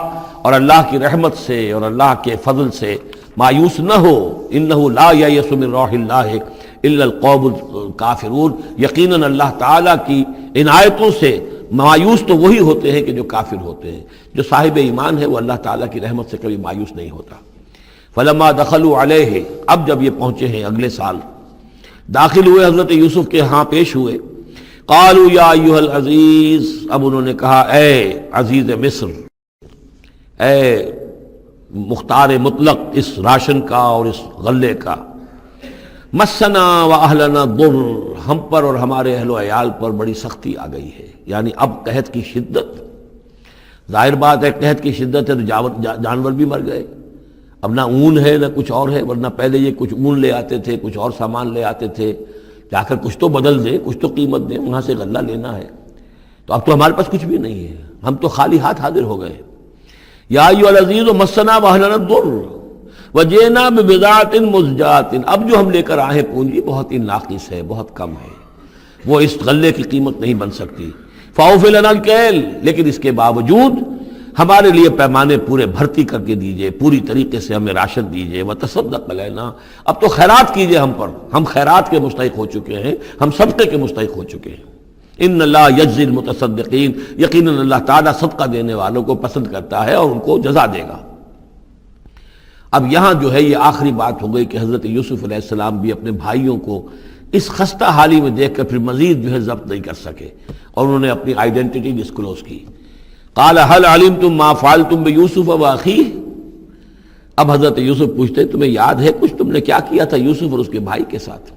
اور اللہ کی رحمت سے اور اللہ کے فضل سے مایوس نہ ہو، انہ لا ییأس من روح اللہ الا القوم الکافرون، یقیناً اللہ تعالیٰ کی عنایتوں سے مایوس تو وہی ہوتے ہیں کہ جو کافر ہوتے ہیں، جو صاحب ایمان ہے وہ اللہ تعالیٰ کی رحمت سے کبھی مایوس نہیں ہوتا۔ فلما دخلوا علیہ، اب جب یہ پہنچے ہیں اگلے سال، داخل ہوئے حضرت یوسف کے ہاں پیش ہوئے، قالوا یا ایھا العزیز، اب انہوں نے کہا اے عزیز مصر، اے مختار مطلق اس راشن کا اور اس غلے کا، مسنا و اہلنا ضر، ہم پر اور ہمارے اہل و عیال پر بڑی سختی آ گئی ہے، یعنی اب قحط کی شدت، ظاہر بات ہے قحط کی شدت ہے تو جانور بھی مر گئے، اب نہ اون ہے نہ کچھ اور ہے، ورنہ پہلے یہ کچھ اون لے آتے تھے، کچھ اور سامان لے آتے تھے، جا کر کچھ تو بدل دیں، کچھ تو قیمت دیں، وہاں سے غلہ لینا ہے، تو اب تو ہمارے پاس کچھ بھی نہیں ہے، ہم تو خالی ہاتھ حاضر ہو گئے۔ یا ایھا العزیز مسنا و اہلنا الضر وجئنا ببضاعۃ مزجاۃ، اب جو ہم لے کر آئے پونجی بہت ہی ناقص ہے، بہت کم ہے، وہ اس غلے کی قیمت نہیں بن سکتی، فاوف لنا الکیل، لیکن اس کے باوجود ہمارے لیے پیمانے پورے بھرتی کر کے دیجئے، پوری طریقے سے ہمیں راشن دیجئے، وتصدق علینا، اب تو خیرات کیجئے ہم پر، ہم خیرات کے مستحق ہو چکے ہیں، ہم صدقے کے مستحق ہو چکے ہیں۔ ان اللہ یجزی المتصدقین، یقیناً اللہ تعالیٰ صدقہ دینے والوں کو پسند کرتا ہے اور ان کو جزا دے گا۔ اب یہاں جو ہے یہ آخری بات ہو گئی کہ حضرت یوسف علیہ السلام بھی اپنے بھائیوں کو اس خستہ حالی میں دیکھ کر پھر مزید جو ہے ضبط نہیں کر سکے، اور انہوں نے اپنی آئیڈینٹی ڈسکلوز کی۔ قال هل علمتم ما فعلتم بيوسف واخيه، اب حضرت یوسف پوچھتے ہیں تمہیں یاد ہے کچھ تم نے کیا کیا تھا یوسف اور اس کے بھائی کے ساتھ؟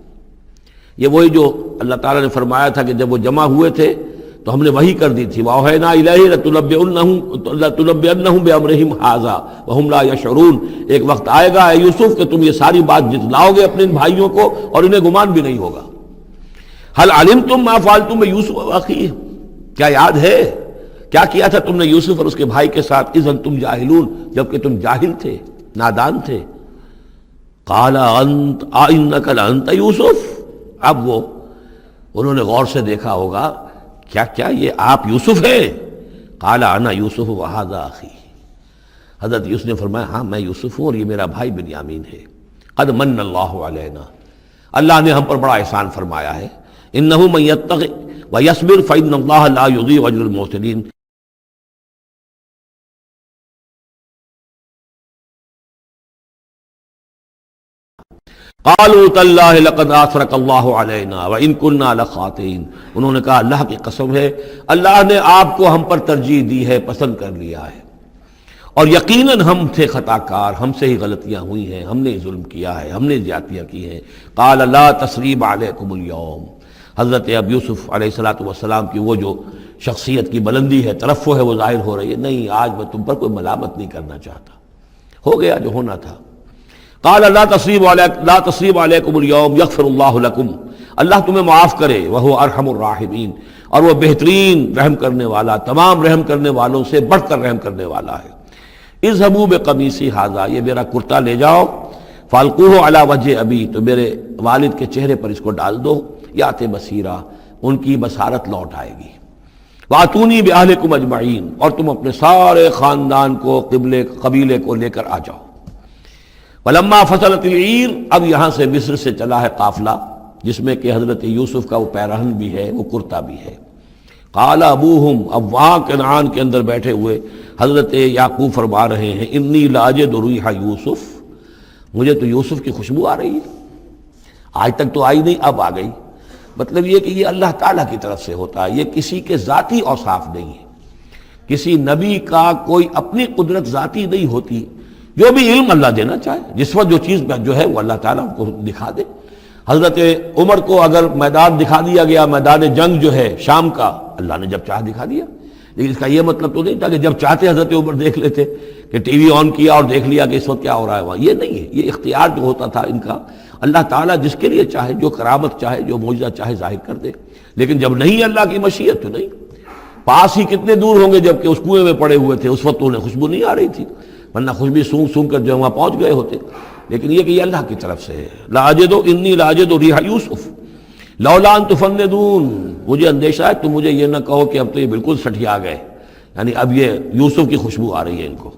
یہ وہی جو اللہ تعالیٰ نے فرمایا تھا کہ جب وہ جمع ہوئے تھے تو ہم نے وحی کر دی تھی، وَأَوْحَيْنَا إِلَيْهِ لَتُنَبِّئَنَّهُم بِأَمْرِهِمْ هَٰذَا وَهُمْ لَا يَشْعُرُونَ، ایک وقت آئے گا اے یوسف کہ تم یہ ساری بات جتلاؤ گے اپنے بھائیوں کو اور انہیں گمان بھی نہیں ہوگا۔ هل علمتم ما فعلتم بيوسف واخيه، کیا یاد ہے کیا کیا تھا تم نے یوسف اور اس کے بھائی کے ساتھ؟ اذ انتم جاہلون، جبکہ تم جاہل تھے، نادان تھے۔ قال انت انک لانت یوسف، اب وہ انہوں نے غور سے دیکھا ہوگا کیا کیا یہ آپ یوسف ہیں؟ قال انا یوسف وہذا اخی، حضرت یوسف نے فرمایا ہاں میں یوسف ہوں اور یہ میرا بھائی بنیامین ہے۔ قد من اللہ علینا، اللہ نے ہم پر بڑا احسان فرمایا ہے۔ انہ من یتق ویصبر فإن اللہ لا یضیع اجر المحسنین، قالوا تاللہ لقد آثرک اللہ علینا وإن كنا لخاطئین، انہوں نے کہا اللہ کی قسم ہے اللہ نے آپ کو ہم پر ترجیح دی ہے، پسند کر لیا ہے، اور یقیناً ہم تھے خطا کار، ہم سے ہی غلطیاں ہوئی ہیں، ہم نے ظلم کیا ہے، ہم نے زیادتیاں کی ہیں۔ قال لا تثریب علیکم اليوم، حضرت اب یوسف علیہ السلام کی وہ جو شخصیت کی بلندی ہے، ترفع ہے، وہ ظاہر ہو رہی ہے، نہیں آج میں تم پر کوئی ملامت نہیں کرنا چاہتا، ہو گیا جو ہونا تھا۔ قال لا تصریب علیکم اليوم یغفر اللہ لکم، اللہ تمہیں معاف کرے، وہو ارحم الراحمین، اور وہ بہترین رحم کرنے والا، تمام رحم کرنے والوں سے بڑھ کر رحم کرنے والا ہے۔ اذهبوا بقمیصی ھذا، یہ میرا کرتا لے جاؤ، فالقوہ علی وجہ ابی، تو میرے والد کے چہرے پر اس کو ڈال دو، یات بصیرہ، ان کی بصارت لوٹ آئے گی۔ واتونی باہلکم اجمعین، اور تم اپنے سارے خاندان کو، قبیلے کو لے کر آ جاؤ۔ ولما فصلت العیر، اب یہاں سے مصر سے چلا ہے قافلہ جس میں کہ حضرت یوسف کا وہ پیرہن بھی ہے، وہ کرتا بھی ہے۔ قال ابوہم، اب وہاں کنعان کے اندر بیٹھے ہوئے حضرت یعقوب فرما رہے ہیں انی لاجد ریح یوسف، مجھے تو یوسف کی خوشبو آ رہی ہے، آج تک تو آئی نہیں اب آ گئی۔ مطلب یہ کہ یہ اللہ تعالیٰ کی طرف سے ہوتا ہے، یہ کسی کے ذاتی اوصاف نہیں ہے، کسی نبی کا کوئی اپنی قدرت ذاتی نہیں ہوتی، جو بھی علم اللہ دینا چاہے، جس وقت جو چیز جو ہے وہ اللہ تعالیٰ کو دکھا دے۔ حضرت عمر کو اگر میدان دکھا دیا گیا، میدان جنگ جو ہے شام کا، اللہ نے جب چاہ دکھا دیا، لیکن اس کا یہ مطلب تو نہیں تھا کہ جب چاہتے حضرت عمر دیکھ لیتے، کہ ٹی وی آن کیا اور دیکھ لیا کہ اس وقت کیا ہو رہا ہے وہاں، یہ نہیں ہے، یہ اختیار جو ہوتا تھا ان کا اللہ تعالیٰ جس کے لیے چاہے جو کرامت چاہے جو معجزہ چاہے ظاہر کر دے، لیکن جب نہیں اللہ کی مشیت تو نہیں۔ پاس ہی کتنے دور ہوں گے جب کہ اس کنویں میں پڑے ہوئے تھے، اس وقت انہیں خوشبو نہیں آ رہی تھی، ورنہ خوشبو سونگ سونگ کر جو وہاں پہنچ گئے ہوتے۔ لیکن یہ کہ یہ اللہ کی طرف سے ہے، لاجد انی لاجد ریح یوسف لولا ان تفندون، مجھے اندیشہ ہے تم مجھے یہ نہ کہو کہ اب تو یہ بالکل سٹھیا گئے، یعنی اب یہ یوسف کی خوشبو آ رہی ہے ان کو۔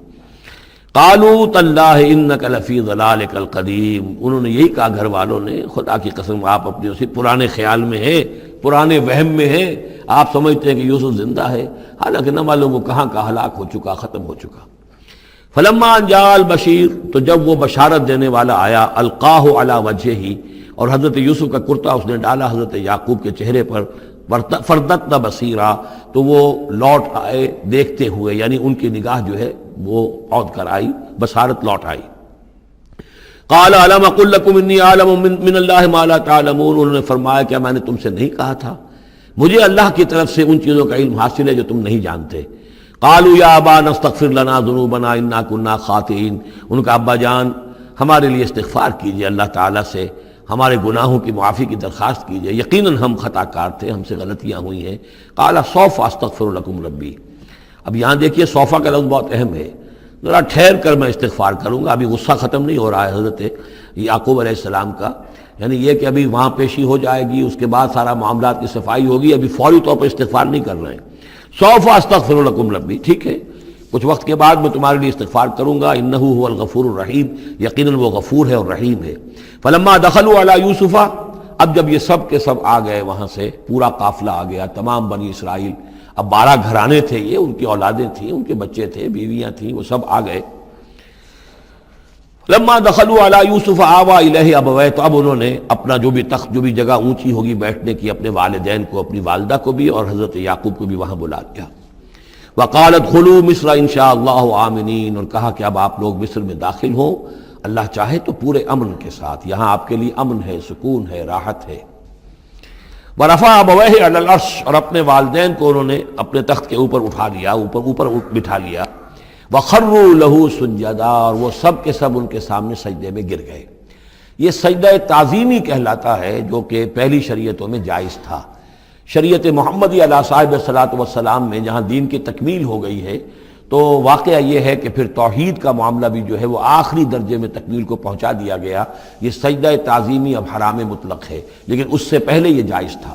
قالوا تاللہ انک لفی ضلالک القدیم، انہوں نے یہی کہا گھر والوں نے، خدا کی قسم آپ اپنے اسی پرانے خیال میں ہیں، پرانے وہم میں ہیں، آپ سمجھتے ہیں کہ یوسف زندہ ہے، حالانکہ نہ معلوم وہ کہاں کا ہلاک ہو چکا، ختم ہو چکا۔ فلما جاء البشیر، تو جب وہ بشارت دینے والا آیا، القاہ علی وجہہ، اور حضرت یوسف کا کرتا اس نے ڈالا حضرت یعقوب کے چہرے پر، فردت بصیرا، تو وہ لوٹ آئے دیکھتے ہوئے، یعنی ان کی نگاہ جو ہے وہ عود کر آئی، بصارت لوٹ آئی۔ قال الم اقل لکم انی اعلم من اللہ ما لا تعلمون، انہوں نے فرمایا کیا میں نے تم سے نہیں کہا تھا، مجھے اللہ کی طرف سے ان چیزوں کا علم حاصل ہے جو تم نہیں جانتے۔ قالوا یا ابانا استغفر لنا ذنوبنا انا كنا خاطئین، ان کا ابا جان ہمارے لیے استغفار کیجئے اللہ تعالیٰ سے، ہمارے گناہوں کی معافی کی درخواست کیجئے، یقیناً ہم خطا کار تھے، ہم سے غلطیاں ہوئی ہیں۔ قال سوف استغفر لکم ربی، اب یہاں دیکھیے صوفہ کا لفظ بہت اہم ہے، ذرا ٹھہر کر میں استغفار کروں گا، ابھی غصہ ختم نہیں ہو رہا ہے حضرت یعقوب علیہ السلام کا، یعنی یہ کہ ابھی وہاں پیشی ہو جائے گی، اس کے بعد سارا معاملات کی صفائی ہوگی، ابھی فوری طور پر استغفار نہیں کر رہے ہیں۔ سوف استغفر لکم ربی، ٹھیک ہے کچھ وقت کے بعد میں تمہارے لیے استغفار کروں گا، انہ هو الغفور الرحیم، یقیناً وہ غفور ہے اور رحیم ہے۔ فلما دخلوا علی یوسف، اب جب یہ سب کے سب آ گئے وہاں سے، پورا قافلہ آ گیا، تمام بنی اسرائیل، اب 12 گھرانے تھے یہ، ان کی اولادیں تھیں، ان کے بچے تھے، بیویاں تھیں، وہ سب آ گئے۔ لما دخلوا علی یوسف آوی الیہ ابویہ، تو اب انہوں نے اپنا جو بھی تخت، جو بھی جگہ اونچی ہوگی بیٹھنے کی، اپنے والدین کو، اپنی والدہ کو بھی اور حضرت یعقوب کو بھی وہاں بلا لیا۔ وقالت ادخلوا مصر ان شاء اللہ آمنین، اور کہا کہ اب آپ لوگ مصر میں داخل ہوں اللہ چاہے تو پورے امن کے ساتھ، یہاں آپ کے لیے امن ہے، سکون ہے، راحت ہے۔ ورفع ابویہ علی العرش، اور اپنے والدین کو انہوں نے اپنے تخت کے اوپر اٹھا لیا، اوپر بٹھا لیا۔ وخروا لہ سجدا، اور وہ سب کے سب ان کے سامنے سجدے میں گر گئے۔ یہ سجدہ تعظیمی کہلاتا ہے، جو کہ پہلی شریعتوں میں جائز تھا۔ شریعت محمدی علیہ صاحب الصلاۃ والسلام میں جہاں دین کی تکمیل ہو گئی ہے، تو واقعہ یہ ہے کہ پھر توحید کا معاملہ بھی جو ہے وہ آخری درجے میں تکمیل کو پہنچا دیا گیا۔ یہ سجدہ تعظیمی اب حرام مطلق ہے، لیکن اس سے پہلے یہ جائز تھا۔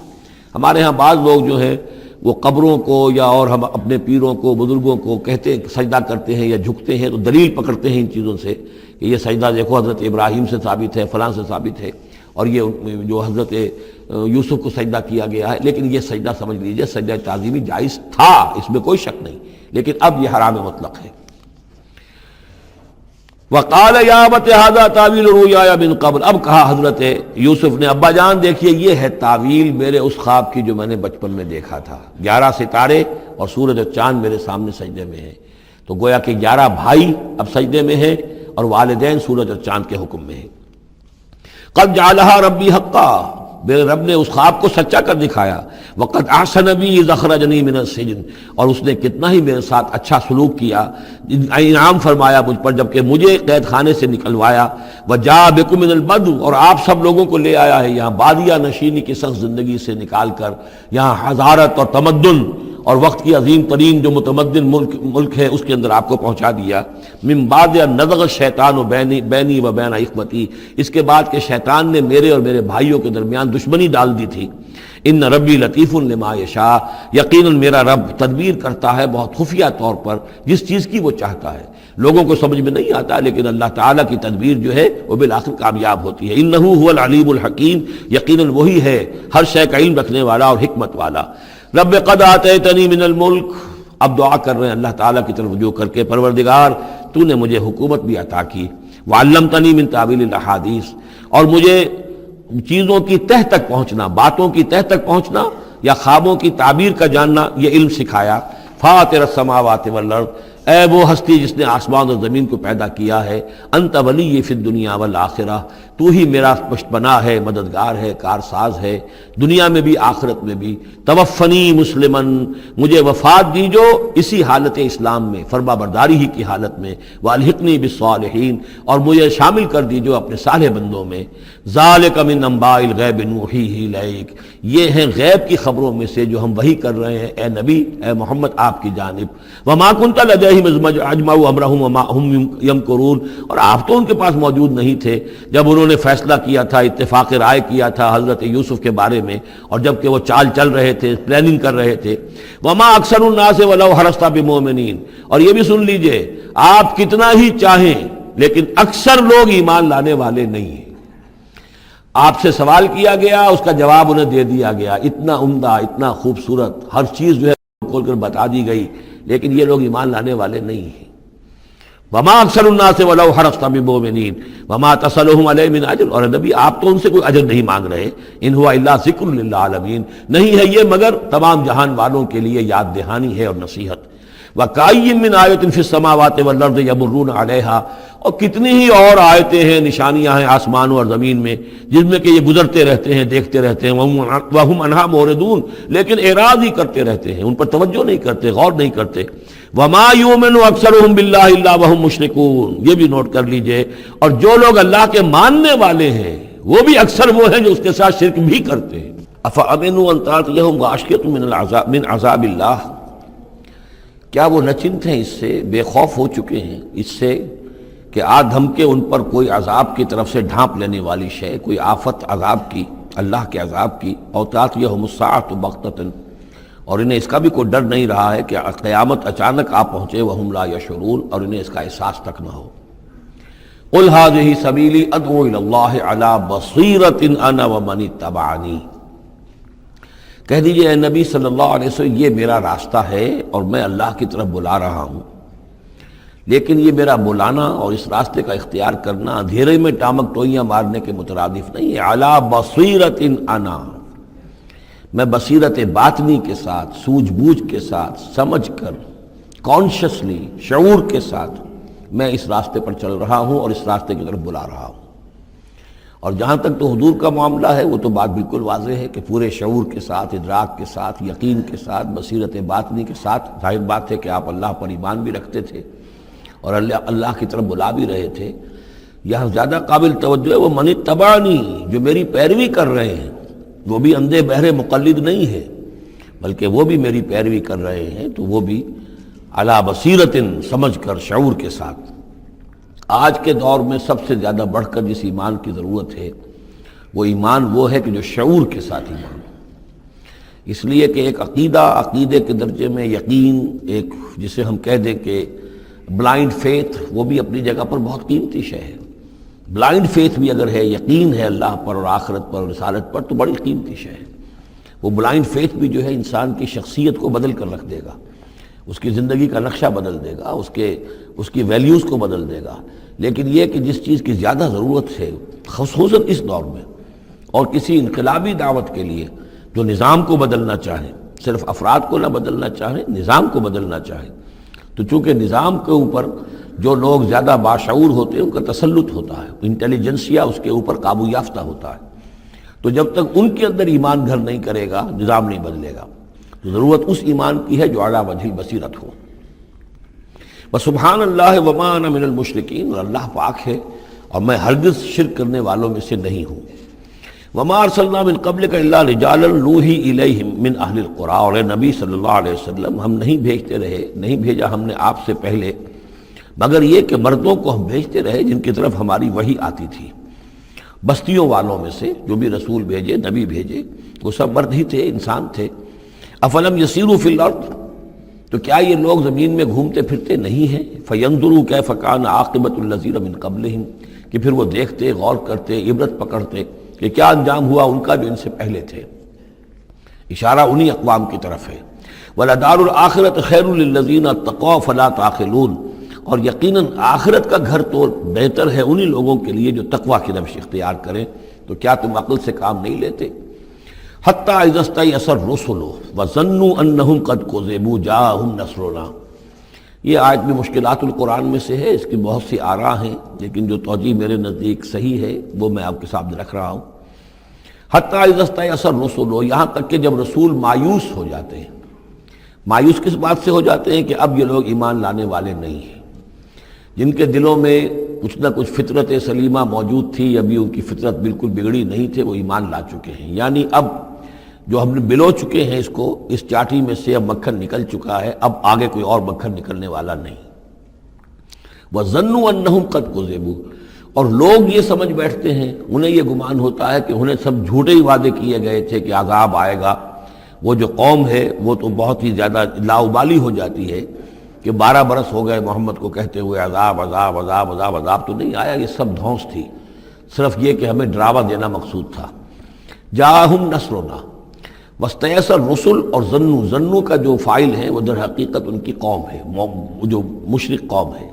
ہمارے ہاں بعض لوگ جو ہے وہ قبروں کو یا اور ہم اپنے پیروں کو، بزرگوں کو کہتے ہیں سجدہ کرتے ہیں یا جھکتے ہیں، تو دلیل پکڑتے ہیں ان چیزوں سے کہ یہ سجدہ دیکھو حضرت ابراہیم سے ثابت ہے، فلاں سے ثابت ہے، اور یہ جو حضرت یوسف کو سجدہ کیا گیا ہے، لیکن یہ سجدہ سمجھ لیجئے سجدہ تعظیمی جائز تھا، اس میں کوئی شک نہیں، لیکن اب یہ حرام مطلق ہے۔ وقال یا ابت ھذا تاویل رؤیایا من قبل، اب کہا حضرت یوسف نے ابا جان دیکھیے یہ ہے تعویل میرے اس خواب کی جو میں نے بچپن میں دیکھا تھا، 11 ستارے اور سورج اور چاند میرے سامنے سجدے میں ہیں، تو گویا کہ 11 بھائی اب سجدے میں ہیں اور والدین سورج اور چاند کے حکم میں ہیں۔ قد جعلها ربی حقا، میرے رب نے اس خواب کو سچا کر دکھایا۔ وقد احسن بی اذ اخرجنی من السجن، اور اس نے کتنا ہی میرے ساتھ اچھا سلوک کیا، انعام فرمایا مجھ پر جب کہ مجھے قید خانے سے نکلوایا۔ وجاء بکم من البدو، اور آپ سب لوگوں کو لے آیا ہے یہاں بادیہ نشینی کی سخت زندگی سے نکال کر یہاں حضارت اور تمدن اور وقت کی عظیم ترین جو متمدن ملک ہے اس کے اندر آپ کو پہنچا دیا۔ من بعد ان نزغ الشیطان بینی و بین اخوتی، اس کے بعد کہ شیطان نے میرے اور میرے بھائیوں کے درمیان دشمنی ڈال دی تھی۔ ان ربی لطیف لما یشاء، یقیناً میرا رب تدبیر کرتا ہے بہت خفیہ طور پر جس چیز کی وہ چاہتا ہے، لوگوں کو سمجھ میں نہیں آتا، لیکن اللہ تعالیٰ کی تدبیر جو ہے وہ بالآخر کامیاب ہوتی ہے۔ انہ هو العلیم الحکیم، یقیناً وہی ہے ہر شے کا علم رکھنے والا اور حکمت والا۔ رب قد آتیتنی من الملک، اب دعا کر رہے ہیں اللہ تعالیٰ کی طرف رجوع کر کے، پروردگار تو نے مجھے حکومت بھی عطا کی، وعلمتنی من تعویل الاحادیث، اور مجھے چیزوں کی تہ تک پہنچنا، باتوں کی تہ تک پہنچنا یا خوابوں کی تعبیر کا جاننا، یہ علم سکھایا۔ فاطر السماوات والارض، اے وہ ہستی جس نے آسمان اور زمین کو پیدا کیا ہے، انت ولی فی الدنیا والآخرہ، تو ہی میرا پشتپناہ ہے، مددگار ہے، کارساز ہے، دنیا میں بھی آخرت میں بھی۔ توفنی مسلمن، مجھے وفات دیجو اسی حالت اسلام میں، فرما برداری ہی کی حالت میں، والحقنی بالصالحین، اور مجھے شامل کر دیجو اپنے صالح بندوں میں۔ ذالک من انباء الغیب نوحیہ الیک، یہ ہیں غیب کی خبروں میں سے جو ہم وحی کر رہے ہیں اے نبی، اے محمد آپ کی جانب۔ وما کنت لدیہم اذ اجمعوا امرہم وما ہم یمکرون، اور آپ تو ان کے پاس موجود نہیں تھے جب انہوں نے فیصلہ کیا تھا، اتفاق رائے کیا تھا حضرت یوسف کے بارے میں، اور جب کہ وہ چال چل رہے تھے، پلاننگ کر رہے تھے۔ وما اکثر الناس ولو حرصت بمؤمنین، اور یہ بھی سن لیجئے، آپ کتنا ہی چاہیں لیکن اکثر لوگ ایمان لانے والے نہیں ہیں۔ آپ سے سوال کیا گیا، اس کا جواب انہیں دے دیا گیا، اتنا عمدہ، اتنا خوبصورت، ہر چیز جو ہے کھول کر بتا دی گئی، لیکن یہ لوگ ایمان لانے والے نہیں ہیں۔ وما اکثر الناس ولو حرصت بمؤمنین وما تصلهم علیہ من اجر، اور نبی آپ تو ان سے کوئی اجر نہیں مانگ رہے، ان هو الا ذکر للعالمین، نہیں ہے یہ مگر تمام جہان والوں کے لیے یاد دہانی ہے اور نصیحت۔ وَكَأَيٍّ مِّنْ آیَةٍ فِي السَّمَاوَاتِ وَالْأَرْضِ يَمُرُّونَ عَلَيْهَا، اور کتنی ہی اور آیتیں ہیں، نشانیاں ہیں آسمانوں اور زمین میں، جس میں کہ یہ گزرتے رہتے ہیں، دیکھتے رہتے ہیں، وَهُمْ عَنْهَا مُعْرِضُونَ، لیکن اعراض ہی کرتے رہتے ہیں، ان پر توجہ نہیں کرتے، غور نہیں کرتے۔ وَمَا يُؤْمِنُ أَكْثَرُهُم بِاللَّهِ إِلَّا وَهُمْ مُشْرِكُونَ، یہ بھی نوٹ کر لیجئے، اور جو لوگ اللہ کے ماننے والے ہیں وہ بھی اکثر وہ ہیں جو اس کے ساتھ شرک بھی کرتے ہیں۔ أَفَأَمِنُوا أَن تَأْتِيَهُمْ غَاشِيَةٌ مِّنَ عَذَابِ اللَّهِ، کیا وہ نچنت ہیں، اس سے بے خوف ہو چکے ہیں، اس سے کہ دھمکے ان پر کوئی عذاب کی طرف سے ڈھانپ لینے والی شے، کوئی آفت عذاب کی، اللہ کے عذاب کی۔ أَوْ تَأْتِيَهُمُ السَّاعَةُ بَغْتَةً، اور انہیں اس کا بھی کوئی ڈر نہیں رہا ہے کہ قیامت اچانک آ پہنچے، وَهُمْ لَا يَشْعُرُونَ، اور انہیں اس کا احساس تک نہ ہو۔ قُلْ هَٰذِهِ سَبِيلِي أَدْعُو إِلَى اللَّهِ عَلَىٰ بَصِيرَةٍ أَنَا وَمَنِ اتَّبَعَنِي، کہہ دیجئے اے نبی صلی اللہ علیہ وسلم، یہ میرا راستہ ہے اور میں اللہ کی طرف بلا رہا ہوں، لیکن یہ میرا بلانا اور اس راستے کا اختیار کرنا اندھیرے میں ٹامک ٹوئیاں مارنے کے مترادف نہیں ہے۔ عَلَىٰ بَصِيرَةٍ أَنَا، میں بصیرت باطنی کے ساتھ، سوجھ بوجھ کے ساتھ، سمجھ کر، کانشسلی، شعور کے ساتھ میں اس راستے پر چل رہا ہوں اور اس راستے کی طرف بلا رہا ہوں۔ اور جہاں تک تو حضور کا معاملہ ہے، وہ تو بات بالکل واضح ہے کہ پورے شعور کے ساتھ، ادراک کے ساتھ، یقین کے ساتھ، بصیرت باطنی کے ساتھ، ظاہر بات ہے کہ آپ اللہ پر ایمان بھی رکھتے تھے اور اللہ کی طرف بلا بھی رہے تھے۔ یہاں زیادہ قابل توجہ ہے وہ من اتبعنی، جو میری پیروی کر رہے ہیں، وہ بھی اندھے بہرے مقلد نہیں ہے، بلکہ وہ بھی میری پیروی کر رہے ہیں، تو وہ بھی علی بصیرت، سمجھ کر، شعور کے ساتھ۔ آج کے دور میں سب سے زیادہ بڑھ کر جس ایمان کی ضرورت ہے وہ ایمان وہ ہے کہ جو شعور کے ساتھ ایمان ہو۔ اس لیے کہ ایک عقیدے کے درجے میں یقین، ایک جسے ہم کہہ دیں کہ بلائنڈ فیتھ، وہ بھی اپنی جگہ پر بہت قیمتی شے ہے۔ بلائنڈ فیتھ بھی اگر ہے، یقین ہے اللہ پر اور آخرت پر اور رسالت پر، تو بڑی قیمتی شے ہے۔ وہ بلائنڈ فیتھ بھی جو ہے انسان کی شخصیت کو بدل کر رکھ دے گا، اس کی زندگی کا نقشہ بدل دے گا، اس کی ویلیوز کو بدل دے گا۔ لیکن یہ کہ جس چیز کی زیادہ ضرورت ہے خصوصاً اس دور میں، اور کسی انقلابی دعوت کے لیے جو نظام کو بدلنا چاہیں، صرف افراد کو نہ بدلنا چاہیں، نظام کو بدلنا چاہیں، تو چونکہ نظام کے اوپر جو لوگ زیادہ باشعور ہوتے ہیں ان کا تسلط ہوتا ہے، انٹیلیجنسیا اس کے اوپر قابو یافتہ ہوتا ہے، تو جب تک ان کے اندر ایمان گھر نہیں کرے گا، نظام نہیں بدلے گا۔ تو ضرورت اس ایمان کی ہے جو اعلیٰ وجہ البصیرت ہو۔ وسبحان اللہ وما انا من المشرکین، اور اللہ پاک ہے اور میں ہرگز شرک کرنے والوں میں سے نہیں ہوں۔ وما ارسلنا من قبلک الا رجالا نوحی الیہم من اہل القری، اور اے نبی صلی اللہ علیہ وسلم، ہم نہیں بھیجتے رہے، نہیں بھیجا ہم نے آپ سے پہلے مگر یہ کہ مردوں کو ہم بھیجتے رہے جن کی طرف ہماری وحی آتی تھی۔ بستیوں والوں میں سے جو بھی رسول بھیجے، نبی بھیجے، وہ سب مرد ہی تھے، انسان تھے۔ افلم یسیروا فی الارض، تو کیا یہ لوگ زمین میں گھومتے پھرتے نہیں ہیں؟ فینظروا کیف کان عاقبۃ الذین من قبلہم، کہ پھر وہ دیکھتے، غور کرتے، عبرت پکڑتے کہ کیا انجام ہوا ان کا جو ان سے پہلے تھے۔ اشارہ انہی اقوام کی طرف ہے۔ وَلَدَارُ الْآخِرَةِ خَيْرٌ لِلَّذِينَ اتَّقَوْا فَلَا تَعْقِلُونَ، اور یقیناً آخرت کا گھر تو بہتر ہے انہی لوگوں کے لیے جو تقویٰ کی روش اختیار کریں، تو کیا تم عقل سے کام نہیں لیتے؟ حتیٰ اذا استیأس الرسل وظنوا انہم قد کذبوا جاءہم نصرنا، یہ آیت بھی مشکلات القرآن میں سے ہے، اس کی بہت سی آراء ہیں، لیکن جو توجیہ میرے نزدیک صحیح ہے وہ میں آپ کے سامنے رکھ رہا ہوں۔ حتیٰ اذا استیأس الرسل، یہاں تک کہ جب رسول مایوس ہو جاتے ہیں۔ مایوس کس بات سے ہو جاتے ہیں؟ کہ اب یہ لوگ ایمان لانے والے نہیں ہیں، جن کے دلوں میں کچھ نہ کچھ فطرت سلیمہ موجود تھی، ابھی ان کی فطرت بالکل بگڑی نہیں تھے، وہ ایمان لا چکے ہیں۔ یعنی اب جو ہم نے بلو چکے ہیں اس چاٹی میں سے اب مکھن نکل چکا ہے، اب آگے کوئی اور مکھن نکلنے والا نہیں۔ وَظَنُّوا أَنَّهُمْ قَدْ كُذِبُوا، اور لوگ یہ سمجھ بیٹھتے ہیں، انہیں یہ گمان ہوتا ہے کہ انہیں سب جھوٹے ہی وعدے کیے گئے تھے کہ عذاب آئے گا۔ وہ جو قوم ہے وہ تو بہت ہی زیادہ لاؤبالی ہو جاتی ہے کہ 12 برس ہو گئے محمد کو کہتے ہوئے عذاب عذاب عذاب عذاب، عذاب تو نہیں آیا، یہ سب دھونس تھی، صرف یہ کہ ہمیں ڈراوا دینا مقصود تھا۔ جاءہم نصرنا واستیأس الرسل، اور ظنو کا جو فاعل ہے وہ در حقیقت ان کی قوم ہے، جو مشرک قوم ہے،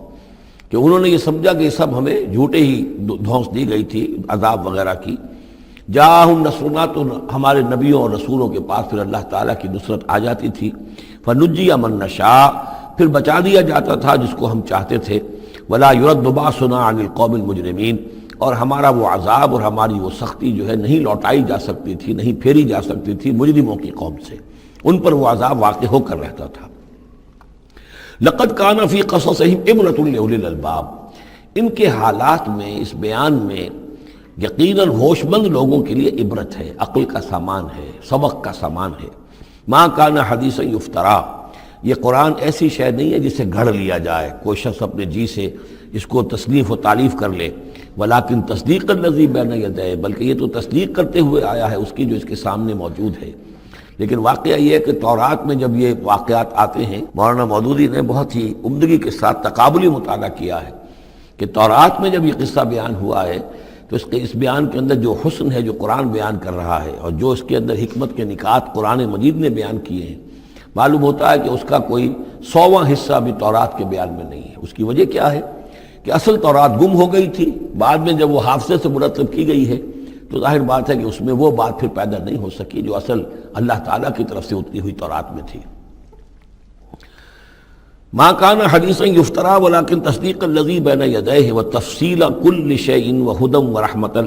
کہ انہوں نے یہ سمجھا کہ یہ سب ہمیں جھوٹے ہی دھونس دی گئی تھی عذاب وغیرہ کی۔ جاءہم نصرنا، تو ہمارے نبیوں اور رسولوں کے پاس پھر اللہ تعالیٰ کی نصرت آ جاتی تھی۔ فنجی من نشاء، پھر بچا دیا جاتا تھا جس کو ہم چاہتے تھے۔ ولا يرد باسنا عن القوم المجرمین، اور ہمارا وہ عذاب اور ہماری وہ سختی جو ہے نہیں لوٹائی جا سکتی تھی، نہیں پھیری جا سکتی تھی مجرموں کی قوم سے، ان پر وہ عذاب واقع ہو کر رہتا تھا۔ لقد کان فی قصصہم عبرۃ لأولی الالباب، ان کے حالات میں، اس بیان میں یقیناً ہوش مند لوگوں کے لیے عبرت ہے، عقل کا سامان ہے، سبق کا سامان ہے۔ ما کان حدیثا یفترا، یہ قرآن ایسی شے نہیں ہے جسے گھڑ لیا جائے، کوئی شخص اپنے جی سے اس کو تصنیف و تعلیف کر لے۔ ولیکن تصدیق الذی بین یدیہ، بلکہ یہ تو تصدیق کرتے ہوئے آیا ہے اس کی جو اس کے سامنے موجود ہے۔ لیکن واقعہ یہ ہے کہ تورات میں جب یہ واقعات آتے ہیں، مولانا مودودی نے بہت ہی عمدگی کے ساتھ تقابلی مطالعہ کیا ہے کہ تورات میں جب یہ قصہ بیان ہوا ہے تو اس بیان کے اندر جو حسن ہے جو قرآن بیان کر رہا ہے، اور جو اس کے اندر حکمت کے نکات قرآن مجید نے بیان کیے ہیں، معلوم ہوتا ہے کہ اس کا کوئی 100واں حصہ بھی تورات کے بیان میں نہیں ہے۔ اس کی وجہ کیا ہے کہ اصل تورات گم ہو گئی تھی، بعد میں جب وہ حافظے سے مرتب کی گئی ہے تو ظاہر بات ہے کہ اس میں وہ بات پھر پیدا نہیں ہو سکی جو اصل اللہ تعالیٰ کی طرف سے اتری ہوئی تورات میں تھی۔ ما کان حدیثا یفترا ولکن تصدیق الذی بین یدیہ وتفصیل کل شیء وہدی ورحمۃ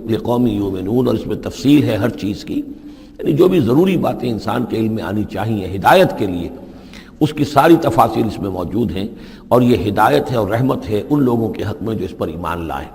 لقوم یؤمنون، اور اس میں تفصیل ہے ہر چیز کی، یعنی جو بھی ضروری باتیں انسان کے علم میں آنی چاہیے ہدایت کے لیے، اس کی ساری تفاصیل اس میں موجود ہیں، اور یہ ہدایت ہے اور رحمت ہے ان لوگوں کے حق میں جو اس پر ایمان لائیں۔